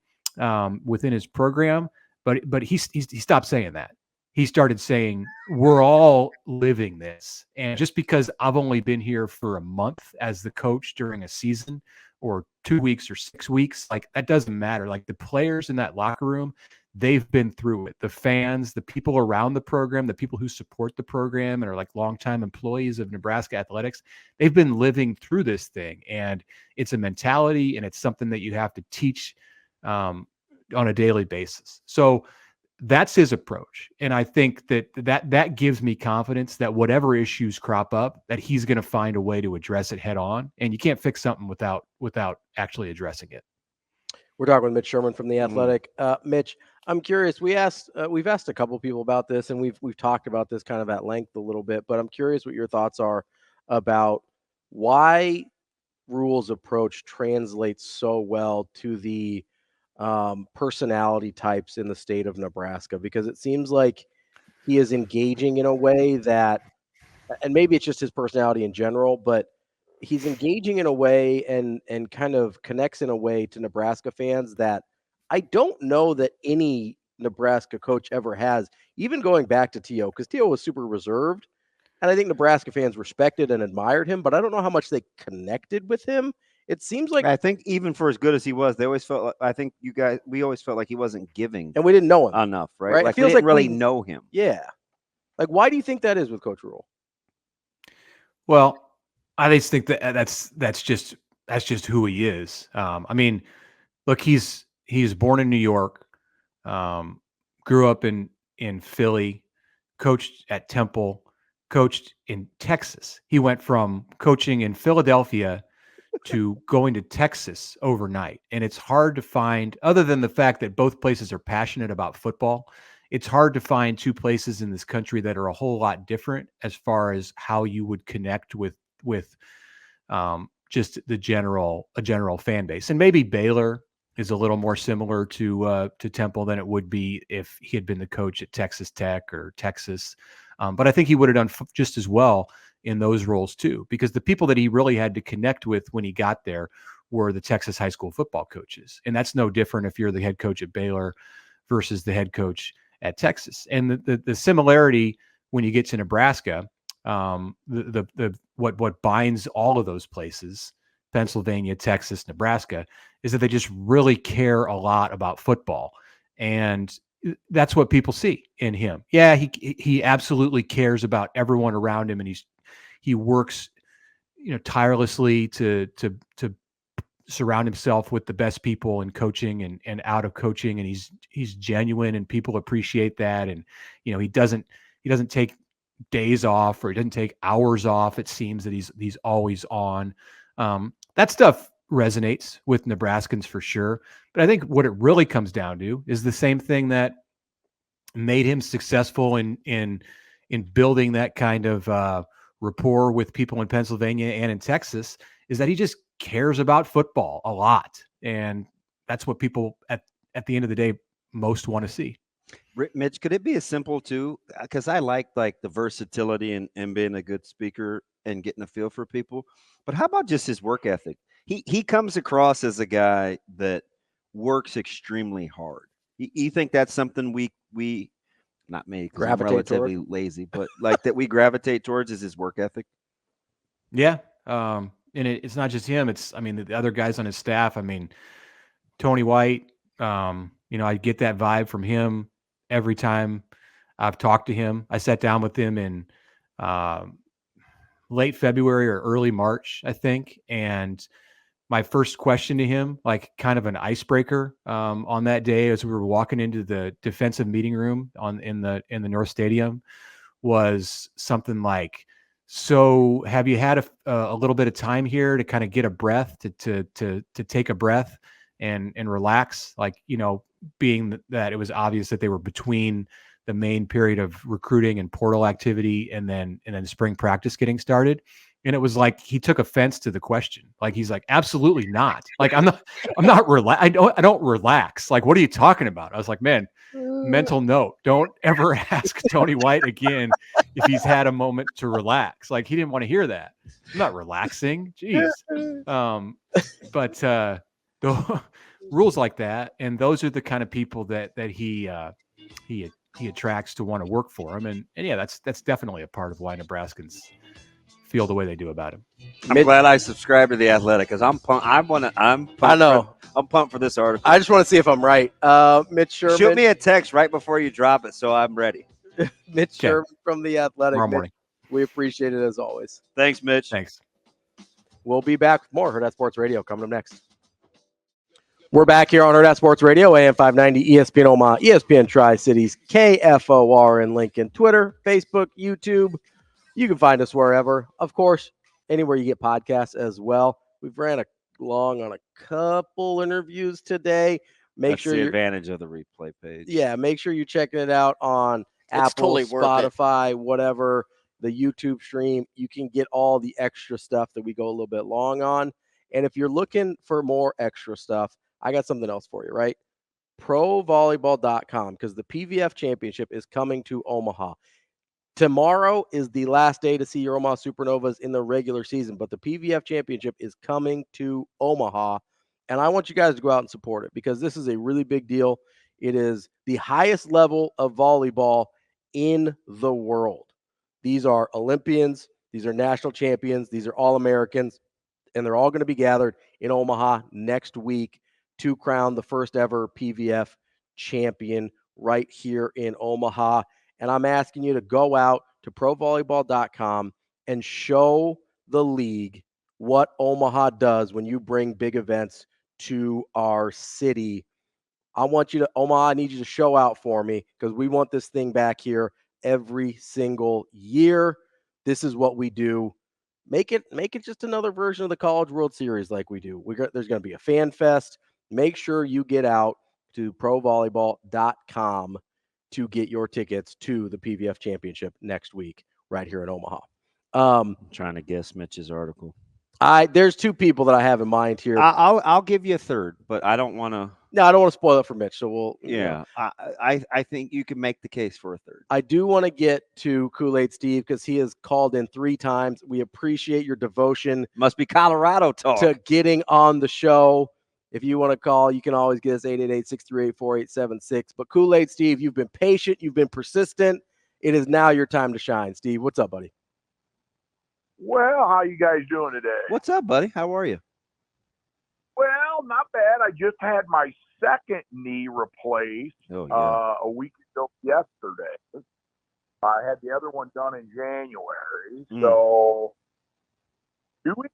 within his program, but he stopped saying that. He started saying, we're all living this. And just because I've only been here for a month as the coach during a season or 2 weeks or 6 weeks, like that doesn't matter. Like the players in that locker room, they've been through it. The fans, the people around the program, the people who support the program and are like longtime employees of Nebraska athletics, they've been living through this thing. And it's a mentality and it's something that you have to teach on a daily basis. So that's his approach. And I think that gives me confidence that whatever issues crop up, that he's going to find a way to address it head on. And you can't fix something without actually addressing it. We're talking with Mitch Sherman from The Athletic. Mitch, I'm curious. we've asked a couple people about this, and we've talked about this kind of at length a little bit, but I'm curious what your thoughts are about why Rhule's approach translates so well to the personality types in the state of Nebraska, because it seems like he is engaging in a way that, and maybe it's just his personality in general, but he's engaging in a way and kind of connects in a way to Nebraska fans that I don't know that any Nebraska coach ever has, even going back to T.O., because T.O. was super reserved. And I think Nebraska fans respected and admired him, but I don't know how much they connected with him. It seems like, I think even for as good as he was, they always felt like, I think we always felt like he wasn't giving, and we didn't know him enough, right? Like it feels we didn't like really know him. Yeah. Like, why do you think that is with Coach Rhule? Well, I just think that's just who he is. I mean, look, he's born in New York, grew up in Philly, coached at Temple, coached in Texas. He went from coaching in Philadelphia to going to Texas overnight. And it's hard to find, other than the fact that both places are passionate about football, it's hard to find two places in this country that are a whole lot different as far as how you would connect with just a general fan base. And maybe Baylor is a little more similar to Temple than it would be if he had been the coach at Texas Tech or Texas. But I think he would have done just as well in those roles too, because the people that he really had to connect with when he got there were the Texas high school football coaches. And that's no different if you're the head coach at Baylor versus the head coach at Texas. And the similarity when you get to Nebraska, what binds all of those places, Pennsylvania, Texas, Nebraska, is that they just really care a lot about football. And that's what people see in him. Yeah, he absolutely cares about everyone around him, and he works, tirelessly to surround himself with the best people in coaching and out of coaching, and he's genuine, and people appreciate that. And he doesn't take days off, or he doesn't take hours off. It seems that he's always on. That stuff resonates with Nebraskans for sure. But I think what it really comes down to is the same thing that made him successful in building that kind of rapport with people in Pennsylvania and in Texas, is that he just cares about football a lot. And that's what people at the end of the day most want to see. Mitch, could it be as simple too? Because I like the versatility and being a good speaker and getting a feel for people. But how about just his work ethic? He comes across as a guy that works extremely hard. You think that's something we not me because I'm Gravitate relatively lazy, but like that we gravitate towards is his work ethic. Yeah. And it's not just him. It's, I mean, the other guys on his staff. I mean, Tony White, I get that vibe from him every time I've talked to him. I sat down with him in late February or early March, I think. And my first question to him, like kind of an icebreaker on that day as we were walking into the defensive meeting room in the North Stadium, was something like, so have you had a little bit of time here to kind of get a breath, to take a breath and relax? Like, being that it was obvious that they were between the main period of recruiting and portal activity and then spring practice getting started. And it was like he took offense to the question. Like, he's like, absolutely not. Like, I'm not I don't relax. Like, what are you talking about? I was like, man, mental note, don't ever ask Tony White again if he's had a moment to relax. Like, he didn't want to hear that. I'm not relaxing. Jeez. But the rules like that, and those are the kind of people that he attracts to want to work for him. And yeah, that's definitely a part of why Nebraskans feel the way they do about him. I'm glad I subscribed to The Athletic because I'm pumped. I'm pumped for this article. I just want to see if I'm right. Mitch Sherman. Shoot me a text right before you drop it so I'm ready. Mitch Sherman from The Athletic. Tomorrow morning. We appreciate it as always. Thanks, Mitch. Thanks. We'll be back with more Hurrdat Sports Radio coming up next. We're back here on Hurrdat Sports Radio, AM 590, ESPN Omaha, ESPN Tri-Cities, KFOR in Lincoln, Twitter, Facebook, YouTube. You can find us wherever. Of course, anywhere you get podcasts as well. We've ran long on a couple interviews today. That's the advantage of the replay page. Yeah, make sure you're checking it out on Apple, totally worth Spotify, whatever, the YouTube stream. You can get all the extra stuff that we go a little bit long on. And if you're looking for more extra stuff, I got something else for you, right? ProVolleyball.com, because the PVF Championship is coming to Omaha. Tomorrow is the last day to see your Omaha Supernovas in the regular season, but the PVF Championship is coming to Omaha, and I want you guys to go out and support it because this is a really big deal. It is the highest level of volleyball in the world. These are Olympians. These are national champions. These are All-Americans, and they're all going to be gathered in Omaha next week to crown the first ever PVF champion right here in Omaha. And I'm asking you to go out to provolleyball.com and show the league what Omaha does when you bring big events to our city. Omaha, I need you to show out for me because we want this thing back here every single year. This is what we do. Make it just another version of the College World Series like we do. There's going to be a fan fest. Make sure you get out to provolleyball.com to get your tickets to the PVF Championship next week right here in Omaha. I'm trying to guess Mitch's article. There's two people that I have in mind here. I'll give you a third, but I don't want to. No, I don't want to spoil it for Mitch. So we'll. Yeah, I think you can make the case for a third. I do want to get to Kool-Aid Steve because he has called in 3 times. We appreciate your devotion. Must be Colorado talk to getting on the show. If you want to call, you can always get us 888-638-4876. But Kool-Aid Steve, you've been patient. You've been persistent. It is now your time to shine. Steve, what's up, buddy? Well, how you guys doing today? What's up, buddy? How are you? Well, not bad. I just had my second knee replaced a week ago yesterday. I had the other one done in January. So doing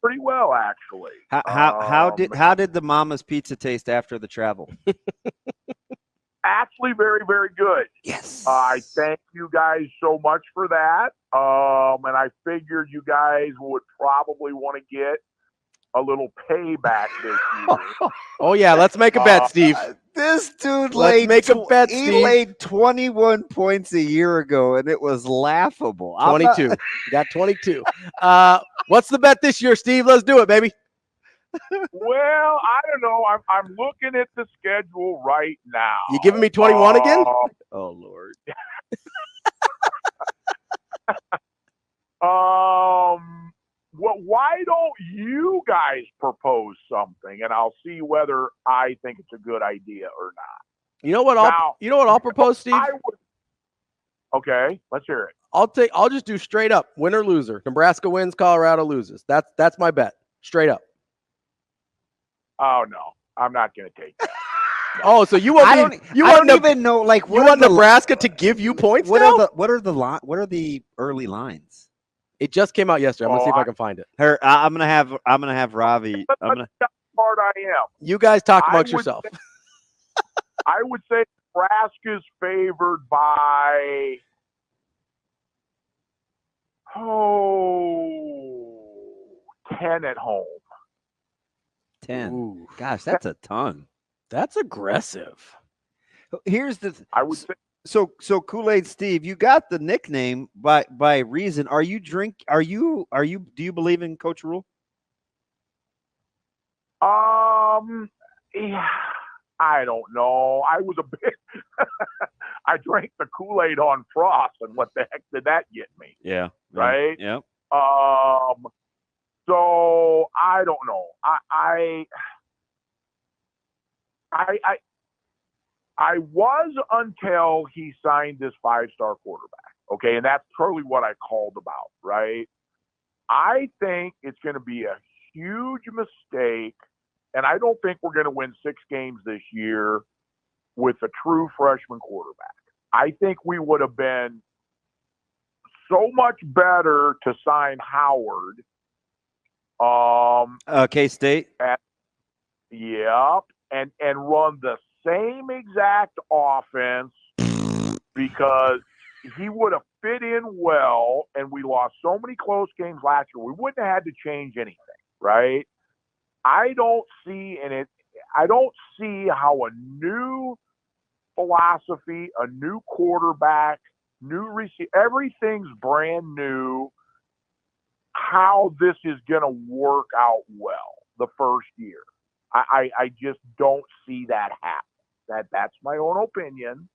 pretty well, actually. How did the Mama's Pizza taste after the travel? Actually, very, very good. Yes. I thank you guys so much for that. And I figured you guys would probably want to get a little payback this year. Oh, yeah. Let's make a bet, Steve. This dude laid 21 points a year ago, and it was laughable. 22. You got 22. What's the bet this year, Steve? Let's do it, baby. Well, I don't know. I'm looking at the schedule right now. You giving me 21 again? Oh Lord. Why don't you guys propose something, and I'll see whether I think it's a good idea or not. You know what? I'll propose, Steve. Okay, let's hear it. I'll just do straight up win or loser. Nebraska wins, Colorado loses. That's my bet. Straight up. Oh no, I'm not going to take that. Oh, so you want I don't even know. Like, you want Nebraska to give you points? What now? What are the early lines? It just came out yesterday. I'm gonna see if I can find it. I'm gonna have Ravi. How smart I am. You guys talk amongst yourself. I would say Nebraska's favored by 10 at home. 10. Ooh. Gosh, that's a ton. That's aggressive. Here's the. I would say. So Kool-Aid Steve, you got the nickname by reason. Do you believe in Coach Rhule? Yeah, I don't know. I was a bit. I drank the Kool-Aid on frost, and what the heck did that get me? Yeah. Right. Yeah. So I don't know. I was until he signed this 5-star quarterback. Okay. And that's totally what I called about, right? I think it's going to be a huge mistake. And I don't think we're going to win 6 games this year with a true freshman quarterback. I think we would have been so much better to sign Howard. K-State. Yep. And run the same exact offense because he would have fit in well, and we lost so many close games last year. We wouldn't have had to change anything, right? I don't see how a new philosophy, a new quarterback, new receiver, everything's brand new, how this is going to work out well the first year. I just don't see that happen. That's my own opinion.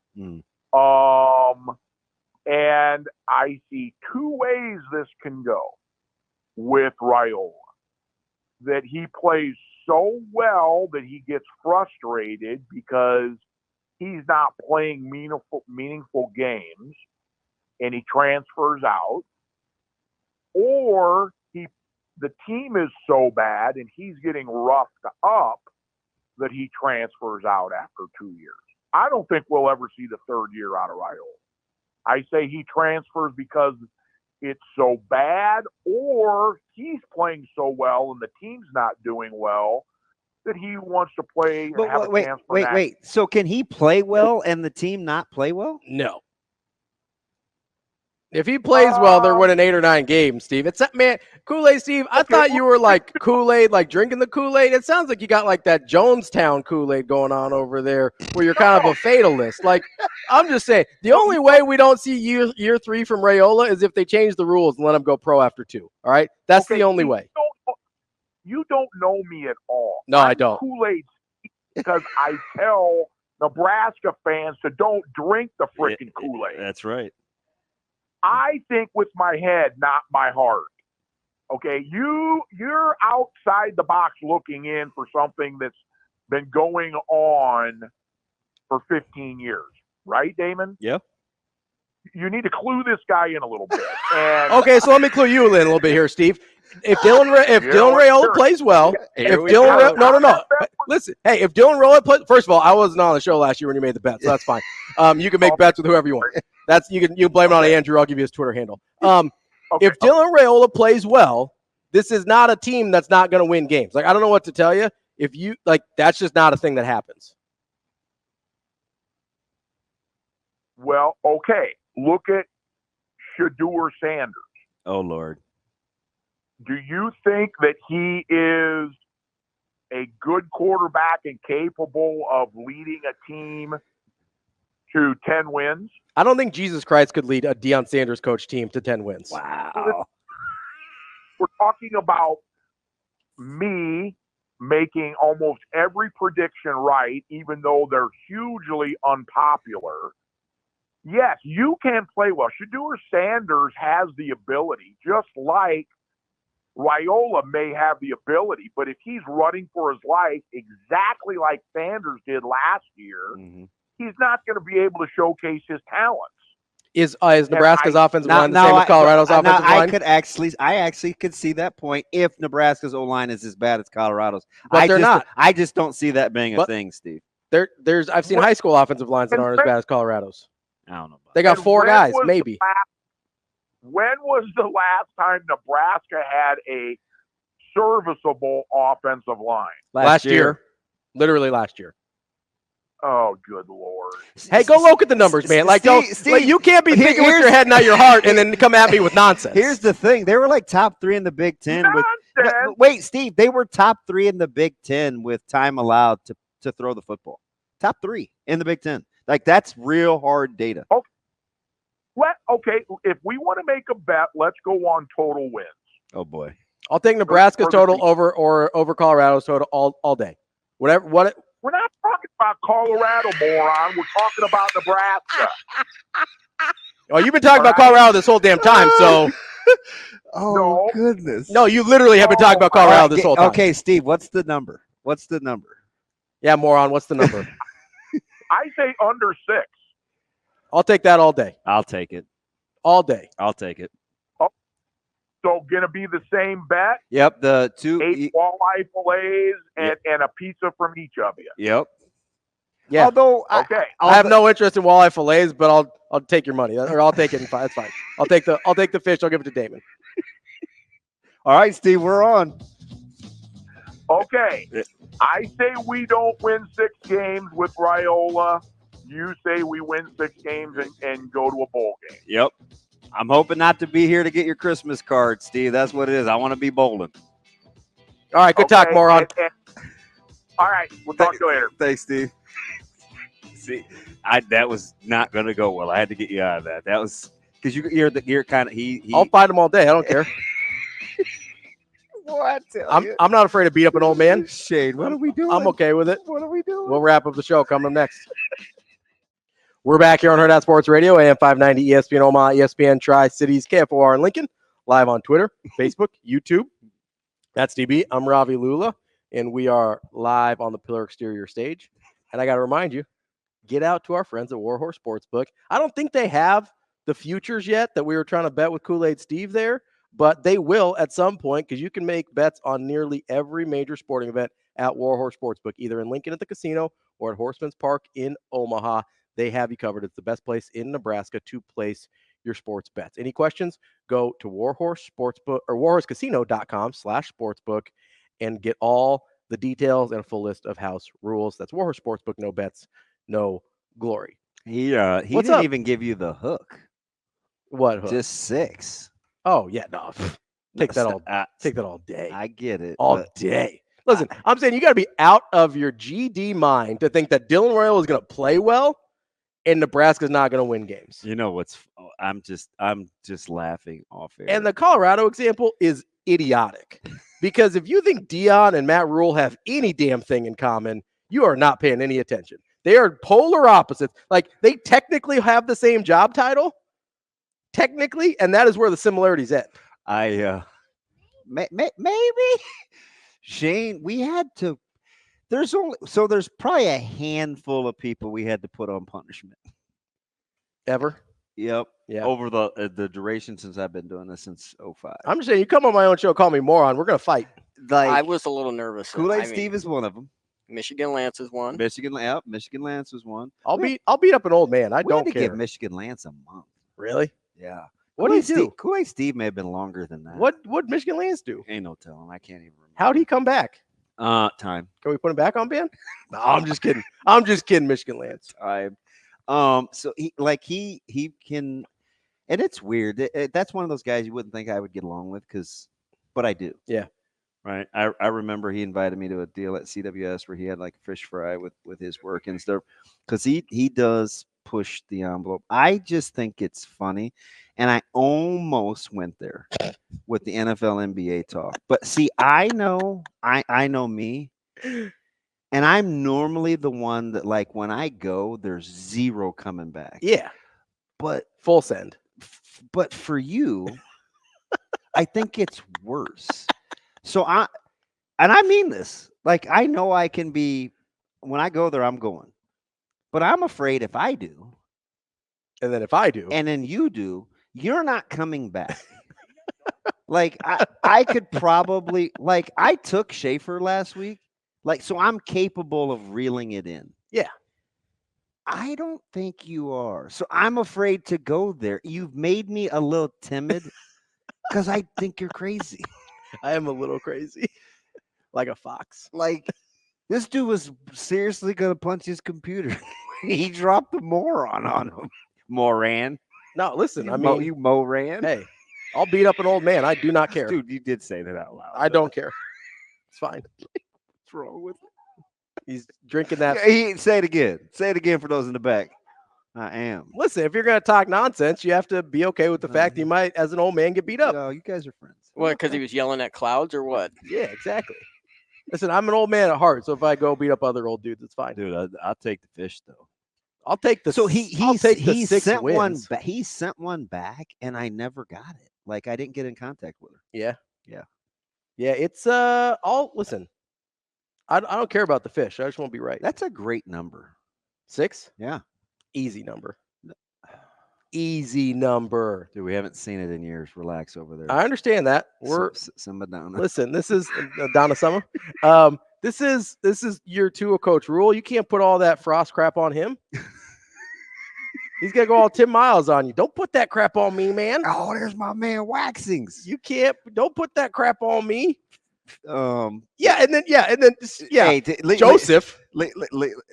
And I see 2 ways this can go with Rhule. That he plays so well that he gets frustrated because he's not playing meaningful games and he transfers out, or the team is so bad and he's getting roughed up that he transfers out after 2 years. I don't think we'll ever see the 3rd year out of Rhule. I say he transfers because it's so bad, or he's playing so well and the team's not doing well that he wants to play and have a chance for that. Wait. So can he play well and the team not play well? No. If he plays well, they're winning 8 or 9 games, Steve. It's that man, Kool-Aid Steve. I thought you were like Kool-Aid, like drinking the Kool-Aid. It sounds like you got like that Jonestown Kool-Aid going on over there where you're kind of a fatalist. Like, I'm just saying, the only way we don't see year 3 from Raiola is if they change the rules and let him go pro after 2. All right? That's the only way. You don't know me at all. No, I don't. Kool-Aid because I tell Nebraska fans to don't drink the freaking Kool-Aid. That's right. I think with my head, not my heart. Okay, you're outside the box looking in for something that's been going on for 15 years, right, Damon? Yeah. You need to clue this guy in a little bit. And okay, so let me clue you in a little bit here, Steve. If Dylan Raiola plays well, listen, hey, if Dylan Raiola plays, first of all, I wasn't on the show last year when you made the bet, so that's fine. You can make bets with whoever you want. You can blame it on Andrew. I'll give you his Twitter handle. If Dylan Raiola plays well, this is not a team that's not going to win games. Like, I don't know what to tell you. If you that's just not a thing that happens. Well, okay. Look at Shedeur Sanders. Oh, Lord. Do you think that he is a good quarterback and capable of leading a team to 10 wins? I don't think Jesus Christ could lead a Deion Sanders coach team to 10 wins. Wow. We're talking about me making almost every prediction right, even though they're hugely unpopular. Yes, you can play well. Shedeur Sanders has the ability, just like Rhule may have the ability, but if he's running for his life exactly like Sanders did last year, he's not going to be able to showcase his talents. Is Nebraska's offensive line the same as Colorado's offensive line? I actually could see that point if Nebraska's O-line is as bad as Colorado's. But they're not. I just don't see that being a thing, Steve. I've seen high school offensive lines that aren't as bad as Colorado's. I don't know. They got 4 guys, maybe. When was the last time Nebraska had a serviceable offensive line? Last year. Literally last year. Oh, good Lord. Hey, go look at the numbers, man. Like, Steve, you can't be thinking with your head, not your heart, and then come at me with nonsense. Here's the thing. They were like top 3 in the Big Ten. Wait, Steve, they were top 3 in the Big Ten with time allowed to throw the football. Top 3 in the Big Ten. Like, that's real hard data. Okay, if we want to make a bet, let's go on total wins. Oh, boy. I'll take Nebraska's total over Colorado's total all day. Whatever. We're not talking about Colorado, moron. We're talking about Nebraska. Oh, you've been talking about Colorado this whole damn time, so. Oh, goodness. No, you literally have been talking about Colorado this whole time. Okay, Steve, what's the number? Yeah, moron, what's the number? I say under 6. I'll take that all day. I'll take it. All day. I'll take it. So going to be the same bet? Yep, the 2 8 walleye fillets and a pizza from each of you. Yep. Yeah. Although I have no interest in walleye fillets, but I'll take your money, or I'll take it. That's fine. I'll take the fish. I'll give it to Damon. All right, Steve, we're on. Okay. I say we don't win 6 games with Rhule. You say we win 6 games and go to a bowl game. Yep. I'm hoping not to be here to get your Christmas card, Steve. That's what it is. I want to be bowling. All right, good talk, moron. All right, we'll talk to you later. Thanks, Steve. See, that was not going to go well. I had to get you out of that. That was because you're kind of I'll fight him all day. I don't care. What? I'm not afraid to beat up an old man. Shane, what are we doing? I'm okay with it. What are we doing? We'll wrap up the show coming next. We're back here on Hurrdat Sports Radio, AM 590, ESPN Omaha, ESPN Tri-Cities, KFOR in Lincoln, live on Twitter, Facebook, YouTube. That's DB. I'm Ravi Lulla, and we are live on the Pillar Exterior stage. And I got to remind you, get out to our friends at Warhorse Sportsbook. I don't think they have the futures yet that we were trying to bet with Kool-Aid Steve there, but they will at some point because you can make bets on nearly every major sporting event at Warhorse Sportsbook, either in Lincoln at the casino or at Horseman's Park in Omaha. They have you covered. It's the best place in Nebraska to place your sports bets. Any questions? Go to Warhorse Sportsbook or warhorsecasino.com/sportsbook and get all the details and a full list of house rules. That's Warhorse Sportsbook. No bets, no glory. He didn't even give you the hook. What hook? Just 6. Oh yeah, no. Take that all day. I get it. All day. Listen, I'm saying you got to be out of your GD mind to think that Dylan Rhule is going to play well and Nebraska's not going to win games. You know what's? I'm just laughing off air. And the Colorado example is idiotic because if you think Dion and Matt Rhule have any damn thing in common, you are not paying any attention. They are polar opposites. Like they technically have the same job title, technically, and that is where the similarities end. Maybe Shane, we had to. There's probably a handful of people we had to put on punishment. Ever? Yep. Yeah. Over the duration since I've been doing this since 2005. I'm just saying, you come on my own show, call me moron. We're gonna fight. Like I was a little nervous. Kool-Aid Steve is one of them. Michigan Lance is one. Michigan Lance was one. I'll beat up an old man. I don't care. Give Michigan Lance a month. Really? Yeah. What do you do? Kool-Aid Steve may have been longer than that. What Michigan Lance do? Ain't no telling. I can't even remember. How'd he come back? Time. Can we put him back on, Ben? No, I'm just kidding. I'm just kidding, Michigan Lance. So he can, and it's weird. That's one of those guys you wouldn't think I would get along with, but I do. Yeah. Right. I remember he invited me to a deal at CWS where he had like a fish fry with his work and stuff, because he does push the envelope. I just think it's funny, and I almost went there with the NFL NBA talk. But see, I know me. And I'm normally the one that, like, when I go, there's zero coming back. Yeah. But full send. But for you, I think it's worse. So and I mean this. Like, I know I can be, when I go there, I'm going. But I'm afraid if I do, and then if I do, and then you do, you're not coming back. Like, I could probably, like, I took Schaefer last week. Like, so I'm capable of reeling it in. Yeah. I don't think you are. So I'm afraid to go there. You've made me a little timid because I think you're crazy. I am a little crazy. Like a fox. Like, this dude was seriously going to punch his computer. He dropped the moron on him. Moran. No, listen, you Moran. Hey, I'll beat up an old man. I do not care. Dude, you did say that out loud. I don't care. It's fine. What's wrong with it? He's drinking that. Yeah, say it again. Say it again for those in the back. I am. Listen, if you're going to talk nonsense, you have to be okay with the fact you might, as an old man, get beat up. No, you guys are friends. What, because he was yelling at clouds or what? Yeah, exactly. Listen, I'm an old man at heart, so if I go beat up other old dudes, it's fine. Dude, I'll take the fish, though. I'll take the. So I'll take the 6 sent wins. one. He sent one back, and I never got it. Like, I didn't get in contact with her. Yeah. Yeah. Yeah, it's listen. I don't care about the fish. I just want to be right. That's a great number. 6? Yeah. Easy number. Easy number. Dude, we haven't seen it in years. Relax over there. I understand that. We're Simba down. Listen, this is Donna Summer. This is year 2 of Coach Rhule. You can't put all that frost crap on him. He's gonna go all 10 miles on you. Don't put that crap on me, man. Oh, there's my man Waxings. You can't. Don't put that crap on me. Yeah, and then Hey, Joseph.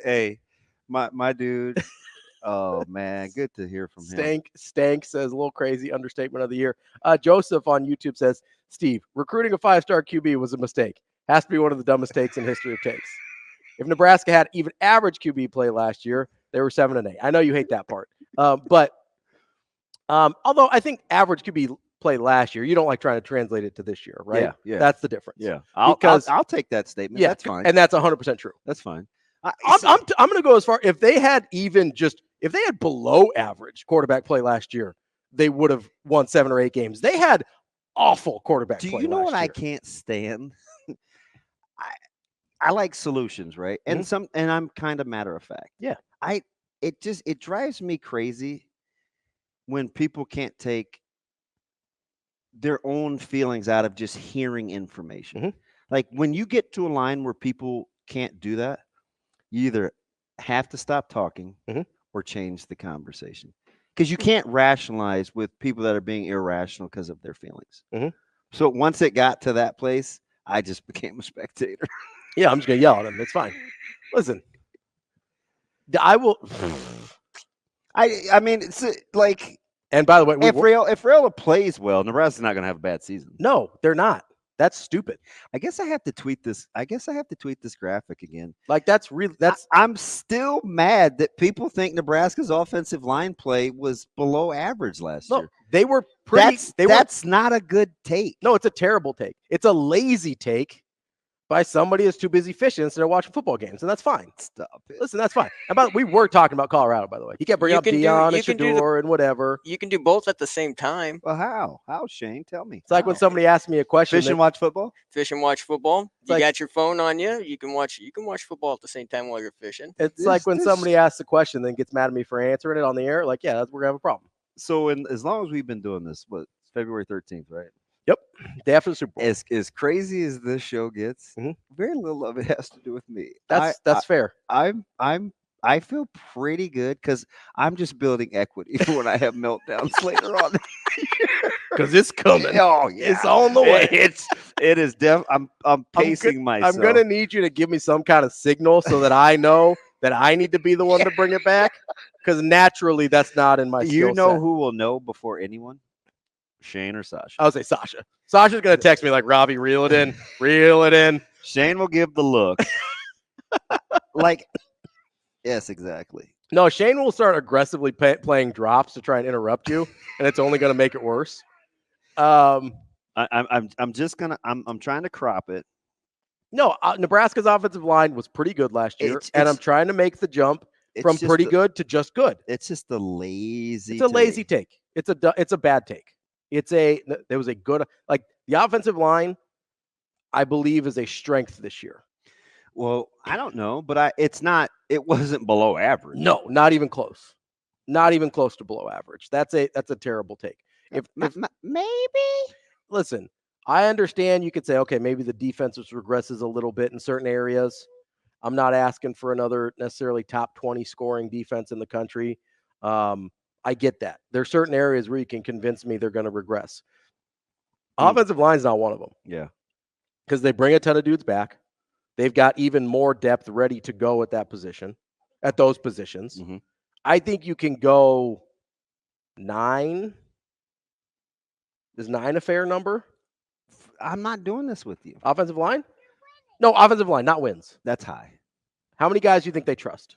Hey, my dude. Oh man, good to hear from him. Stank says a little crazy understatement of the year. Joseph on YouTube says, Steve, recruiting a 5-star QB was a mistake. Has to be one of the dumbest takes in history of takes. If Nebraska had even average QB play last year, they were 7-8. I know you hate that part, but although I think average QB play last year, you don't like trying to translate it to this year, right? Yeah. That's the difference. Yeah, I'll take that statement. Yeah, that's fine, and that's 100% true. That's fine. I'm going to go as far, if they had below average quarterback play last year, they would have won 7 or 8 games. They had awful quarterback play. Do you know what year. I can't stand? I like solutions, right? And and I'm kind of matter of fact. Yeah. It drives me crazy when people can't take their own feelings out of just hearing information. Like, when you get to a line where people can't do that, you either have to stop talking or change the conversation, because you can't rationalize with people that are being irrational because of their feelings. So once it got to that place, I just became a spectator. Yeah, I'm just going to yell at him. It's fine. Listen, I will. I mean, it's like, and by the way, if Rhule plays well, Nebraska's not going to have a bad season. No, they're not. That's stupid. I guess I have to tweet this. Graphic again. Like, that's really, I'm still mad that people think Nebraska's offensive line play was below average last year. They were pretty. That's not a good take. No, it's a terrible take. It's a lazy take by somebody that's too busy fishing instead of watching football games, and that's fine. Stop it. Listen, that's fine. We were talking about Colorado, by the way. He kept bringing up Dion and Shador and whatever. You can do both at the same time. Well, how? How, Shane? Tell me. It's like when somebody asks me a question. Fish and watch football? Fish and watch football. You got your phone on you. You can watch football at the same time while you're fishing. It's like when somebody asks a question, then gets mad at me for answering it on the air. Like, yeah, we're gonna have a problem. So, as long as we've been doing this, February 13th, right? Yep. Day after the Super Bowl. As crazy as this show gets, very little of it has to do with me. That's fair. I feel pretty good because I'm just building equity for when I have meltdowns later on. Because it's coming. Oh yeah, it's on the way. It is. I'm pacing myself. I'm gonna need you to give me some kind of signal so that I know that I need to be the one to bring it back. Because naturally, that's not in my. You know who will know before anyone? Shane or Sasha? I would say Sasha. Sasha's gonna text me like, Ravi, reel it in, reel it in. Shane will give the look. Like, yes, exactly. No, Shane will start aggressively playing drops to try and interrupt you, and it's only gonna make it worse. I'm trying to crop it No, Nebraska's offensive line was pretty good last year, and I'm trying to make the jump from pretty good to just good. It's just a lazy. It's a lazy take. It's a bad take. There was a good, like, the offensive line, I believe, is a strength this year. Well, I don't know, but it wasn't below average. No, not even close. Not even close to below average. That's a terrible take. If maybe, listen, I understand you could say, okay, maybe the defense regresses a little bit in certain areas. I'm not asking for another necessarily top 20 scoring defense in the country. I get that. There are certain areas where you can convince me they're going to regress. Offensive line's not one of them. Yeah. Because they bring a ton of dudes back. They've got even more depth ready to go at that position, at those positions. Mm-hmm. I think you can go 9. Is 9 a fair number? I'm not doing this with you. Offensive line? No, offensive line, not wins. That's high. How many guys do you think they trust?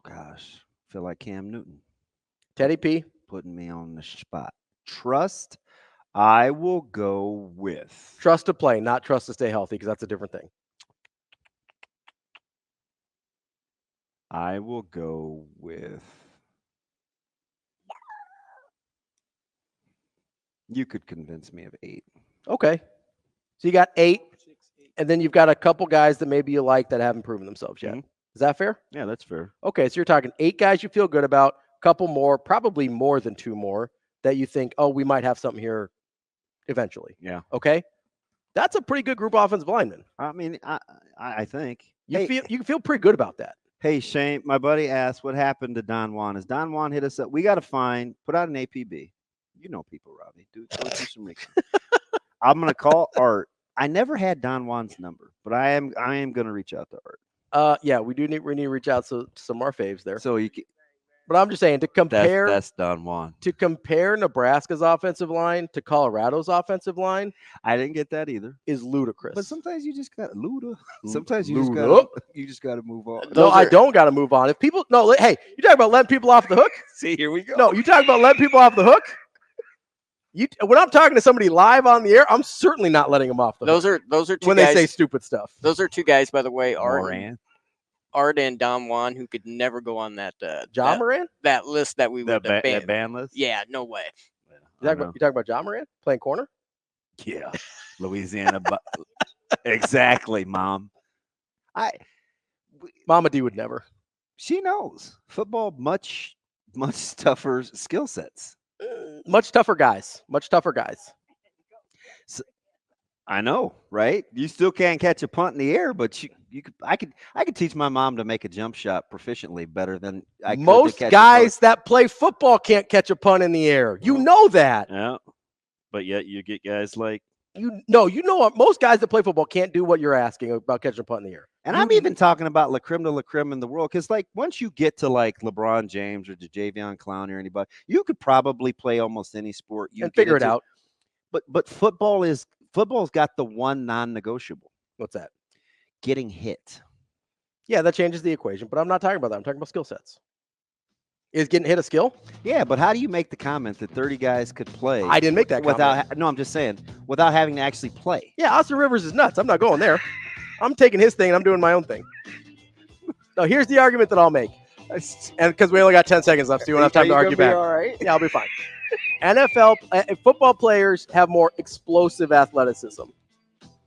Gosh, feel like Cam Newton. Teddy P. Putting me on the spot. Trust, I will go with. Trust to play, not trust to stay healthy, because that's a different thing. I will go with. You could convince me of 8. Okay. So you got 8, and then you've got a couple guys that maybe you like that haven't proven themselves yet. Mm-hmm. Is that fair? Yeah, that's fair. Okay, so you're talking 8 guys you feel good about, a couple more, probably more than 2 more that you think, oh, we might have something here eventually. Yeah. Okay. That's a pretty good group of offensive linemen. I mean, I think. You can feel pretty good about that. Hey, Shane, my buddy asked what happened to Don Juan. Has Don Juan hit us up? We got to put out an APB. You know people, Ravi. Do some research. I'm going to call Art. I never had Don Juan's number, but I am going to reach out to Art. Yeah, we need to reach out to some of our faves there. So you can, but I'm just saying to compare that's Don Juan. To compare Nebraska's offensive line to Colorado's offensive line, I didn't get that either. Is ludicrous. But sometimes you just got Lulla. Sometimes you just got to move on. No, I don't got to move on. If people hey, you talking about letting people off the hook? See, here we go. No, you talking about letting people off the hook? When I'm talking to somebody live on the air, I'm certainly not letting them off the hook. Those are 2 when guys, they say stupid stuff. Those are 2 guys, by the way, Art and Don Juan, who could never go on that Moran? That list that we would that ban list. Yeah, no way. You talking about John Moran playing corner? Yeah, Louisiana. Exactly, Mom. Mama D would never. She knows football much tougher skill sets. Much tougher guys. So, I know, right? You still can't catch a punt in the air, but I could teach my mom to make a jump shot proficiently better than I could. Most guys that play football can't catch a punt in the air. You know that. Yeah. But yet you get guys like most guys that play football can't do what you're asking about catching a punt in the air. And I'm even talking about la creme de la creme in the world, because like once you get to like LeBron James or Jadeveon Clowney or anybody, you could probably play almost any sport and figure it out. But football's got the one non-negotiable. What's that? Getting hit. Yeah, that changes the equation, but I'm not talking about that. I'm talking about skill sets. Is getting hit a skill? Yeah, but how do you make the comment that 30 guys could play? I didn't make that comment. No, I'm just saying, without having to actually play. Yeah, Austin Rivers is nuts. I'm not going there. I'm taking his thing and I'm doing my own thing. No, here's the argument that I'll make. And because we only got 10 seconds left, so you won't have time to argue back. All right? Yeah, I'll be fine. NFL football players have more explosive athleticism.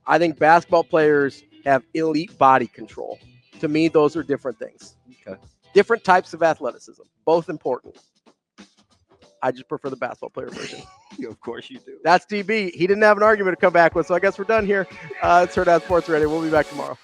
I think basketball players have elite body control. To me, those are different things. Okay. Different types of athleticism, both important. I just prefer the basketball player version. Of course you do. That's DB. He didn't have an argument to come back with, so I guess we're done here. It's Hurrdat Sports Radio. We'll be back tomorrow.